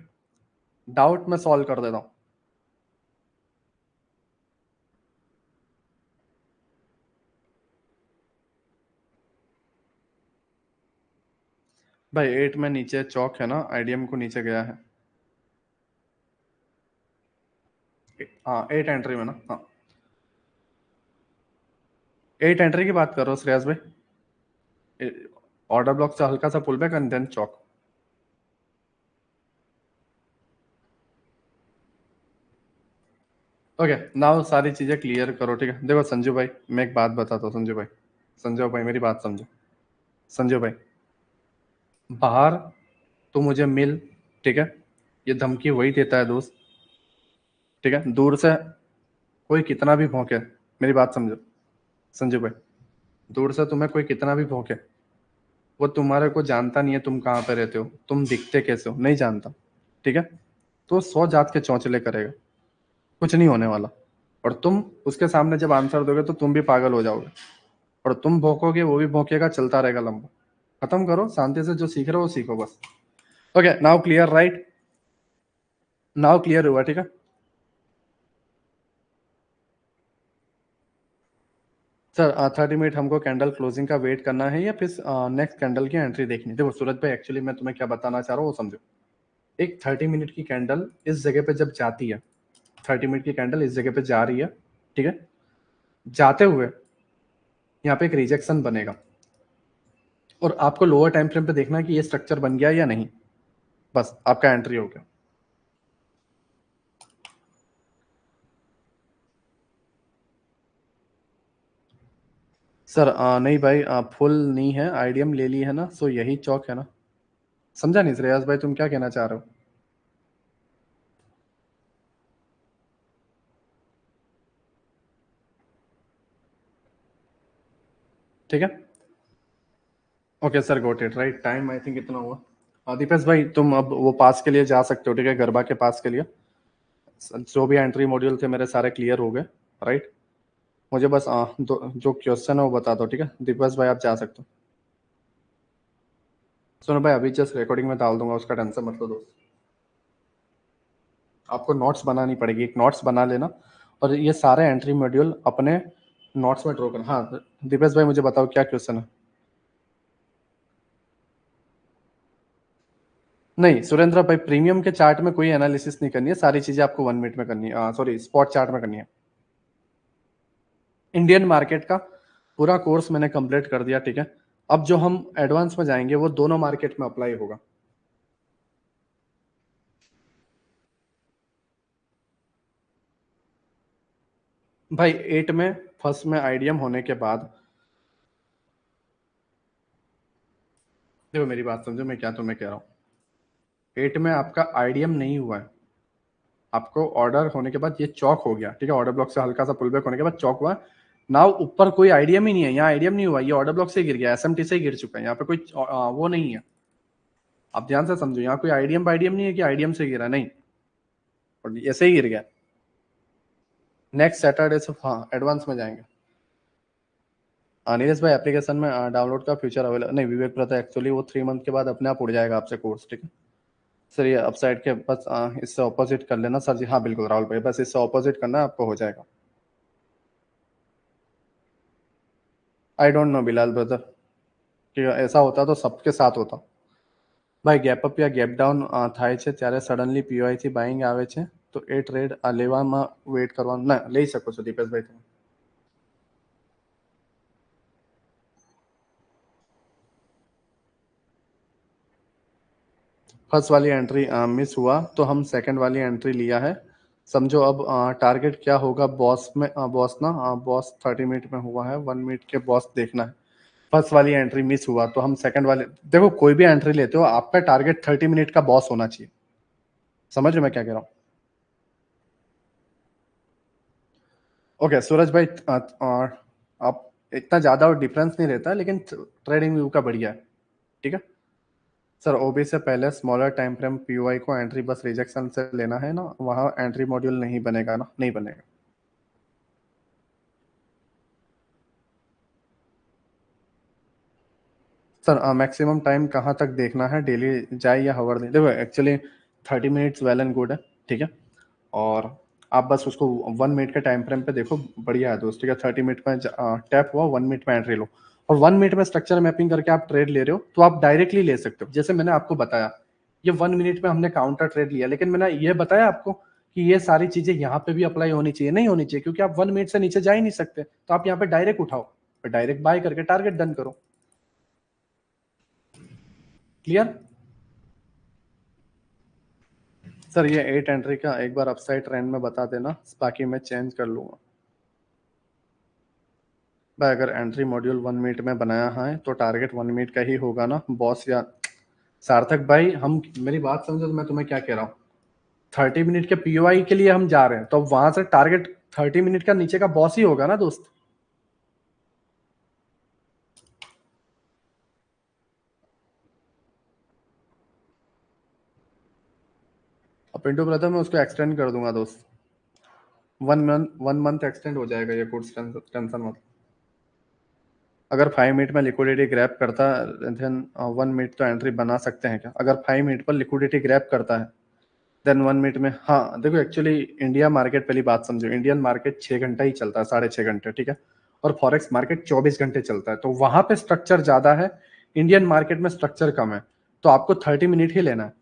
डाउट मैं सॉल्व कर देता हूँ। भाई 8 में नीचे चौक है ना, आईडीएम को नीचे गया है। हाँ 8 एंट्री में ना, हाँ 8 एंट्री की बात कर रहा हूँ श्रेयस भाई। ऑर्डर ब्लॉक से हल्का सा पुल बैक एंड देन चौक। ओके, नाउ सारी चीजें क्लियर करो, ठीक है? देखो संजू भाई, मैं एक बात बताता हूँ, संजू भाई, संजू भाई मेरी बात समझो। संजू भाई, बाहर तू मुझे मिल, ठीक है। ये धमकी वही देता है दोस्त, ठीक है। दूर से कोई कितना भी भौंके, मेरी बात समझो संजू भाई, दूर से तुम्हें कोई कितना भी भौंके, वो तुम्हारे को जानता नहीं है तुम कहाँ पे रहते हो, तुम दिखते कैसे हो, नहीं जानता, ठीक है। तो 100 जात के चौंचले करेगा, कुछ नहीं होने वाला। और तुम उसके सामने जब आंसर दोगे तो तुम भी पागल हो जाओगे, और तुम भौंकोगे वो भी भौंकेगा, चलता रहेगा लंबा। खत्म करो शांति से, जो सीख रहे हो वो सीखो बस। Okay, now clear, right? Now clear हुआ, ठीक है। सर 30 मिनट हमको कैंडल क्लोजिंग का वेट करना है या फिर नेक्स्ट कैंडल की एंट्री देखनी है? देखो सूरज भाई, एक्चुअली मैं तुम्हें क्या बताना चाह रहा हूँ वो समझो। एक 30 मिनट की कैंडल इस जगह पे जब जाती है, 30 मिनट की कैंडल इस जगह पे जा रही है, ठीक है। जाते हुए यहाँ पे एक रिजेक्शन बनेगा, और आपको लोअर टाइम फ्रेम पे देखना है कि ये स्ट्रक्चर बन गया या नहीं, बस आपका एंट्री हो गया। सर नहीं भाई, फुल नहीं है, आईडीएम ले ली है ना, सो यही चौक है ना। समझा नहीं श्रेयस भाई, तुम क्या कहना चाह रहे हो? ठीक है। Okay sir, got it, right. Time I think इतना हुआ। दीपेश भाई तुम अब वो पास के लिए जा सकते हो, ठीक है, गरबा के पास के लिए। जो भी एंट्री मॉड्यूल थे मेरे सारे क्लियर हो गए, राइट। मुझे बस जो क्वेश्चन है वो बता दो, ठीक है। दीपेश भाई आप जा सकते हो। सुनो भाई, अभी जस्ट रिकॉर्डिंग में डाल दूंगा, उसका टेंशन मत लो दोस्त। आपको नोट्स बनानी पड़ेगी, एक नोट्स बना लेना, और ये सारे एंट्री मॉड्यूल अपने नोट्स में ड्रॉ करना। हाँ दीपेश भाई मुझे बताओ क्या क्वेश्चन है? नहीं सुरेंद्र भाई, प्रीमियम के चार्ट में कोई एनालिसिस नहीं करनी है, सारी चीजें आपको 1 मिनट में करनी है, सॉरी स्पॉट चार्ट में करनी है। इंडियन मार्केट का पूरा कोर्स मैंने कंप्लीट कर दिया, ठीक है। अब जो हम एडवांस में जाएंगे वो दोनों मार्केट में अप्लाई होगा। भाई 8 में फर्स्ट में आईडीएम होने के बाद, देखो मेरी बात समझो मैं क्या तुम्हें कह रहा हूँ। 8 में आपका आईडीएम नहीं हुआ है, आपको ऑर्डर होने के बाद ये चौक हो गया, ठीक है। ऑर्डर ब्लॉक से हल्का सा पुल बैक होने के बाद चौक हुआ। नाउ ऊपर कोई आईडीएम ही नहीं है, यहाँ आईडीएम नहीं हुआ, ये ऑर्डर ब्लॉक से गिर गया, एसएमटी से ही गिर चुका है, यहाँ पे कोई वो नहीं है। आप ध्यान से समझो, यहाँ कोई आईडीएम आईडीएम नहीं है कि आईडीएम से गिरा, नहीं, और ऐसे ही गिर गया। नेक्स्ट सैटरडे से हाँ एडवांस में जाएंगे। नीरज भाई एप्लीकेशन में डाउनलोड का फीचर अवेलेबल नहीं, विवेक प्रता एक्चुअली वो 3 मंथ के बाद अपने आप उड़ जाएगा आपसे कोर्स, ठीक है। सर ये अपसाइड के बस इससे ऑपोजिट कर लेना सर जी। हाँ बिल्कुल राहुल भाई, बस इससे ऑपोजिट करना आपको हो जाएगा। I don't know Bilal brother, कि ऐसा होता तो सबके साथ होता। ભાઈ ગેપ અપ યા ગેપ ડાઉન થાય છે ત્યારે સડનલી પીવાયથી બાઇંગ આવે છે, તો એ ટ્રેડ લેવામાં વેટ કરવાનું ના લઈ શકો છો દીપેશભાઈ તમે। फर्स्ट वाली एंट्री मिस हुआ तो हम सेकंड वाली एंट्री लिया है, समझो। अब टारगेट क्या होगा बॉस में, बॉस ना, बॉस 30 मिनट में हुआ है, 1 मिनट के बॉस देखना है। फर्स्ट वाली एंट्री मिस हुआ तो हम सेकंड वाले, देखो कोई भी एंट्री लेते हो आपका टारगेट 30 मिनट का बॉस होना चाहिए, समझ रहे हो मैं क्या कह रहा हूँ? ओके सूरज भाई, आप इतना ज्यादा डिफरेंस नहीं रहता है, लेकिन ट्रेडिंग व्यू का बढ़िया है, ठीक है। सर ओबी से पहले स्मॉलर टाइम फ्रेम पीओआई को एंट्री बस रिजेक्शन से लेना है ना, वहाँ एंट्री मॉड्यूल नहीं बनेगा ना, नहीं बनेगा। सर मैक्सिमम टाइम कहाँ तक देखना है, डेली जाए या हवर दे? देखो actually 30 minutes well and good है, ठीक है। और आप बस उसको 1 मिनट के टाइम फ्रेम पे देखो, बढ़िया है दोस्त, ठीक है। 30 मिनट में टैप हुआ, 1 मिनट में एंट्री लो, और 1 मिनट में स्ट्रक्चर मैपिंग करके आप ट्रेड ले रहे हो तो आप डायरेक्टली ले सकते हो, जैसे मैंने आपको बताया। ये 1 मिनट में हमने काउंटर ट्रेड लिया, लेकिन मैंने ये बताया आपको कि ये सारी चीजें यहाँ पे भी अप्लाई होनी चाहिए, नहीं होनी चाहिए, क्योंकि आप 1 मिनट से नीचे जा ही नहीं सकते, तो आप यहाँ पे डायरेक्ट उठाओ, डायरेक्ट बाय करके टारगेट डन करो। क्लियर? सर ये 8 एंट्री का एक बार अपसाइड ट्रेंड में बता देना, बाकी मैं चेंज कर लूंगा। भाई अगर एंट्री मॉड्यूल 1 मिनट में बनाया है तो टारगेट 1 मिनट का ही होगा ना बॉस, या सार्थक भाई, हम मेरी बात समझो तो मैं तुम्हें क्या कह रहा हूँ। 30 मिनट के पीओआई के लिए हम जा रहे हैं, तो वहां से टारगेट 30 मिनट का नीचे का बॉस ही होगा ना दोस्त। अब पिंटू ब्रदर मैं उसको एक्सटेंड कर दूंगा दोस्त। 1 मंथ एक्सटेंड हो जाएगा ये कोर्स, टेंशन मत। अगर 5 मिनट में लिक्विडिटी ग्रैब करता, देन 1 मिनट तो एंट्री बना सकते हैं क्या? अगर 5 मिनट पर लिक्विडिटी ग्रैब करता है, देन 1 मिनट में। हाँ देखो, एक्चुअली इंडिया मार्केट, पहली बात समझो, इंडियन मार्केट 6 घंटा ही चलता है, 6.5 घंटे, ठीक है। और फॉरेक्स मार्केट 24 घंटे चलता है, तो वहां पे स्ट्रक्चर ज्यादा है, इंडियन मार्केट में स्ट्रक्चर कम है, तो आपको 30 मिनट ही लेना है।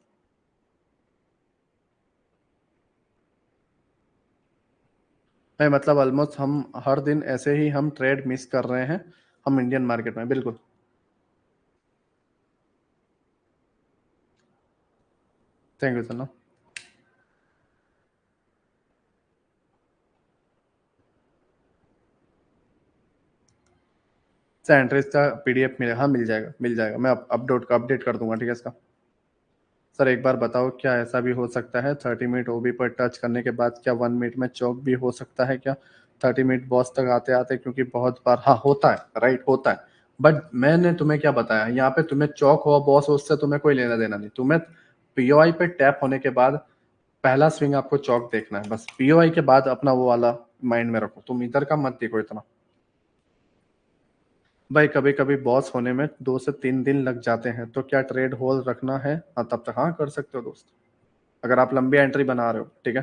नहीं मतलब ऑलमोस्ट हम हर दिन ऐसे ही हम ट्रेड मिस कर रहे हैं हम इंडियन मार्केट में, बिल्कुल। Thank you sir. Sir entries का पीडीएफ मिले, हाँ मिल जाएगा, मिल जाएगा, मैं अपडेट कर दूंगा, ठीक है इसका। सर एक बार बताओ, क्या ऐसा भी हो सकता है 30 मिनट ओबी पर टच करने के बाद क्या 1 मिनट में चौक भी हो सकता है क्या? 30 मिनट बॉस तक आते आते, क्योंकि बहुत बार हाँ होता है, राइट होता है। बट मैंने तुम्हें क्या बताया यहाँ पे, तुम्हें चौक हो बॉस, उससे तुम्हें कोई लेना देना नहीं। तुम्हें पीओआई पे टैप होने के बाद पहला स्विंग आपको चौक देखना है, बस पीओआई के बाद अपना वो वाला माइंड में रखो, तुम इधर का मत देखो इतना। भाई कभी कभी बॉस होने में 2 से 3 दिन लग जाते हैं, तो क्या ट्रेड होल्ड रखना है? हाँ तब तक हाँ कर सकते हो दोस्त। अगर आप लंबी एंट्री बना रहे हो, ठीक है,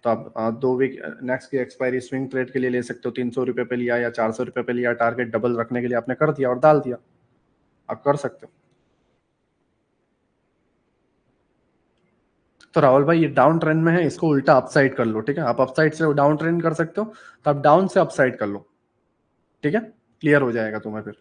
तो आप 2 वीक नेक्स्ट की एक्सपायरी स्विंग ट्रेड के लिए ले सकते हो। 300 रुपये पे लिया या 400 रुपये पे लिया, टारगेट डबल रखने के लिए आपने कर दिया और डाल दिया, आप कर सकते हो। तो राहुल भाई ये डाउन ट्रेंड में है, इसको उल्टा अपसाइड कर लो, ठीक है। आप अपसाइड से डाउन ट्रेंड कर सकते हो, तो आप डाउन से अपसाइड कर लो, ठीक है, क्लियर हो जाएगा तुम्हें फिर।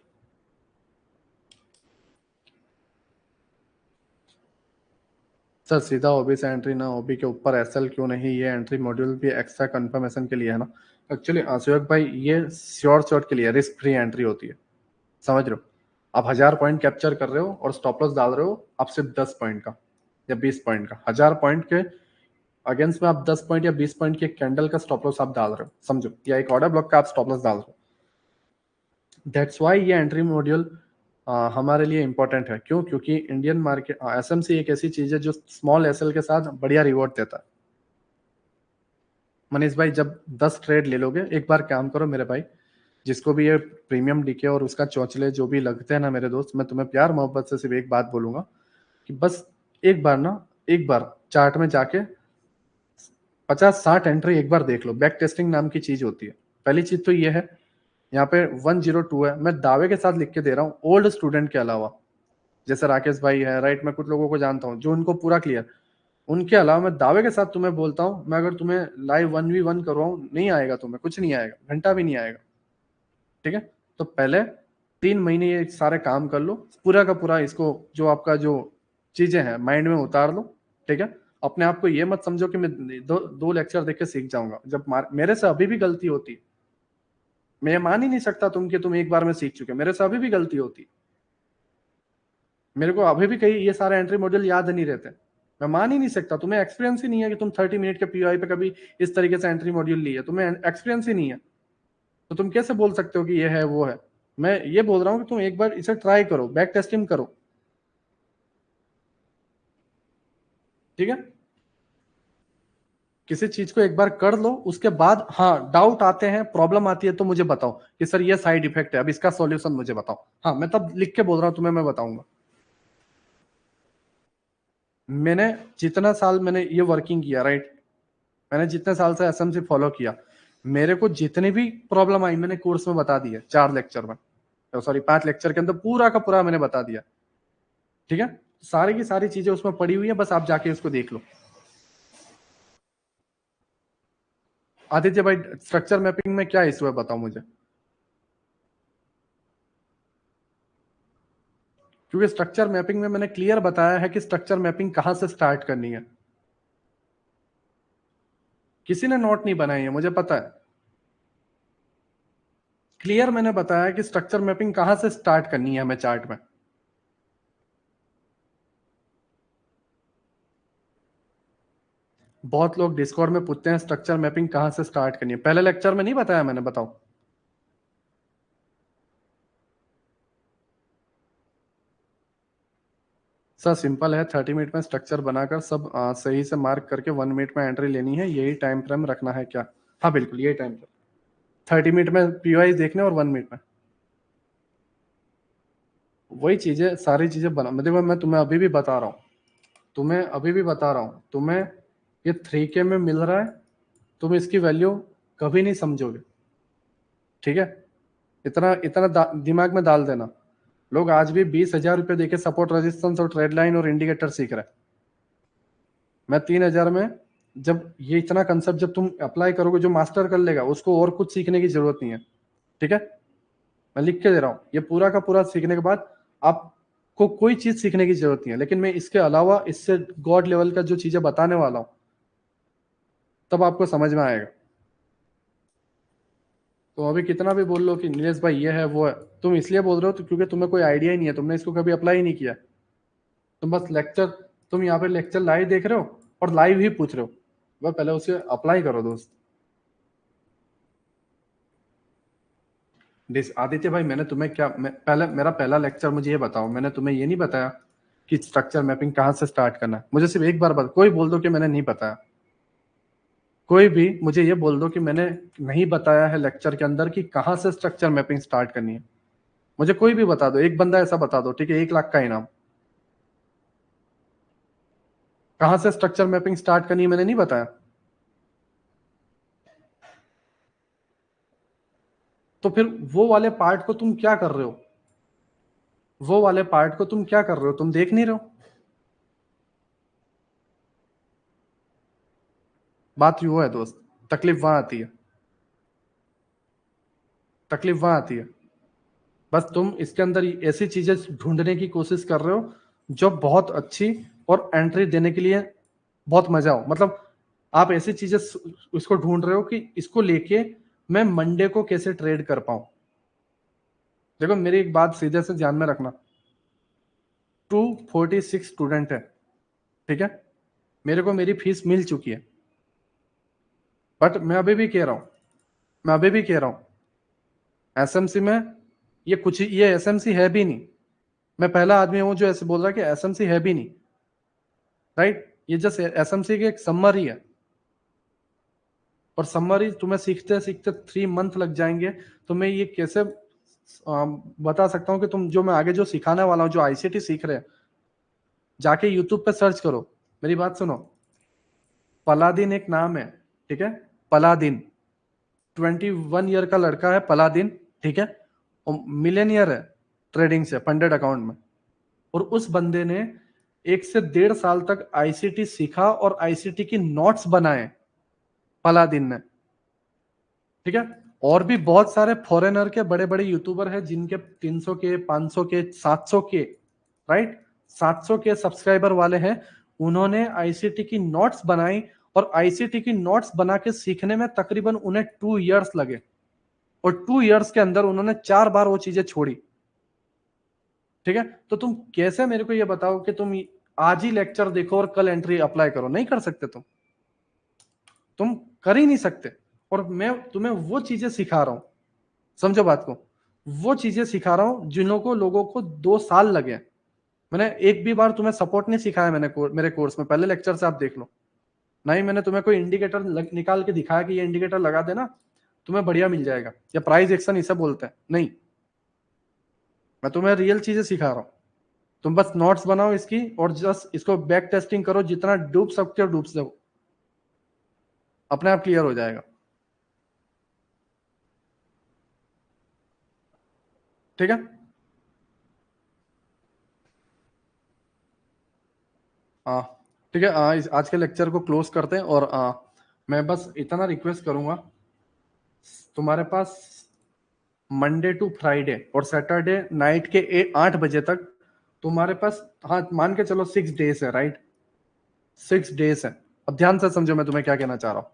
सर सीधा ओबी से एंट्री ना, ओबी के ऊपर एसएल क्यों नहीं? ये एंट्री मॉड्यूल भी एक्स्ट्रा कंफर्मेशन के लिए है ना। एक्चुअली सुयोग भाई ये श्योर शॉट के लिए रिस्क फ्री एंट्री होती है, समझ रहे हो। आप 1000 पॉइंट कैप्चर कर रहे हो और स्टॉप लॉस डाल रहे हो, आप सिर्फ 10 पॉइंट का या 20 पॉइंट का, 1000 पॉइंट के अगेंस्ट में आप 10 पॉइंट या 20 पॉइंट के कैंडल का स्टॉप लॉस आप डाल रहे हो, समझो, या एक ऑर्डर ब्लॉक का आप स्टॉप लॉस डाल रहे हो। दैट्स वाई ये एंट्री मॉड्यूल हमारे लिए इंपॉर्टेंट है। क्यों? क्योंकि इंडियन मार्केट एसएमसी एक ऐसी चीज है जो स्मॉल एसएल के साथ बढ़िया रिवॉर्ड देता है। मनीष भाई जब 10 ट्रेड ले लोगे, एक बार काम करो मेरे भाई, जिसको भी ये प्रीमियम डीके और उसका चौचले जो भी लगते हैं ना मेरे दोस्त, मैं तुम्हें प्यार मोहब्बत से सिर्फ एक बात बोलूंगा कि बस एक बार ना, एक बार चार्ट में जाके 50-60 एंट्री एक बार देख लो। बैक टेस्टिंग नाम की चीज होती है। पहली चीज तो ये है, यहाँ पे 102 है, मैं दावे के साथ लिख के दे रहा हूँ, ओल्ड स्टूडेंट के अलावा, जैसे राकेश भाई है, राइट, मैं कुछ लोगों को जानता हूँ जो उनको पूरा क्लियर, उनके अलावा मैं दावे के साथ तुम्हें बोलता हूँ, मैं अगर तुम्हें लाइव 1v1 करवाऊँ, नहीं आएगा तुम्हें, कुछ नहीं आएगा, घंटा भी नहीं आएगा, ठीक है। तो पहले 3 महीने ये सारे काम कर लो, पूरा का पूरा इसको, जो आपका जो चीजें हैं माइंड में उतार लो, ठीक है। अपने आप को ये मत समझो कि मैं दो लेक्चर देख के सीख जाऊंगा, जब मेरे से अभी भी गलती होती है। मैं ये मान ही नहीं सकता तुम कि तुम एक बार में सीख चुके, मेरे से अभी भी गलती होती है। मेरे को अभी भी कई ये सारे एंट्री मॉड्यूल याद नहीं रहते। मैं मान ही नहीं सकता, तुम्हें एक्सपीरियंस ही नहीं है कि तुम 30 मिनट के पीओआई पे कभी इस तरीके से एंट्री मॉड्यूल ली है, तुम्हें एक्सपीरियंस ही नहीं है। तो तुम कैसे बोल सकते हो कि ये है वो है? मैं ये बोल रहा हूँ कि तुम एक बार इसे ट्राई करो, बैक टेस्टिंग करो, ठीक है। किसी चीज को एक बार कर लो, उसके बाद हाँ डाउट आते हैं, प्रॉब्लम आती है, तो मुझे बताओ कि सर ये साइड इफेक्ट है, अब इसका सॉल्यूशन मुझे बताओ। हाँ मैं तब लिख के बोल रहा हूँ तुम्हें, मैं बताऊंगा। मैंने जितना साल मैंने ये वर्किंग किया, राइट, मैंने जितने साल से एसएमसी फॉलो किया, मेरे को जितनी भी प्रॉब्लम आई मैंने कोर्स में बता दी है, 4 लेक्चर में, सॉरी 5 लेक्चर के अंदर पूरा का पूरा मैंने बता दिया, ठीक है। सारी की सारी चीजें उसमें पड़ी हुई है, बस आप जाके उसको देख लो। आदित्य भाई स्ट्रक्चर मैपिंग में क्या इशू है बताओ मुझे, क्योंकि स्ट्रक्चर मैपिंग में मैंने क्लियर बताया है कि स्ट्रक्चर मैपिंग कहां से स्टार्ट करनी है। किसी ने नोट नहीं बनाई है, मुझे पता है, क्लियर मैंने बताया कि स्ट्रक्चर मैपिंग कहां से स्टार्ट करनी है हमें चार्ट में। बहुत लोग डिस्कॉर्ड में पूछते हैं स्ट्रक्चर मैपिंग कहाँ से स्टार्ट करनी है। पहले लेक्चर में नहीं बताया मैंने, बताओ। सर सिंपल है, 30 मिनट में स्ट्रक्चर बनाकर सब सही से मार्क करके 1 मिनट में एंट्री लेनी है, यही टाइम फ्रेम रखना है क्या? हाँ बिल्कुल यही टाइम फ्रेम, 30 मिनट में पीवाई देखने और 1 मिनट में वही चीजें, सारी चीजें बना। देखो मैं तुम्हें अभी भी बता रहा हूँ, तुम्हें अभी भी बता रहा हूँ, तुम्हें ये 3K में मिल रहा है, तुम इसकी वैल्यू कभी नहीं समझोगे, ठीक है? इतना इतना दिमाग में डाल देना। लोग आज भी 20,000 रुपये देके सपोर्ट रेजिस्टेंस और ट्रेड लाइन और इंडिकेटर सीख रहे हैं। मैं 3,000 में, जब ये इतना कंसेप्ट जब तुम अप्लाई करोगे, जो मास्टर कर लेगा उसको और कुछ सीखने की जरूरत नहीं है, ठीक है? मैं लिख के दे रहा हूँ, ये पूरा का पूरा सीखने के बाद आपको कोई चीज सीखने की जरूरत नहीं है, लेकिन मैं इसके अलावा इससे गॉड लेवल का जो चीजें बताने वाला हूँ तब आपको समझ में आएगा। तो अभी कितना भी बोल लो कि नीलेश भाई ये है वो है, तुम इसलिए बोल रहे हो तो क्योंकि तुम्हें कोई आइडिया ही नहीं है, तुमने इसको कभी अप्लाई ही नहीं किया। तुम बस लेक्चर, तुम यहाँ पे लेक्चर लाइव देख रहे हो और लाइव ही पूछ रहे हो, वह पहले उसे अप्लाई करो दोस्त। आदित्य भाई मैंने तुम्हें क्या, पहले मेरा पहला लेक्चर मुझे ये बताओ, मैंने तुम्हें ये नहीं बताया कि स्ट्रक्चर मैपिंग कहाँ से स्टार्ट करना है? मुझे सिर्फ एक बार बता, कोई बोल दो कि मैंने नहीं बताया, कोई भी मुझे ये बोल दो कि मैंने नहीं बताया है लेक्चर के अंदर कि कहाँ से स्ट्रक्चर मैपिंग स्टार्ट करनी है। मुझे कोई भी बता दो, एक बंदा ऐसा बता दो, ठीक है? 1 लाख का इनाम। कहाँ से स्ट्रक्चर मैपिंग स्टार्ट करनी है मैंने नहीं बताया। तो फिर वो वाले पार्ट को तुम क्या कर रहे हो? वो वाले पार्ट को तुम क्या कर रहे हो? तुम देख नहीं रहे हो? बात वो है दोस्त, तकलीफ वहां आती है, तकलीफ वहां आती है। बस तुम इसके अंदर ऐसी चीजें ढूंढने की कोशिश कर रहे हो जो बहुत अच्छी और एंट्री देने के लिए बहुत मजा हो, मतलब आप ऐसी चीजें इसको ढूंढ रहे हो कि इसको लेके मैं मंडे को कैसे ट्रेड कर पाऊं। देखो मेरी एक बात सीधे से ध्यान में रखना, 246 स्टूडेंट है, ठीक है? मेरे को मेरी फीस मिल चुकी है, बट मैं अभी भी कह रहा हूं, मैं अभी भी कह रहा हूं, एसएमसी में ये कुछ, ये एसएमसी है भी नहीं। मैं पहला आदमी हूं जो ऐसे बोल रहा है कि एसएमसी है भी नहीं, राइट? ये जस्ट एसएमसी की एक समरी है, और समरी तुम्हें सीखते सीखते 3 मंथ लग जाएंगे। तो मैं ये कैसे बता सकता हूँ कि तुम जो मैं आगे जो सिखाने वाला हूँ, जो आईसीटी सीख रहे हैं, जाके यूट्यूब पे सर्च करो। मेरी बात सुनो, पलादिन एक नाम है, ठीक है? पलादिन 21 ईयर का लड़का है पलादिन, ठीक है? और मिलेनियर है ट्रेडिंग से, फंडेड अकाउंट में। और उस बंदे ने 1 से 1.5 साल तक आईसीटी सीखा और आईसीटी की नोट्स बनाए, पलादिन ने, ठीक है? और भी बहुत सारे फॉरेनर के बड़े बड़े यूट्यूबर हैं जिनके 300 के, 500 के, 700 के, राइट, 700 के सब्सक्राइबर वाले हैं। उन्होंने आईसीटी की नोट्स बनाई, और आईसीटी की नोट्स बना के सीखने में तकरीबन उन्हें 2 इयर्स लगे, और 2 इयर्स के अंदर उन्होंने 4 बार वो चीजें छोड़ी, ठीक है? तो तुम कैसे मेरे को ये बताओ कि तुम आज ही लेक्चर देखो और कल एंट्री अप्लाई करो? नहीं कर सकते तुम कर ही नहीं सकते। और मैं तुम्हें वो चीजें सिखा रहा हूं, समझो बात को, वो चीजें सिखा रहा हूं जिन्हों को, लोगों को 2 साल लगे। मैंने एक भी बार तुम्हें सपोर्ट नहीं सिखाया, मैंने मेरे कोर्स में, पहले लेक्चर से आप देख लो। नहीं मैंने तुम्हें कोई इंडिकेटर निकाल के दिखाया कि ये इंडिकेटर लगा देना तुम्हें बढ़िया मिल जाएगा, या प्राइस एक्शन इसे बोलते हैं, नहीं। मैं तुम्हें रियल चीजें सिखा रहा हूं, तुम बस नोट्स बनाओ इसकी और जस्ट इसको बैक टेस्टिंग करो, जितना डूब सकते हो डूब सको, अपने आप क्लियर हो जाएगा, ठीक है? हाँ ठीक है, आज के लेक्चर को क्लोज करते हैं। और मैं बस इतना रिक्वेस्ट करूंगा, तुम्हारे पास मंडे टू फ्राइडे और सैटरडे नाइट के 8 बजे तक तुम्हारे पास, हाँ मान के चलो 6 डेज है, राइट? 6 डेज है। अब ध्यान से समझो मैं तुम्हें क्या कहना चाह रहा हूं।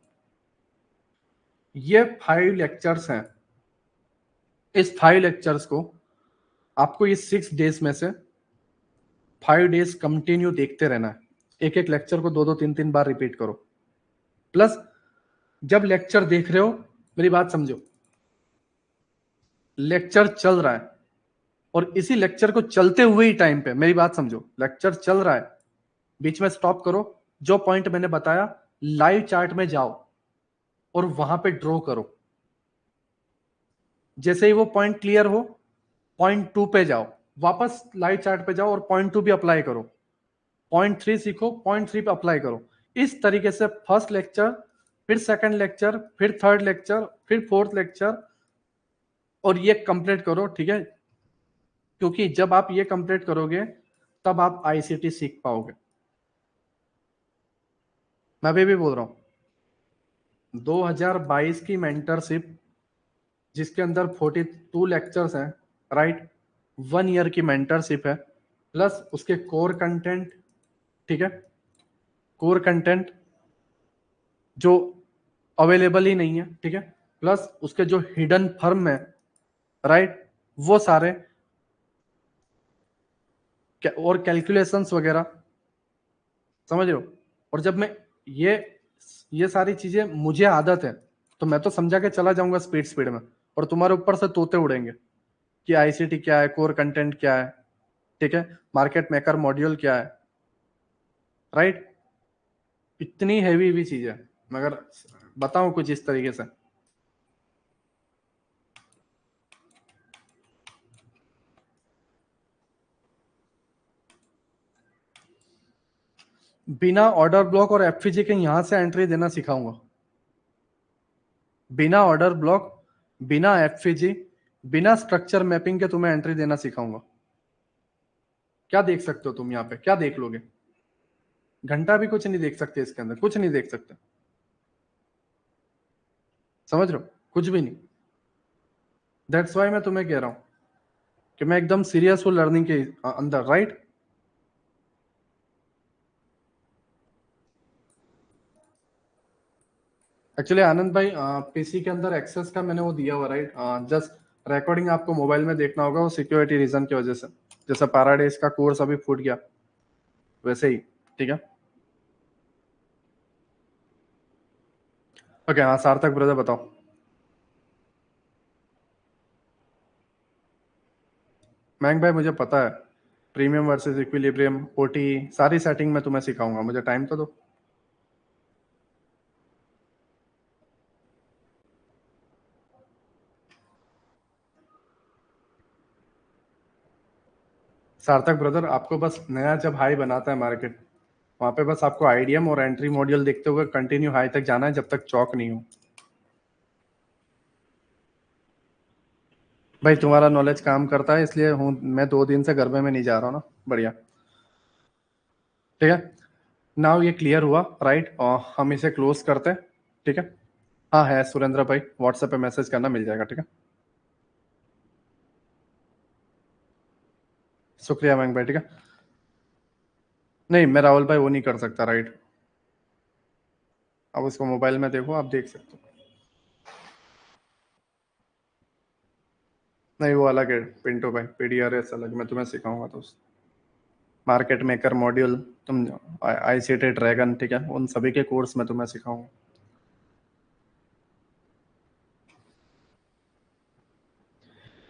ये 5 लेक्चर्स हैं, इस 5 लेक्चर्स को आपको इस 6 डेज में से 5 डेज कंटिन्यू देखते रहना है। एक एक लेक्चर को 2-2 3-3 बार रिपीट करो, प्लस जब लेक्चर देख रहे हो, मेरी बात समझो, लेक्चर चल रहा है और इसी लेक्चर को चलते हुए ही टाइम पे, मेरी बात समझो, लेक्चर चल रहा है, बीच में स्टॉप करो, जो पॉइंट मैंने बताया लाइव चार्ट में जाओ और वहां पे ड्रॉ करो। जैसे ही वो पॉइंट क्लियर हो, पॉइंट 2 पे जाओ, वापस लाइव चार्ट पे जाओ और पॉइंट 2 भी अप्लाई करो, पॉइंट 3 सीखो, पॉइंट 3 पे अप्लाई करो। इस तरीके से फर्स्ट लेक्चर, फिर सेकंड लेक्चर, फिर थर्ड लेक्चर, फिर फोर्थ लेक्चर, और ये कंप्लीट करो, ठीक है? क्योंकि जब आप ये कंप्लीट करोगे तब आप आईसीटी सीख पाओगे। मैं अभी भी बोल रहा हूं, 2022 की मेंटरशिप जिसके अंदर 42 लेक्चर्स हैं, राइट, 1 ईयर की मेंटरशिप है, प्लस उसके कोर कंटेंट, ठीक है, कोर कंटेंट जो अवेलेबल ही नहीं है, ठीक है, प्लस उसके जो हिडन फर्म है, राइट, वो सारे और कैलकुलेशंस वगैरह, समझ रहे हो? और जब मैं ये सारी चीजें, मुझे आदत है तो मैं तो समझा के चला जाऊंगा स्पीड स्पीड में, और तुम्हारे ऊपर से तोते उड़ेंगे कि आईसीटी क्या है, कोर कंटेंट क्या है, ठीक है, मार्केट मेकर मॉड्यूल क्या है, राइट। इतनी हैवी हैवी चीजें, मगर बताऊं कुछ इस तरीके से, बिना ऑर्डर ब्लॉक और एफपीजी के यहां से एंट्री देना सिखाऊंगा, बिना ऑर्डर ब्लॉक, बिना एफपीजी, बिना स्ट्रक्चर मैपिंग के तुम्हें एंट्री देना सिखाऊंगा। क्या देख सकते हो तुम यहाँ पे, क्या देख लोगे? घंटा भी कुछ नहीं देख सकते इसके अंदर, कुछ नहीं देख सकते, समझ रहे हो? कुछ भी नहीं। दैट्स वाई मैं तुम्हें कह रहा हूं कि मैं एकदम सीरियस हूँ लर्निंग के अंदर, राइट। एक्चुअली आनंद भाई, पीसी के अंदर एक्सेस का मैंने वो दिया हुआ, राइट, जस्ट रिकॉर्डिंग आपको मोबाइल में देखना होगा, वो सिक्योरिटी रीजन की वजह से, जैसा पैराडाइज का कोर्स अभी फूट गया वैसे ही, ठीक है। ओके, हाँ सार्थक ब्रदर बताओ। मैंग भाई मुझे पता है, प्रीमियम वर्सेस इक्विलिब्रियम, ओटी, सारी सेटिंग मैं तुम्हें सिखाऊंगा, मुझे टाइम तो दो। सार्थक ब्रदर, आपको बस नया जब हाई बनाता है मार्केट, वहां पे बस आपको आईडीएम और एंट्री मॉड्यूल देखते हुए कंटिन्यू हाई तक जाना है, जब तक चौक नहीं हो। भाई तुम्हारा नॉलेज काम करता है, इसलिए हूँ मैं 2 दिन से गरबे में नहीं जा रहा हूँ ना, बढ़िया, ठीक है। नाउ ये क्लियर हुआ, राइट, और हम इसे क्लोज करते हैं, ठीक है। हाँ है सुरेंद्र भाई, व्हाट्सएप पे मैसेज करना, मिल जाएगा, ठीक है। शुक्रिया मैंग भाई, ठीक है। नहीं, मैं राहुल भाई वो नहीं कर सकता, राइट, अब उसको मोबाइल में देखो, आप देख सकते हो। नहीं वो अलग है, पिंटो भाई, पीडीआरएस अलग, मैं तुम्हें सिखाऊंगा तो मार्केट मेकर मॉड्यूल, तुम आईसीटी ड्रैगन, ठीक है, उन सभी के कोर्स में तुम्हें सिखाऊंगा।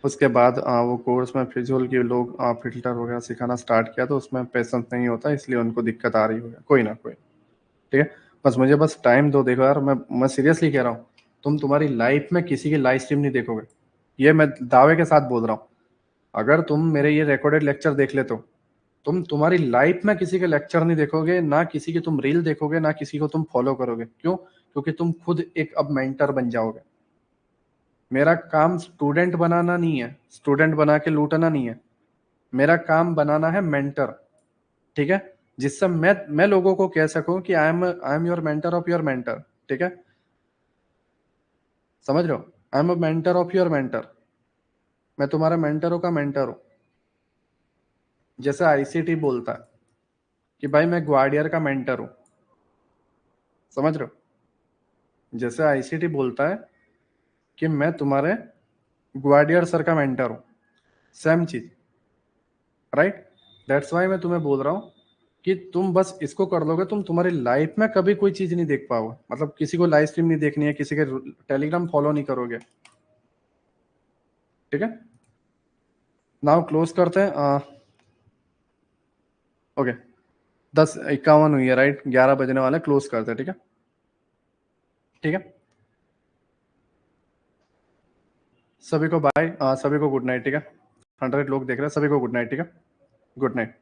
उसके बाद वो कोर्स में फिजूल के लोग फिल्टर वगैरह सिखाना स्टार्ट किया, तो उसमें पेशेंस नहीं होता, इसलिए उनको दिक्कत आ रही होगी, कोई ना कोई, ठीक है। बस मुझे बस टाइम दो, देखो यार, मैं सीरियसली कह रहा हूँ, तुम तुम्हारी लाइफ में किसी की लाइव स्ट्रीम नहीं देखोगे, ये मैं दावे के साथ बोल रहा हूँ। अगर तुम मेरे ये रिकॉर्डेड लेक्चर देख लेते हो, तुम तुम्हारी लाइफ में किसी के लेक्चर नहीं देखोगे, ना किसी की तुम रील देखोगे, ना किसी को तुम फॉलो करोगे। क्यों? क्योंकि तुम खुद एक अब मेंटर बन जाओगे। मेरा काम स्टूडेंट बनाना नहीं है, स्टूडेंट बना के लूटना नहीं है, मेरा काम बनाना है मेंटर, ठीक है, जिससे मैं लोगों को कह सकूं कि I am your mentor of your mentor, ठीक है, समझ रहे हो? I am a mentor of your mentor, मैं तुम्हारे मेंटरों का मेंटर हूं। जैसे आईसीटी बोलता है कि भाई मैं ग्वाडियर का मेंटर हूं, समझ रहे हो? जैसे आईसीटी बोलता है कि मैं तुम्हारे ग्वाडियर सर का मेंटर हूं, सेम चीज, राइट। दैट्स वाई मैं तुम्हें बोल रहा हूँ कि तुम बस इसको कर लोगे, तुम तुम्हारी लाइफ में कभी कोई चीज नहीं देख पाओगे। मतलब किसी को लाइव स्ट्रीम नहीं देखनी है, किसी के टेलीग्राम फॉलो नहीं करोगे, ठीक है। नाउ क्लोज करते हैं। ओके, 10:51 हुई है, राइट, 11 बजने वाले, क्लोज करते हैं, ठीक है। ठीक है, सभी को बाय, सभी को गुड नाइट, ठीक है। 100 लोग देख रहे हैं, सभी को गुड नाइट, ठीक है। गुड नाइट,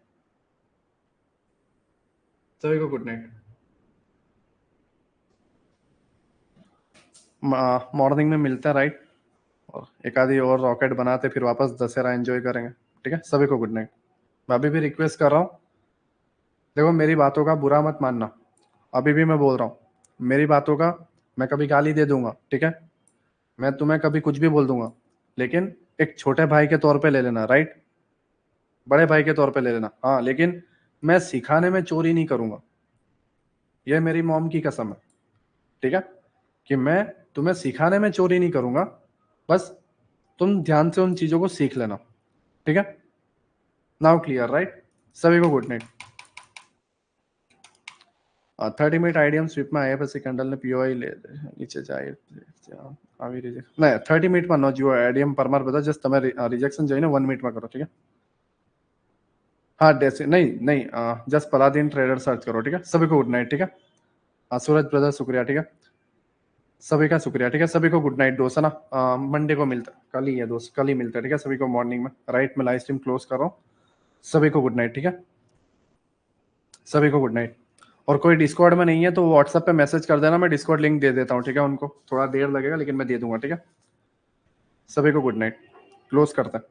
सभी को गुड नाइट। मॉर्निंग में मिलते हैं, राइट, और एक आधी और रॉकेट बनाते, फिर वापस दशहरा एंजॉय करेंगे, ठीक है। सभी को गुड नाइट। मैं अभी भी रिक्वेस्ट कर रहा हूँ, देखो मेरी बातों का बुरा मत मानना, अभी भी मैं बोल रहा हूँ, मेरी बातों का मैं कभी गाली दे दूंगा, ठीक है, मैं तुम्हें कभी कुछ भी बोल दूंगा, लेकिन एक छोटे भाई के तौर पे ले लेना, राइट, बड़े भाई के तौर पे ले लेना, हाँ, लेकिन मैं सिखाने में चोरी नहीं करूंगा, ये मेरी मॉम की कसम है, ठीक है, कि मैं तुम्हें सिखाने में चोरी नहीं करूंगा, बस तुम ध्यान से उन चीजों को सीख लेना, ठीक है। नाउ क्लियर, राइट, सभी को good night. 30 minute IDM sweep में आईएफएससी कैंडल ने पीओआई ले नीचे जाए अभी रिजेक्ट नहीं, 30 मिनट में नो जो आईडीएम परमार बता, जस्ट તમે रिजेक्शन જોઈએ ને 1 મિનિટ में करो, ठीक है। हाँ डेसी नहीं नहीं, जस्ट पलादीन ट्रेडर सर्च करो, ठीक है। सभी को गुड नाइट, ठीक है। सूरज ब्रदर शुक्रिया, ठीक है, सभी का शुक्रिया, ठीक है। सभी को गुड नाइट दोस्त, है ना। मंडे को मिलता, कल ही है दोस्त, कल ही मिलता है, ठीक है। सभी को मॉर्निंग में, राइट, में लाइव स्ट्रीम क्लोज कर रहा हूँ, सभी को गुड नाइट, ठीक है। सभी को गुड नाइट। और कोई डिस्कॉर्ड में नहीं है तो व्हाट्सएप पे मैसेज कर देना, मैं डिस्कॉर्ड लिंक दे देता हूँ, ठीक है। उनको थोड़ा देर लगेगा लेकिन मैं दे दूंगा, ठीक है। सभी को गुड नाइट, क्लोज करते हैं।